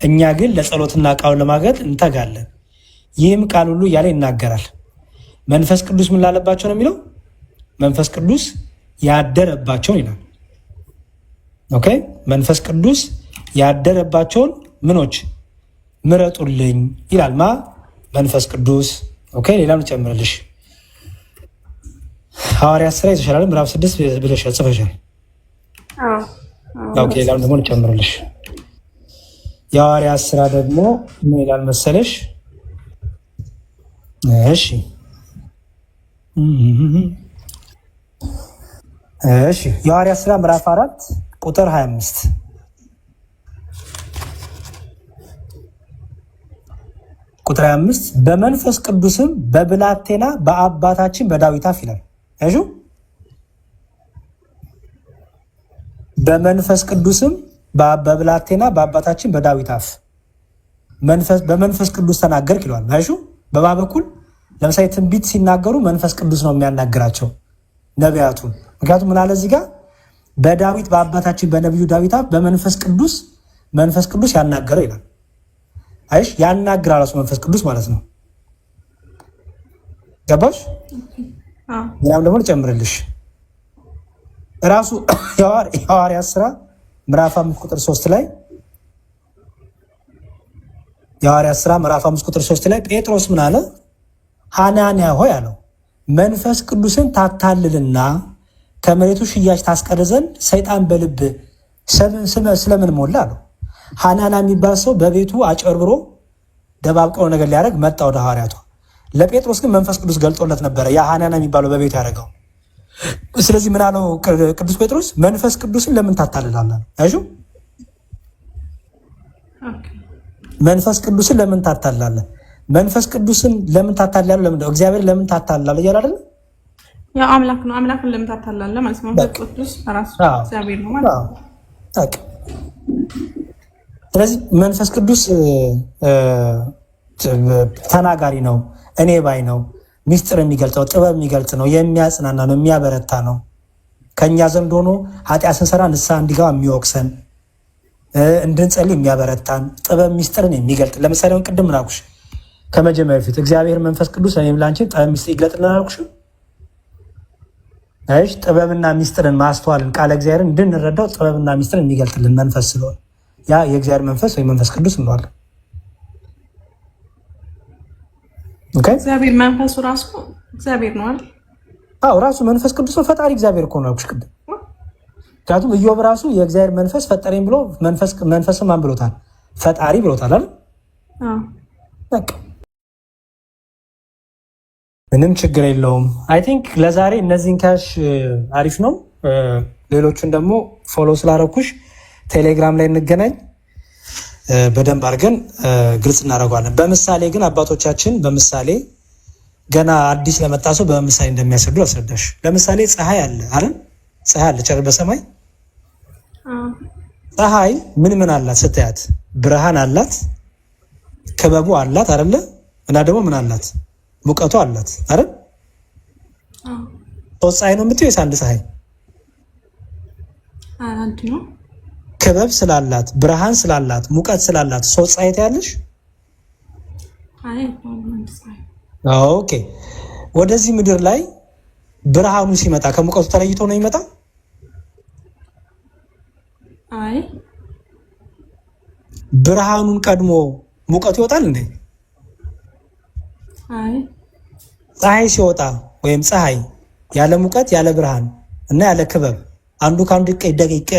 እኛ ግን ለጸሎትና ቃሉን ለማገልገል እንተጋለን። ይህም ቃል ሁሉ እያለ ይናገራል። መንፈስ ቅዱስ ምን ላለባቸው ነው የሚለው? መንፈስ ቅዱስ ያደረባቸውን ይላል። ኦኬ፣ መንፈስ ቅዱስ ያደረባቸውን ምኖች ምረጡልኝ ይላል። መንፈስ ቅዱስ። ኦኬ፣ ሌላም ልጨምርልሽ። ሐዋርያት ሥራ ይዘሻል፣ ምዕራፍ 6 ብለሽ ጽፈሻል። ኦኬ፣ ሌላም ደግሞ ልጨምርልሽ። የሐዋርያት ሥራ ደግሞ ምን ይላል መሰለሽ? እሺ የሐዋርያት ሥራ ምዕራፍ 4 ቁጥር 25 በመንፈስ ቅዱስም በብላቴና በአባታችን በዳዊት አፍ ይላል። እሺ፣ በመንፈስ ቅዱስም በብላቴና በአባታችን በዳዊት አፍ በመንፈስ ቅዱስ ተናገርክ ይለዋል። እሺ፣ በማ በኩል ለምሳሌ ትንቢት ሲናገሩ መንፈስ ቅዱስ ነው የሚያናግራቸው ነቢያቱን። ምክንያቱም ምን አለ እዚህ ጋር በዳዊት በአባታችን በነቢዩ ዳዊት አፍ በመንፈስ ቅዱስ ያናገረው ይላል። አይሽ ያናግራል ራሱ መንፈስ ቅዱስ ማለት ነው። ገባሽ? ምናምን ደግሞ ልጨምርልሽ። ራሱ የሐዋርያት ሥራ ምዕራፍ 5 ቁጥር 3 ላይ የሐዋርያት ሥራ ምዕራፍ 5 ቁጥር 3 ላይ ጴጥሮስ ምን አለ? ሐናንያ ሆይ አለው፣ መንፈስ ቅዱስን ታታልልና ከመሬቱ ሽያጭ ታስቀር ዘንድ ሰይጣን በልብ ስለምን ሞላ አለው። ሐናንያ የሚባል ሰው በቤቱ አጨርብሮ ደባብቀው ነገር ሊያደርግ መጣ ወደ ሐዋርያቱ። ለጴጥሮስ ግን መንፈስ ቅዱስ ገልጦለት ነበረ ያ ሐናንያ የሚባለው በቤቱ ያደረገው። ስለዚህ ምን አለው ቅዱስ ጴጥሮስ? መንፈስ ቅዱስን ለምን ታታልላለህ? አይሹ መንፈስ ቅዱስን ለምን ታታልላለህ? መንፈስ ቅዱስን ለምን ታታልላለህ? ለምን እግዚአብሔር ለምን ታታልላለህ እያለ አይደል? ያ አምላክ ነው። አምላክን ለምን ታታልላለህ ማለት ነው። መንፈስ ቅዱስ ራሱ እግዚአብሔር ነው ማለት ነው። ስለዚህ መንፈስ ቅዱስ ተናጋሪ ነው፣ እኔ ባይ ነው፣ ሚስጥር የሚገልጸው ጥበብ የሚገልጽ ነው፣ የሚያጽናና ነው፣ የሚያበረታ ነው። ከኛ ዘንድ ሆኖ ኃጢአት ስንሰራ ንስሐ እንዲገባ የሚወቅሰን፣ እንድንጸልይ የሚያበረታን፣ ጥበብ ሚስጥርን የሚገልጥ። ለምሳሌ ቅድም ምን አልኩሽ? ከመጀመሪያ በፊት እግዚአብሔር መንፈስ ቅዱስ እኔም ላንቺን ጥበብ ሚስጥር ይግለጥልን አልኩሽ። አይሽ ጥበብና ሚስጥርን ማስተዋልን ቃለ እግዚአብሔርን እንድንረዳው ጥበብና ሚስጥርን የሚገልጥልን መንፈስ ስለሆነ ያ የእግዚአብሔር መንፈስ ወይ መንፈስ ቅዱስ እንለዋለን። ኦኬ፣ እግዚአብሔር መንፈሱ ራሱ እግዚአብሔር ነው አይደል? አዎ፣ ራሱ መንፈስ ቅዱስ ነው። ፈጣሪ እግዚአብሔር እኮ ነው ያልኩሽ ቅድም። ምክንያቱም ኢዮብ ራሱ የእግዚአብሔር መንፈስ ፈጠረኝ ብሎ መንፈስም ማን ብሎታል? ፈጣሪ ብሎታል አይደል? በቃ ምንም ችግር የለውም። አይ ቲንክ ለዛሬ እነዚህን ካሽ አሪፍ ነው። ሌሎቹን ደግሞ ፎሎ ስላረኩሽ ቴሌግራም ላይ እንገናኝ፣ በደንብ አድርገን ግልጽ እናደርገዋለን። በምሳሌ ግን አባቶቻችን በምሳሌ ገና አዲስ ለመጣ ሰው በምሳሌ እንደሚያስረዱ አስረዳሽ። ለምሳሌ ፀሐይ አለ አይደል? ፀሐይ አለ ጨር በሰማይ ፀሐይ ምን አላት ስትያት? ብርሃን አላት፣ ክበቡ አላት አይደለ? እና ደግሞ ምን አላት? ሙቀቱ አላት አይደል? ሶስት ፀሐይ ነው የምትይው ወይስ አንድ ፀሐይ? አንድ ነው። ክበብ ስላላት ብርሃን ስላላት ሙቀት ስላላት ሶስት ፀሐይ ታያለሽ? አይ አንድ ፀሐይ። ኦኬ። ወደዚህ ምድር ላይ ብርሃኑ ሲመጣ ከሙቀቱ ተለይቶ ነው የሚመጣው? አይ ብርሃኑን ቀድሞ ሙቀቱ ይወጣል እንዴ? አይ ፀሐይ ሲወጣ ወይም ፀሐይ ያለ ሙቀት ያለ ብርሃን እና ያለ ክበብ አንዱ ከአንዱ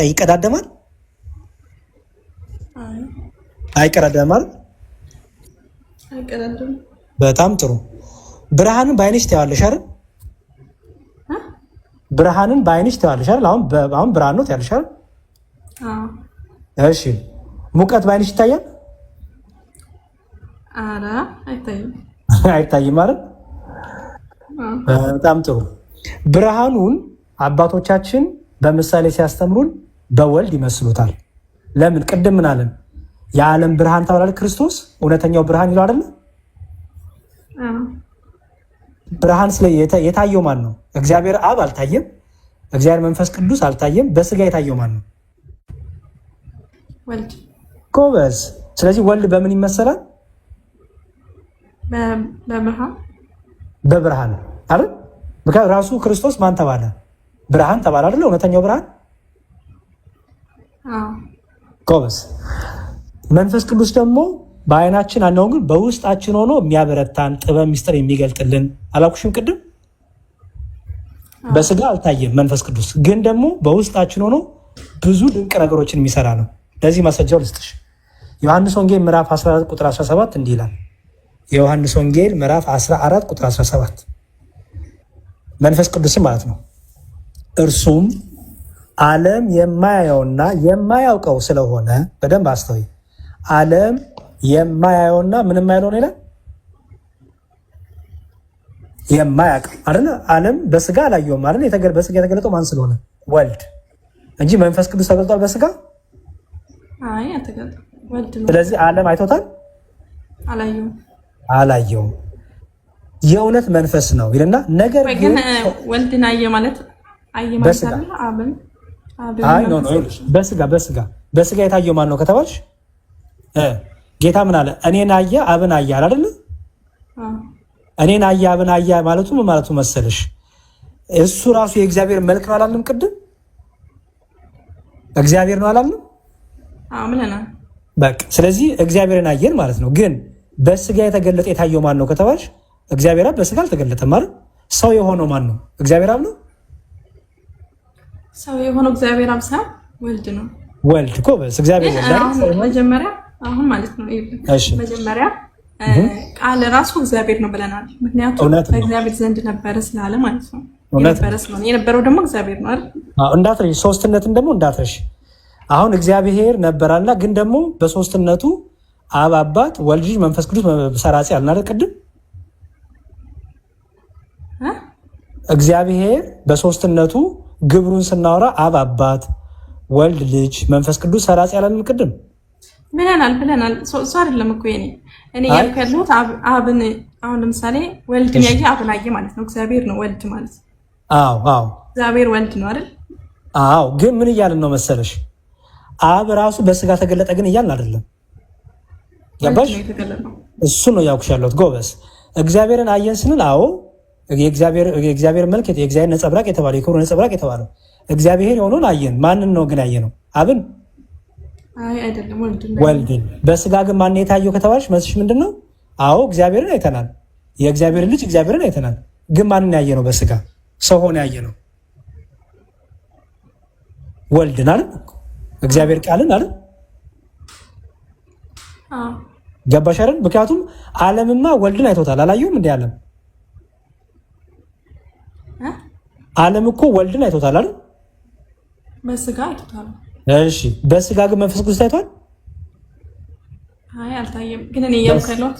ይቀዳደማል? አይቀዳደማል? አይቀዳደም። በጣም ጥሩ። ብርሃንን በአይንሽ ታያለሽ አይደል? ብርሃንን በአይንሽ ታያለሽ አይደል? አሁን ብርሃን ነው ታያለሽ አይደል? እሺ ሙቀት በአይንሽ ይታያል? ኧረ አይታይም። አይታይም አይደል? በጣም ጥሩ። ብርሃኑን አባቶቻችን በምሳሌ ሲያስተምሩን በወልድ ይመስሉታል። ለምን? ቅድም ምን አለን? የዓለም ብርሃን ተባለ ክርስቶስ እውነተኛው ብርሃን ይለው አይደል? ብርሃን ስለ የታየው ማን ነው? እግዚአብሔር አብ አልታየም፣ እግዚአብሔር መንፈስ ቅዱስ አልታየም። በስጋ የታየው ማን ነው? ወልድ። ጎበዝ። ስለዚህ ወልድ በምን ይመሰላል? በብርሃን። በብርሃን አይደል? ምክንያቱም ራሱ ክርስቶስ ማን ተባለ? ብርሃን ተባለ አይደል? እውነተኛው ብርሃን። ጎበዝ። መንፈስ ቅዱስ ደግሞ በአይናችን አናውን ግን በውስጣችን ሆኖ የሚያበረታን ጥበብ ሚስጥር የሚገልጥልን አላልኩሽም ቅድም? በስጋ አልታየም መንፈስ ቅዱስ ግን ደግሞ በውስጣችን ሆኖ ብዙ ድንቅ ነገሮችን የሚሰራ ነው። ለዚህ ማስረጃው ልስጥሽ። ዮሐንስ ወንጌል ምዕራፍ 14 ቁጥር 17 እንዲህ ይላል። የዮሐንስ ወንጌል ምዕራፍ 14 ቁጥር 17 መንፈስ ቅዱስም ማለት ነው። እርሱም ዓለም የማያየውና የማያውቀው ስለሆነ በደንብ አስተውይ። ዓለም የማያየውና ምንም የማያለው ነው ይላል። የማያውቀው አይደል? ዓለም በስጋ አላየውም አይደል? በስጋ የተገለጠው ማን ስለሆነ? ወልድ እንጂ መንፈስ ቅዱስ ተገልጧል በስጋ? አይ አልተገለጠም፣ ወልድ ነው። ስለዚህ ዓለም አይቶታል? አላየውም። የእውነት መንፈስ ነው ይልና ነገር ግን ወልድን አየ ማለት አይደለም። አብን አይ ኖ በስጋ የታየው ማን ነው ከተባልሽ ጌታ ምን አለ? እኔን አየ አብን አየ አይደል? እኔን አየ አብን አየ ማለቱ ምን ማለቱ መሰለሽ? እሱ ራሱ የእግዚአብሔር መልክ ነው አላልንም? ቅድም እግዚአብሔር ነው አላልንም? በቃ ስለዚህ እግዚአብሔርን አየን ማለት ነው። ግን በስጋ የተገለጠ የታየው ማን ነው ከተባልሽ እግዚአብሔር አብ በስጋ አልተገለጠም ማለት። ሰው የሆነው ማን ነው? እግዚአብሔር አብ ነው። ሰው የሆነው እግዚአብሔር አብ ሳይሆን ወልድ ነው። ወልድ እኮ በስ እግዚአብሔር ወልድ መጀመሪያ አሁን ማለት ነው። መጀመሪያ ቃል ራሱ እግዚአብሔር ነው ብለናል። ምክንያቱም በእግዚአብሔር ዘንድ ነበረ ስላለ ማለት ነው። የነበረው ደግሞ እግዚአብሔር ነው አይደል? እንዳትረሽ፣ ሶስትነትን ደግሞ እንዳትረሽ። አሁን እግዚአብሔር ነበራልና ግን ደግሞ በሶስትነቱ አብ አባት፣ ወልድ ልጅ፣ መንፈስ ቅዱስ ሰራጺ አልና አይደል? ቅድም እግዚአብሔር በሶስትነቱ ግብሩን ስናወራ አብ አባት፣ ወልድ ልጅ፣ መንፈስ ቅዱስ ሰራጺ አላልን? ቅድም ብለናል። እሱ አይደለም እኮ እኔ ያልከሉት አብን። አሁን ለምሳሌ ወልድን ያየ አብን አየ ማለት ነው። እግዚአብሔር ነው ወልድ ማለት። አዎ እግዚአብሔር ወልድ ነው አይደል? አዎ። ግን ምን እያልን ነው መሰለሽ? አብ ራሱ በስጋ ተገለጠ ግን እያልን አይደለም። ገባሽ? እሱ ነው ያልኩሽ ያለሁት። ጎበዝ። እግዚአብሔርን አየን ስንል አዎ የእግዚአብሔር መልክ የእግዚአብሔር ነጸብራቅ የተባለው የክብሩ ነጸብራቅ የተባለው እግዚአብሔር የሆነውን አየን። ማንን ነው ግን ያየነው? አብን? አይ አይደለም፣ ወልድን። በስጋ ግን ማን የታየው ከተባለሽ መልስሽ ምንድን ነው? አዎ እግዚአብሔርን አይተናል። የእግዚአብሔር ልጅ እግዚአብሔርን አይተናል። ግን ማንን ያየነው? በስጋ ሰው ሆነ ያየነው ወልድን አይደል? እግዚአብሔር ቃልን አይደል? ገባሽ አይደል? ምክንያቱም ዓለምማ ወልድን አይቶታል። አላየውም እንዴ? ዓለም እኮ ወልድን አይቶታል አይደል? በስጋ አይቶታል። እሺ በስጋ ግን መንፈስ ቅዱስ ታይቷል? አይ አልታየም። ግን እኔ እያልኩ ያለሁት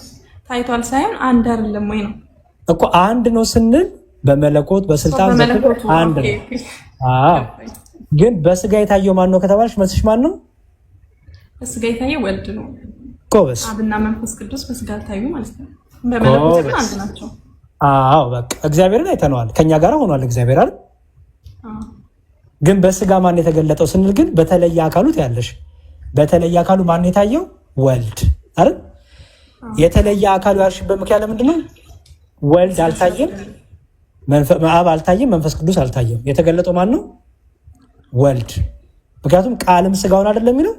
ታይቷል ሳይሆን አንድ አይደለም ወይ ነው እኮ። አንድ ነው ስንል በመለኮት በስልጣን አንድ ነው። አዎ ግን በስጋ የታየው ማን ነው ከተባልሽ መስሽ ማን ነው? በስጋ የታየው ወልድ ነው። ጎበዝ። አብና መንፈስ ቅዱስ በስጋ ታዩ ማለት ነው። በመለኮት ግን አንድ ናቸው። አዎ በቃ እግዚአብሔርን አይተነዋል፣ ከኛ ጋር ሆኗል እግዚአብሔር አይደል? ግን በስጋ ማን የተገለጠው ስንል ግን በተለየ አካሉ ያለሽ በተለየ አካሉ ማን የታየው? ወልድ አይደል? የተለየ አካሉ ያልሽበት ምክንያት ለምንድን ነው? ወልድ አልታየም፣ አብ አልታየም፣ መንፈስ ቅዱስ አልታየም። የተገለጠው ማን ነው? ወልድ። ምክንያቱም ቃልም ስጋውን አይደለም የሚለው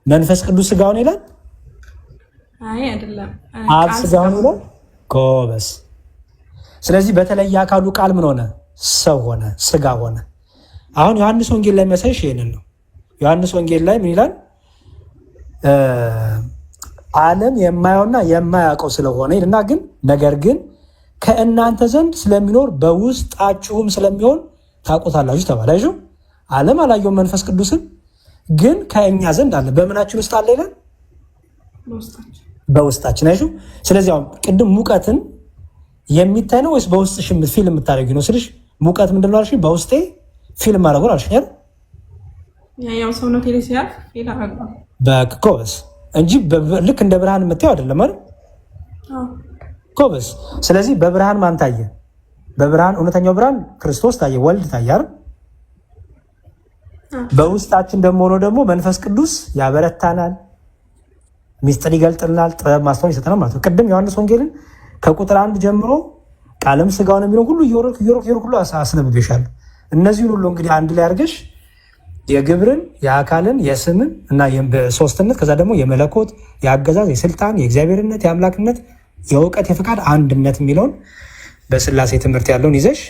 መንፈስ ቅዱስ ስጋውን ይላል። አይ አይደለም፣ አብ ስጋውን ይላል። ጎበዝ። ስለዚህ በተለየ አካሉ ቃል ምን ሆነ? ሰው ሆነ፣ ስጋ ሆነ። አሁን ዮሐንስ ወንጌል ላይ መሰለሽ ይሄንን ነው። ዮሐንስ ወንጌል ላይ ምን ይላል? ዓለም የማየውና የማያውቀው ስለሆነ ይልና ግን ነገር ግን ከእናንተ ዘንድ ስለሚኖር በውስጣችሁም ስለሚሆን ታውቁታላችሁ ተባላችሁ። ዓለም አላየውም መንፈስ ቅዱስን፣ ግን ከእኛ ዘንድ አለ። በምናችን ውስጥ አለ ይላል? በውስጣችን። አይሹ። ስለዚህ አሁን ቅድም ሙቀትን የሚታይ ነው ወይስ በውስጥሽ ፊልም የምታደርጊው ነው ስልሽ፣ ሙቀት ምንድን ነው አልሽኝ? በውስጤ ፊልም አደረጉ አልሽኝ አይደል? ያው ሰውነቴ ላይ ሲያልፍ ፊልም አደረጉ በኮበስ እንጂ ልክ እንደ ብርሃን የምታየው አይደለም አይደል? ኮበስ። ስለዚህ በብርሃን ማን ታየ? በብርሃን እውነተኛው ብርሃን ክርስቶስ ታየ፣ ወልድ ታየ አይደል? በውስጣችን ደግሞ ሆኖ ደግሞ መንፈስ ቅዱስ ያበረታናል፣ ሚስጥር ይገልጥልናል፣ ጥበብ ማስተዋል ይሰጠናል ማለት ነው። ቅድም ዮሐንስ ወንጌልን ከቁጥር 1 ጀምሮ ቃልም ስጋውን የሚለው ሁሉ እየወረድኩ ሁሉ አስነብቤሻለሁ። እነዚህን ሁሉ እንግዲህ አንድ ላይ አድርገሽ የግብርን፣ የአካልን፣ የስምን እና በሶስትነት ከዛ ደግሞ የመለኮት፣ የአገዛዝ፣ የስልጣን፣ የእግዚአብሔርነት፣ የአምላክነት፣ የእውቀት፣ የፈቃድ አንድነት የሚለውን በስላሴ ትምህርት ያለውን ይዘሽ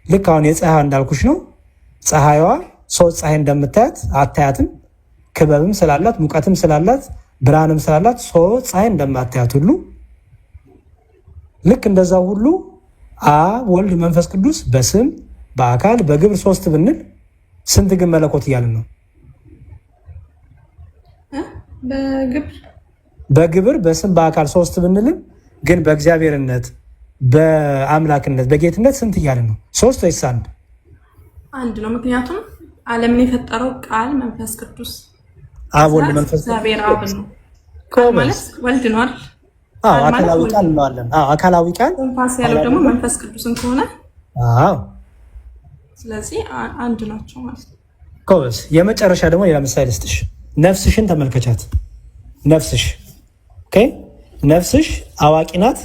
ልክ አሁን የፀሐይ እንዳልኩሽ ነው። ፀሐይዋ ሶስት ፀሐይ እንደምታያት አታያትም። ክበብም ስላላት ሙቀትም ስላላት ብርሃንም ስላላት ሶስት ፀሐይ እንደማታያት ሁሉ ልክ እንደዛው ሁሉ አብ ወልድ መንፈስ ቅዱስ በስም በአካል በግብር ሶስት ብንል ስንት ግን መለኮት እያልን ነው? በግብር በስም በአካል ሶስት ብንልም ግን በእግዚአብሔርነት በአምላክነት በጌትነት ስንት እያልን ነው? ሶስት ወይስ አንድ? አንድ ነው። ምክንያቱም ዓለምን የፈጠረው ቃል መንፈስ ቅዱስ አብ ወልድ መንፈስ እግዚአብሔር አብ ነው ማለት ወልድ ነው አይደል? አካላዊ ቃል እንለዋለን። አካላዊ ቃል መንፈስ ያለው ደግሞ መንፈስ ቅዱስን ከሆነ ስለዚህ አንድ ናቸው ማለት ነው። ኮበስ። የመጨረሻ ደግሞ ሌላ ምሳሌ ልስጥሽ። ነፍስሽን ተመልከቻት። ነፍስሽ ኦኬ፣ ነፍስሽ አዋቂ ናት፣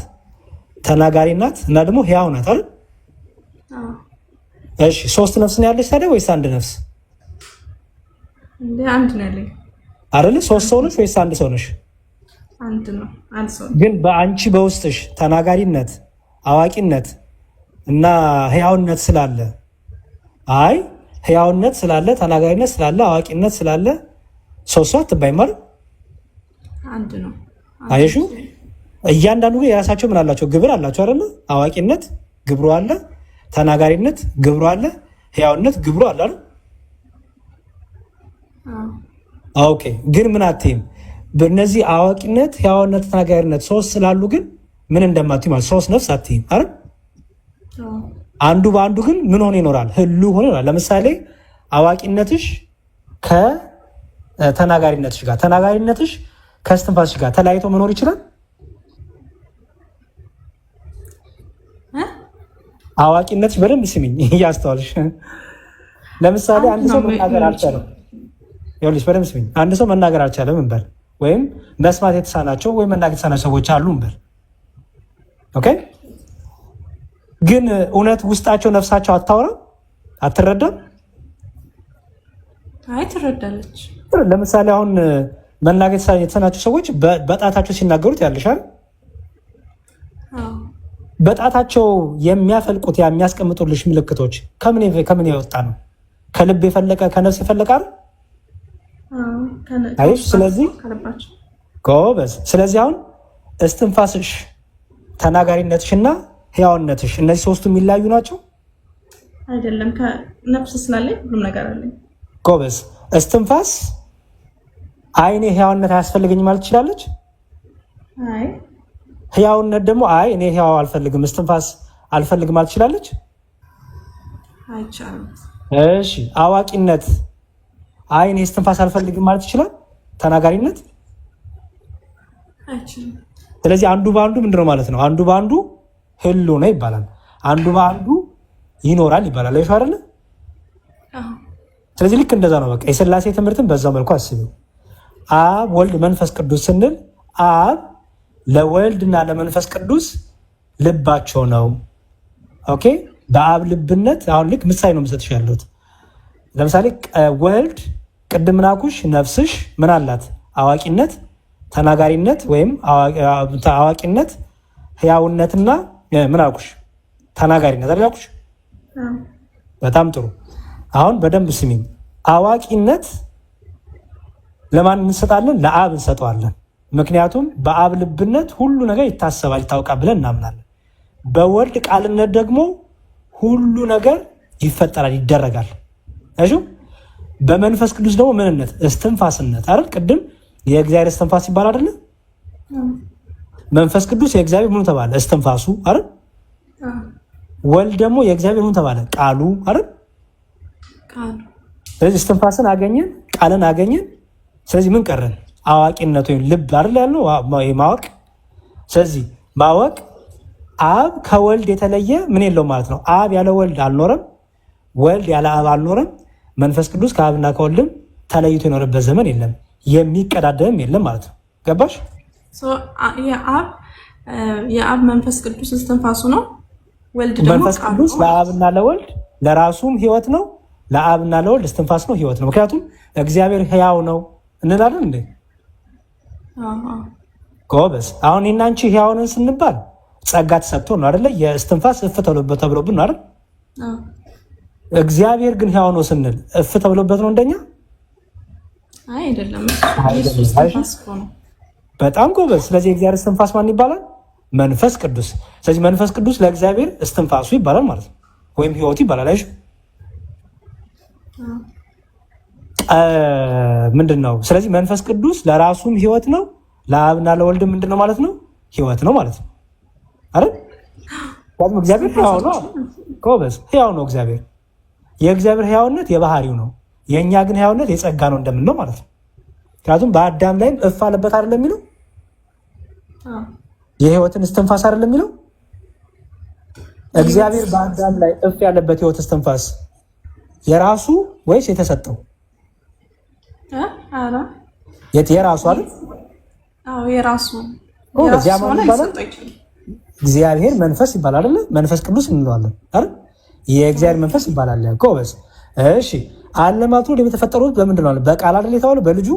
ተናጋሪ ናት እና ደግሞ ሕያው ናት አይደል? እሺ፣ ሶስት ነፍስ ነው ያለሽ ታዲያ ወይስ አንድ ነፍስ? አንድ ነው ያለኝ አይደል? ሶስት ሰው ነሽ ወይስ አንድ ሰው ነሽ? አንድ ነው። አንድ ሰው ግን በአንቺ በውስጥሽ ተናጋሪነት፣ አዋቂነት እና ሕያውነት ስላለ አይ ሕያውነት ስላለ ተናጋሪነት ስላለ አዋቂነት ስላለ ሶስት ሰው አትባይም አይደል? አንድ ነው። አየሹ? እያንዳንዱ የራሳቸው ምን አላቸው? ግብር አላቸው አይደል? አዋቂነት ግብሩ አለ፣ ተናጋሪነት ግብሩ አለ፣ ሕያውነት ግብሩ አለ አይደል? ኦኬ። ግን ምን አትይም? በእነዚህ አዋቂነት፣ ሕያውነት፣ ተናጋሪነት ሶስት ስላሉ ግን ምን እንደማትይም ማለት ሶስት ነፍስ አትይም አይደል? አንዱ በአንዱ ግን ምን ሆኖ ይኖራል? ህሉ ሆኖ ይኖራል። ለምሳሌ አዋቂነትሽ ከተናጋሪነትሽ ጋር፣ ተናጋሪነትሽ ከስትንፋስሽ ጋር ተለያይቶ መኖር ይችላል? አዋቂነትሽ በደንብ ስሚኝ እያስተዋልሽ። ለምሳሌ አንድ ሰው መናገር አልቻለም። ይኸውልሽ በደንብ ስሚኝ። አንድ ሰው መናገር አልቻለም እንበል፣ ወይም መስማት የተሳናቸው ወይም መናገር የተሳናቸው ሰዎች አሉ እንበል። ኦኬ። ግን እውነት ውስጣቸው ነፍሳቸው አታወራም? አትረዳም? አይ ትረዳለች። ለምሳሌ አሁን መናገር የተሳናቸው ሰዎች በጣታቸው ሲናገሩት ያለሻል። በጣታቸው የሚያፈልቁት የሚያስቀምጡልሽ ምልክቶች ከምን የወጣ ነው? ከልብ የፈለቀ ከነፍስ የፈለቀ አይደል? አይ ስለዚህ ጎበዝ። ስለዚህ አሁን እስትንፋስሽ፣ ተናጋሪነትሽና ሕያውነትሽ እነዚህ ሶስቱ የሚለያዩ ናቸው? አይደለም። ከነፍስ ስላለኝ ሁሉም ነገር አለኝ። ጎበዝ። እስትንፋስ አይ እኔ ህያውነት አያስፈልገኝ ማለት ትችላለች? አይ ህያውነት ደግሞ አይ እኔ ህያው አልፈልግም እስትንፋስ አልፈልግም ማለት ትችላለች? አይቻልም። እሺ አዋቂነት አይ እኔ እስትንፋስ አልፈልግም ማለት ይችላል? ተናጋሪነት አይችልም። ስለዚህ አንዱ በአንዱ ምንድነው ማለት ነው? አንዱ በአንዱ ህልው ነው ይባላል። አንዱ በአንዱ ይኖራል ይባላል። አይሽ አይደለ? ስለዚህ ልክ እንደዛ ነው። በቃ የሥላሴ ትምህርትን በዛው መልኩ አስቡ። አብ ወልድ መንፈስ ቅዱስ ስንል አብ ለወልድና ለመንፈስ ቅዱስ ልባቸው ነው። ኦኬ በአብ ልብነት አሁን ልክ ምሳሌ ነው የምሰጥሽ ያለሁት። ለምሳሌ ወልድ ቅድም ናኩሽ ነፍስሽ ምን አላት? አዋቂነት፣ ተናጋሪነት ወይም አዋቂነት፣ ህያውነትና ምን አልኩሽ? ተናጋሪነት አይደልኩሽ? በጣም ጥሩ። አሁን በደንብ ስሚኝ። አዋቂነት ለማን እንሰጣለን? ለአብ እንሰጠዋለን። ምክንያቱም በአብ ልብነት ሁሉ ነገር ይታሰባል ይታወቃል ብለን እናምናለን። በወልድ ቃልነት ደግሞ ሁሉ ነገር ይፈጠራል ይደረጋል። እሺ በመንፈስ ቅዱስ ደግሞ ምንነት? እስትንፋስነት አይደል? ቅድም የእግዚአብሔር እስትንፋስ ይባላል አይደል? መንፈስ ቅዱስ የእግዚአብሔር ምኑ ተባለ? እስትንፋሱ አይደል? ወልድ ደግሞ የእግዚአብሔር ምኑ ተባለ? ቃሉ አይደል? ስለዚህ እስትንፋስን አገኘን፣ ቃልን አገኘን። ስለዚህ ምን ቀረን? አዋቂነት ወይም ልብ አይደል ያለው ማወቅ። ስለዚህ ማወቅ አብ ከወልድ የተለየ ምን የለው ማለት ነው። አብ ያለ ወልድ አልኖረም፣ ወልድ ያለ አብ አልኖረም። መንፈስ ቅዱስ ከአብና ከወልድም ተለይቶ የኖረበት ዘመን የለም፣ የሚቀዳደምም የለም ማለት ነው። ገባሽ? የአብ መንፈስ ቅዱስ እስትንፋሱ ነው። ወልድ ደግሞ መንፈስ ቅዱስ ለአብና ለወልድ ለራሱም ህይወት ነው፣ ለአብና ለወልድ እስትንፋስ ነው፣ ህይወት ነው። ምክንያቱም እግዚአብሔር ህያው ነው እንላለን እንዴ? ጎበዝ። አሁን እኔና አንቺ ህያው ነን ስንባል ጸጋ ተሰጥቶ ነው አይደለ? የእስትንፋስ እፍ ተብሎበት ነው አይደል? እግዚአብሔር ግን ህያው ነው ስንል እፍ ተብሎበት ነው እንደኛ? አይ አይደለም። በጣም ጎበዝ። ስለዚህ የእግዚአብሔር እስትንፋስ ማን ይባላል? መንፈስ ቅዱስ። ስለዚህ መንፈስ ቅዱስ ለእግዚአብሔር እስትንፋሱ ይባላል ማለት ነው፣ ወይም ህይወቱ ይባላል። አይሽ ምንድን ነው? ስለዚህ መንፈስ ቅዱስ ለራሱም ህይወት ነው፣ ለአብና ለወልድ ምንድን ነው ማለት ነው? ህይወት ነው ማለት ነው አይደል? እግዚአብሔር ህያው ነው። ጎበዝ። ህያው ነው እግዚአብሔር። የእግዚአብሔር ህያውነት የባህሪው ነው፣ የእኛ ግን ህያውነት የጸጋ ነው እንደምንለው ማለት ነው። ምክንያቱም በአዳም ላይም እፍ አለበት አይደለም የሚለው? የህይወትን እስትንፋስ አይደለም የሚለው? እግዚአብሔር በአዳም ላይ እፍ ያለበት ህይወት እስትንፋስ የራሱ ወይስ የተሰጠው? የራሱ አይደል? አዎ የራሱ። እግዚአብሔር መንፈስ ይባላል አይደል? መንፈስ ቅዱስ እንለዋለን አይደል? የእግዚአብሔር መንፈስ ይባላል። ጎበዝ። እሺ ዓለማቱ የተፈጠሩት በምንድን ነው? በቃል አይደል የተባለው? በልጁ።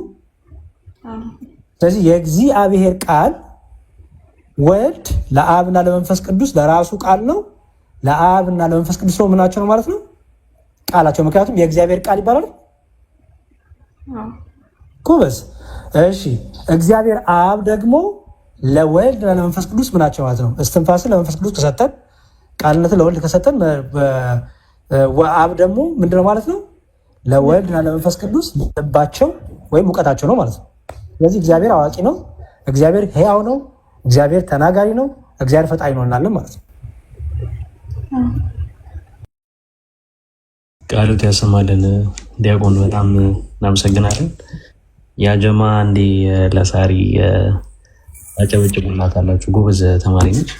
ስለዚህ የእግዚአብሔር ቃል ወልድ ለአብና ለመንፈስ ቅዱስ ለራሱ ቃል ነው፣ ለአብና ለመንፈስ ቅዱስ ነው ምናቸው ነው ማለት ነው? ቃላቸው። ምክንያቱም የእግዚአብሔር ቃል ይባላል። ጎበዝ። እሺ እግዚአብሔር አብ ደግሞ ለወልድ ለመንፈስ ቅዱስ ምናቸው ማለት ነው? እስትንፋስን ለመንፈስ ቅዱስ ከሰጠን፣ ቃልነትን ለወልድ ከሰጠን፣ አብ ደግሞ ምንድነው ማለት ነው? ለወልድና ለመንፈስ ቅዱስ ልባቸው ወይም እውቀታቸው ነው ማለት ነው። ስለዚህ እግዚአብሔር አዋቂ ነው፣ እግዚአብሔር ሕያው ነው፣ እግዚአብሔር ተናጋሪ ነው፣ እግዚአብሔር ፈጣሪ ነው እንላለን ማለት ነው። ቃሉት ያሰማልን። ዲያቆን በጣም እናመሰግናለን። ያጀማ እንዴ ለሳሪ አጨብጭቡላት አላችሁ። ጎበዝ ተማሪ ነች።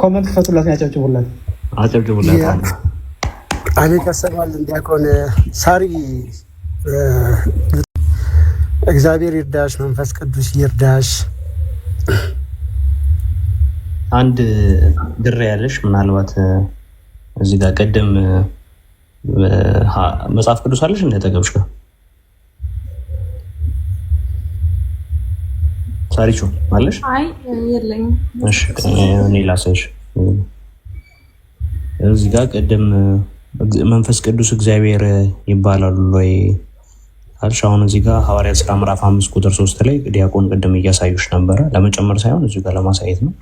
ኮመንት ክፈቱላት፣ ያጨብጭቡላት፣ አጨብጭቡላት። አቤት ያሰማልን ዲያቆን ሳሪ። እግዚአብሔር ይርዳሽ፣ መንፈስ ቅዱስ ይርዳሽ። አንድ ድሬ ያለሽ ምናልባት እዚህ ጋር ቀደም መጽሐፍ ቅዱስ አለሽ እንደተገብሽ ጋር ሳሪቹ አለሽ? አይ የለኝም። እሺ እኔ ላሳይሽ። እዚህ ጋር ቀደም መንፈስ ቅዱስ እግዚአብሔር ይባላሉ ወይ አልሽ? አሁን እዚህ ጋር ሐዋርያት ሥራ ምዕራፍ 5 ቁጥር 3 ላይ ዲያቆን ቅድም እያሳዩሽ ነበረ። ለመጨመር ሳይሆን እዚህ ጋር ለማሳየት ነው።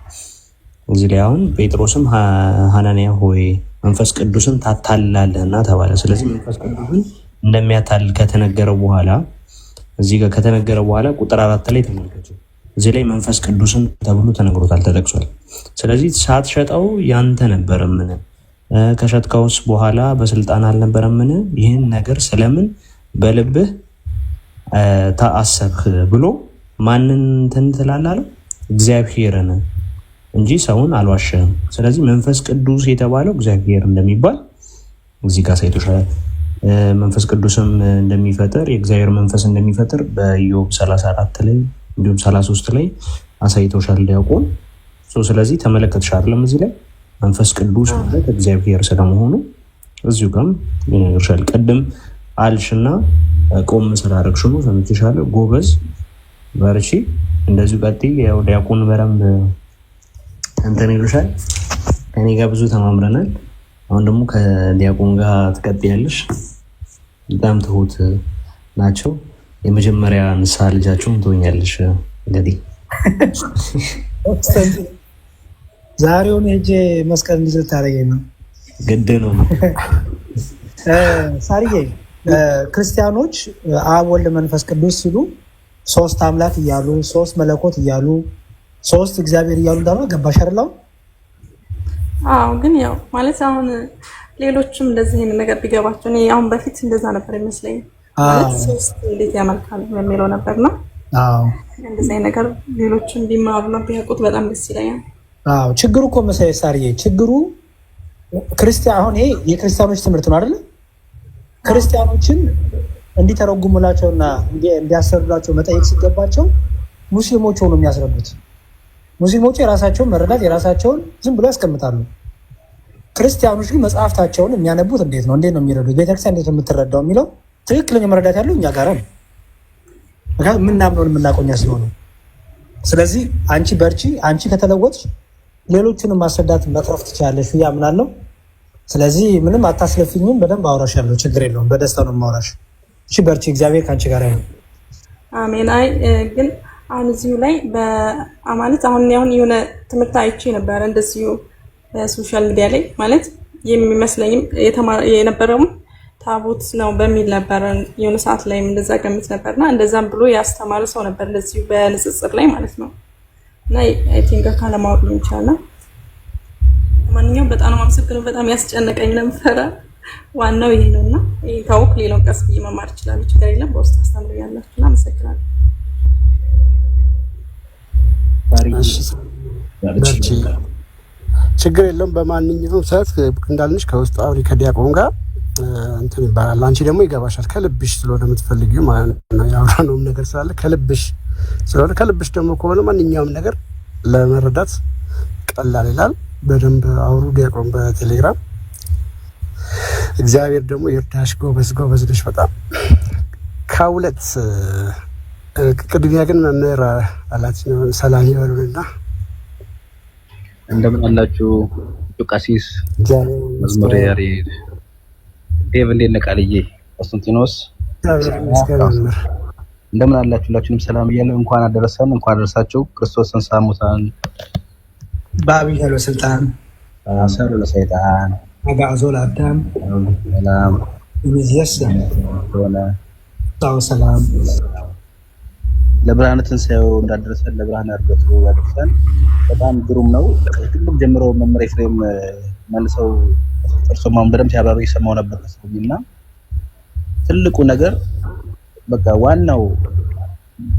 እዚህ ላይ አሁን ጴጥሮስም ሐናንያ ሆይ መንፈስ ቅዱስን ታታልላለህና ተባለ። ስለዚህ መንፈስ ቅዱስን እንደሚያታል ከተነገረው በኋላ እዚህ ጋር ከተነገረ በኋላ ቁጥር 4 ላይ ተመልከቱ። እዚህ ላይ መንፈስ ቅዱስን ተብሎ ተነግሮታል፣ ተጠቅሷል። ስለዚህ ሳትሸጠው ያንተ ነበረምን? ከሸጥከውስ በኋላ በስልጣን አልነበረምን? ይህን ነገር ስለምን በልብህ ታሰብህ ብሎ ማንን እንትን ትላለህ? እግዚአብሔርን እንጂ ሰውን አልዋሸህም። ስለዚህ መንፈስ ቅዱስ የተባለው እግዚአብሔር እንደሚባል እዚህ ጋር ሳይቶሻል። መንፈስ ቅዱስም እንደሚፈጥር የእግዚአብሔር መንፈስ እንደሚፈጥር በኢዮብ 34 ላይ እንዲሁም 33 ላይ አሳይቶሻል ዲያቆን። ስለዚህ ተመለከትሽ አይደለም? እዚህ ላይ መንፈስ ቅዱስ ማለት እግዚአብሔር ስለመሆኑ እዚሁ ጋርም ይነግርሻል። ቅድም አልሽና ቆም ስላደረግሽ ነው ሰምቼሻለሁ። ጎበዝ በርቺ፣ እንደዚሁ ቀጥይ። ያው ዲያቆን በደንብ እንትን ይሉሻል። ከኔ ጋር ብዙ ተማምረናል። አሁን ደግሞ ከዲያቆን ጋር ትቀጥያለሽ። በጣም ትሁት ናቸው። የመጀመሪያ ንስሐ ልጃቸውን ትሆኛለሽ። እንግዲህ ዛሬውን ሄጄ መስቀል እንዲዘት ታደርገኝ ነው ግድ ነው። ሳርዬ ክርስቲያኖች አብ ወልድ መንፈስ ቅዱስ ሲሉ ሶስት አምላክ እያሉ ሶስት መለኮት እያሉ ሶስት እግዚአብሔር እያሉ እንዳሉ ገባሽ አይደለም? አዎ፣ ግን ያው ማለት አሁን ሌሎችም እንደዚህ አይነት ነገር ቢገባቸው እኔ አሁን በፊት እንደዛ ነበር ይመስለኝ። ማለት ሶስት እንዴት ያመልካሉ የሚለው ነበርና አዎ፣ እንደዚህ አይነት ነገር ሌሎችም ቢማሩና ቢያውቁት በጣም ደስ ይለኛል። አዎ፣ ችግሩ እኮ መሰለኝ ሳርዬ፣ ችግሩ ክርስቲያን አሁን ይሄ የክርስቲያኖች ትምህርት ነው አይደል? ክርስቲያኖችን እንዲተረጉሙላቸውና እንዲያስረዱላቸው መጠየቅ ሲገባቸው ሙስሊሞች ሆነው የሚያስረዱት። ሙስሊሞች የራሳቸውን መረዳት የራሳቸውን ዝም ብሎ ያስቀምጣሉ። ክርስቲያኖች ግን መጽሐፍታቸውን የሚያነቡት እንዴት ነው የሚረዱት? ቤተክርስቲያን እንዴት ነው የምትረዳው የሚለው ትክክለኛ መረዳት ያለው እኛ ጋር ነው። ምክንያቱም የምናምነውን የምናቆኛ ስለሆነ። ስለዚህ አንቺ በርቺ። አንቺ ከተለወጥሽ ሌሎቹንም ማስረዳት መትረፍ ትችላለሽ ብዬ አምናለሁ። ስለዚህ ምንም አታስለፊኝም። በደንብ አውራሻለሁ። ችግር የለውም። በደስታ ነው የማውራሽ። እሺ በርቺ። እግዚአብሔር ከአንቺ ጋር ይሁን። አሜን። አይ ግን አሁን እዚሁ ላይ በአማለት አሁን የሆነ ትምህርት አይቼ ነበረ እንደዚሁ በሶሻል ሚዲያ ላይ ማለት የሚመስለኝም የነበረውም ታቦት ነው በሚል ነበረ። የሆነ ሰዓት ላይም እንደዛ ገምት ነበርና እንደዛም ብሎ ያስተማረ ሰው ነበር እንደዚሁ በንጽጽር ላይ ማለት ነው። እና አይ ቲንክ ካለማወቅ ነው ይችላል። ማንኛውም በጣም አመሰግናለሁ። በጣም ያስጨነቀኝ ነበር። ዋናው ይሄ ነውና ይሄ ታውቅ ሌላው ቀስ ብዬ መማር ይችላል። ችግር የለም። በውስጥ አስተምሪያለሁና አመሰግናለሁ። ችግር የለም። በማንኛውም ሰዓት እንዳልንሽ ከውስጥ አውሪ ከዲያቆን ጋር እንትን ይባላል። አንቺ ደግሞ ይገባሻል ከልብሽ ስለሆነ የምትፈልጊው ማለት ነው። ያወራነውም ነገር ስላለ ከልብሽ ስለሆነ ከልብሽ ደግሞ ከሆነ ማንኛውም ነገር ለመረዳት ቀላል ይላል። በደንብ አውሩ ዲያቆን በቴሌግራም። እግዚአብሔር ደግሞ ይርዳሽ። ጎበዝ ነሽ በጣም ከሁለት ቅድሚያ ግን መምህር አላችሁ ሰላም ይበሉና እንደምን አላችሁ? ቃሲስ መዝሙር ያሬድ ዴቭ እንዴት ነህ? ቃልዬ ቆስጠንጢኖስ እንደምን አላችሁ? ሁላችሁንም ሰላም እያለሁ እንኳን አደረሰን፣ እንኳን አደረሳችሁ። ክርስቶስን ሳሙታን ባቢ ያለው ስልጣን አሰሩ ለሰይጣን አጋዞ ለአዳም ሰላም ይዝየስ ሆነ ሰላም ለብርሃነ ትንሣኤው እንዳደረሰን ለብርሃነ ዕርገቱ ያደርሰን። በጣም ግሩም ነው። ከጥንት ጀምሮ መምህር ኤፍሬም መልሰው እርሶማም በደምብ ሲያብራሩ እየሰማሁ ነበር እና ትልቁ ነገር በቃ ዋናው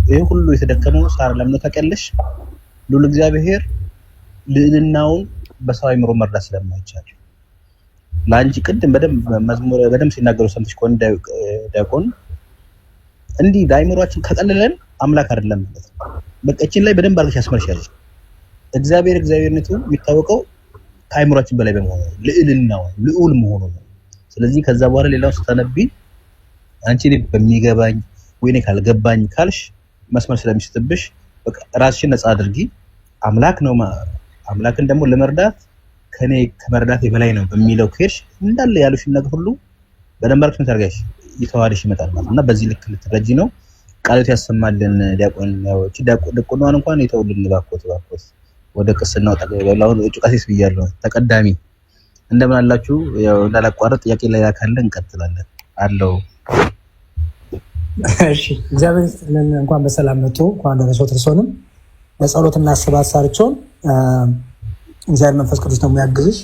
ይሄ ሁሉ የተደከመው ሳር ለምን ታውቂያለሽ? ሉል እግዚአብሔር ልዕልናውን በሰው አይምሮ መርዳት ስለማይቻል ለአንቺ ቅድም መዝሙር በደምብ ሲናገሩ ሰምተሽ ከሆነ ዲያቆን እንዲህ ለአይምሮአችን ከቀለለን አምላክ አይደለም ማለት ነው። በቃ እቺን ላይ በደንብ አድርገሽ ያስመርሻለሽ። እግዚአብሔርነቱ የሚታወቀው ከአይምሮአችን በላይ በመሆኑ ልዕልናው ልዑል መሆኑ ነው። ስለዚህ ከዛ በኋላ ሌላው ስተነቢ አንቺ በሚገባኝ ወይኔ ካልገባኝ ካልሽ መስመር ስለሚስትብሽ በቃ ራስሽን ነፃ አድርጊ። አምላክ ነው አምላክን ደግሞ ለመርዳት ከኔ ከመርዳት በላይ ነው በሚለው ከሄድሽ እንዳለ ያሉሽን ነገር ሁሉ በደንብ አድርገሽ ታርጋሽ ይተዋልሽ ይመጣል ማለት እና በዚህ ልክ ልትረጂ ነው። ቃልት ያሰማልን ዲያቆን ነው። እቺ ዲያቆን እንኳን የተውልን ባኮት ወደ ቅስናው ተገበላው እጩ ቃሲስ ብያለሁ። ተቀዳሚ እንደምን አላችሁ? ያው እንዳላቋረጥ ጥያቄ ላይ ያካለ እንቀጥላለን አለው። እሺ እግዚአብሔር ይስጥልን። እንኳን በሰላም መጡ። እንኳን ደረሶት እርሶንም በጸሎት እናስባት ሳርቸውን እግዚአብሔር መንፈስ ቅዱስ ነው የሚያግዝሽ።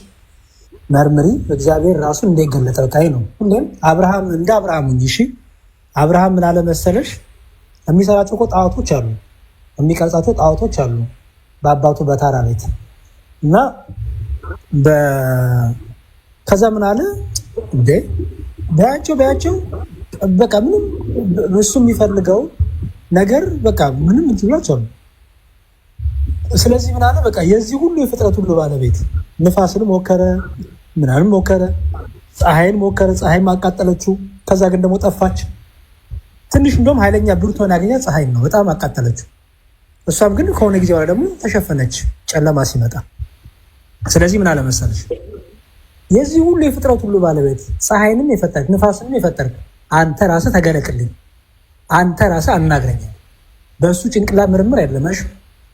መርምሪ እግዚአብሔር ራሱን እንደገለጠ ታይ ነው። ሁሌም አብርሃም እንደ አብርሃም እንጂ እሺ አብርሃም ምን አለ መሰለሽ የሚሰራቸው እኮ ጣዖቶች አሉ፣ የሚቀርጻቸው ጣዖቶች አሉ በአባቱ በታራ ቤት እና ከዛ ምን አለ እንዴ በያቸው በቃ ምንም እሱ የሚፈልገው ነገር በቃ ምንም እንትላቸው ነው። ስለዚህ ምን አለ በቃ የዚህ ሁሉ የፍጥረት ሁሉ ባለቤት ንፋስን ሞከረ፣ ምናምን ሞከረ፣ ፀሐይን ሞከረ፣ ፀሐይ ማቃጠለችው። ከዛ ግን ደግሞ ጠፋች። ትንሽ እንደውም ኃይለኛ ብርቱን ያገኛ ፀሐይ ነው በጣም አቃጠለችው። እሷም ግን ከሆነ ጊዜ በኋላ ደግሞ ተሸፈነች ጨለማ ሲመጣ። ስለዚህ ምን አለ መሰለሽ የዚህ ሁሉ የፍጥረት ሁሉ ባለቤት ፀሐይንም የፈጠርክ ንፋስንም የፈጠርክ አንተ ራስህ ተገለጥልኝ፣ አንተ ራስህ አናግረኝ። በእሱ ጭንቅላት ምርምር አይደለማሽ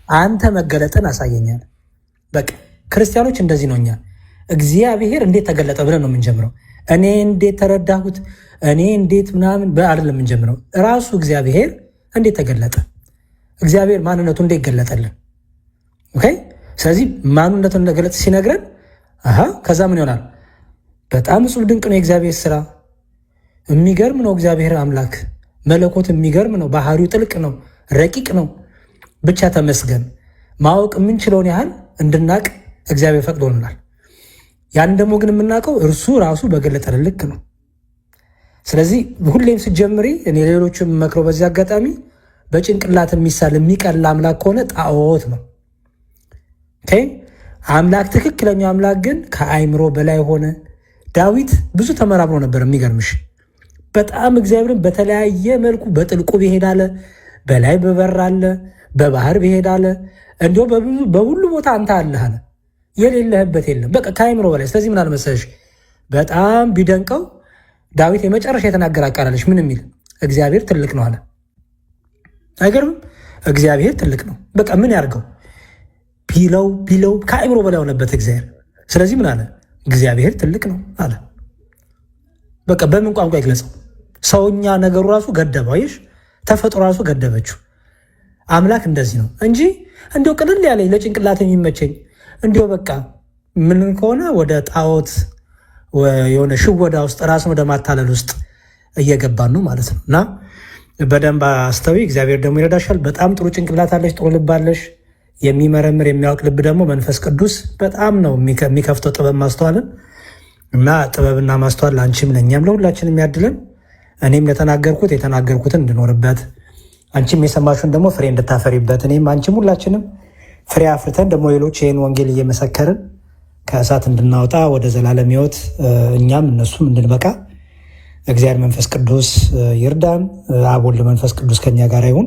አንተ መገለጥን አሳየኛል። በቃ ክርስቲያኖች እንደዚህ ነው። እኛ እግዚአብሔር እንዴት ተገለጠ ብለን ነው የምንጀምረው። እኔ እንዴት ተረዳሁት፣ እኔ እንዴት ምናምን አይደለም የምንጀምረው። ራሱ እግዚአብሔር እንዴት ተገለጠ፣ እግዚአብሔር ማንነቱ እንዴት ገለጠልን። ኦኬ። ስለዚህ ማንነቱን እንደገለጠ ሲነግረን ከዛ ምን ይሆናል? በጣም እጹብ ድንቅ ነው የእግዚአብሔር ስራ፣ የሚገርም ነው እግዚአብሔር አምላክ መለኮት፣ የሚገርም ነው ባህሪው፣ ጥልቅ ነው፣ ረቂቅ ነው። ብቻ ተመስገን። ማወቅ የምንችለውን ያህል እንድናቅ እግዚአብሔር ፈቅዶልናል። ያን ደግሞ ግን የምናውቀው እርሱ ራሱ በገለጠልን ልክ ነው። ስለዚህ ሁሌም ስትጀምሪ እኔ ሌሎች የምመክረው በዚህ አጋጣሚ በጭንቅላት የሚሳል የሚቀል አምላክ ከሆነ ጣዖት ነው። ኦኬ። አምላክ ትክክለኛው አምላክ ግን ከአይምሮ በላይ ሆነ። ዳዊት ብዙ ተመራምሮ ነበር። የሚገርምሽ በጣም እግዚአብሔርን በተለያየ መልኩ በጥልቁ ብሄድ አለ፣ በላይ በበር አለ፣ በባህር ብሄድ አለ፣ እንዲሁ በሁሉ ቦታ አንተ አለህ አለ። የሌለህበት የለም በቃ ከአይምሮ በላይ። ስለዚህ ምን አለ መሰለሽ በጣም ቢደንቀው ዳዊት የመጨረሻ የተናገረ አቃላለች ምን የሚል እግዚአብሔር ትልቅ ነው አለ። አይገርምም? እግዚአብሔር ትልቅ ነው። በቃ ምን ያርገው ቢለው ከአይምሮ በላይ ሆነበት እግዚአብሔር። ስለዚህ ምን አለ እግዚአብሔር ትልቅ ነው አለ። በቃ በምን ቋንቋ ይግለጸው? ሰውኛ ነገሩ ራሱ ገደበው። አየሽ፣ ተፈጥሮ ራሱ ገደበችው። አምላክ እንደዚህ ነው እንጂ እንዲሁ ቅልል ያለኝ ለጭንቅላት የሚመቸኝ እንዲሁ በቃ ምን ከሆነ ወደ ጣዖት የሆነ ሽወዳ ውስጥ ራስን ወደ ማታለል ውስጥ እየገባን ነው ማለት ነው። እና በደንብ አስተዊ፣ እግዚአብሔር ደግሞ ይረዳሻል። በጣም ጥሩ ጭንቅላት አለሽ፣ ጥሩ ልብ አለሽ። የሚመረምር የሚያውቅ ልብ ደግሞ መንፈስ ቅዱስ በጣም ነው የሚከፍተው ጥበብ ማስተዋልን። እና ጥበብና ማስተዋል ለአንቺም ለእኛም ለሁላችን የሚያድልን። እኔም ለተናገርኩት የተናገርኩትን እንድኖርበት፣ አንቺም የሰማሽውን ደግሞ ፍሬ እንድታፈሪበት፣ እኔም አንቺም ሁላችንም ፍሬ አፍርተን ደግሞ ሌሎች ይህን ወንጌል እየመሰከርን ከእሳት እንድናወጣ ወደ ዘላለም ሕይወት እኛም እነሱም እንድንበቃ እግዚአብሔር መንፈስ ቅዱስ ይርዳን። አብ ወልድ መንፈስ ቅዱስ ከኛ ጋር ይሁን።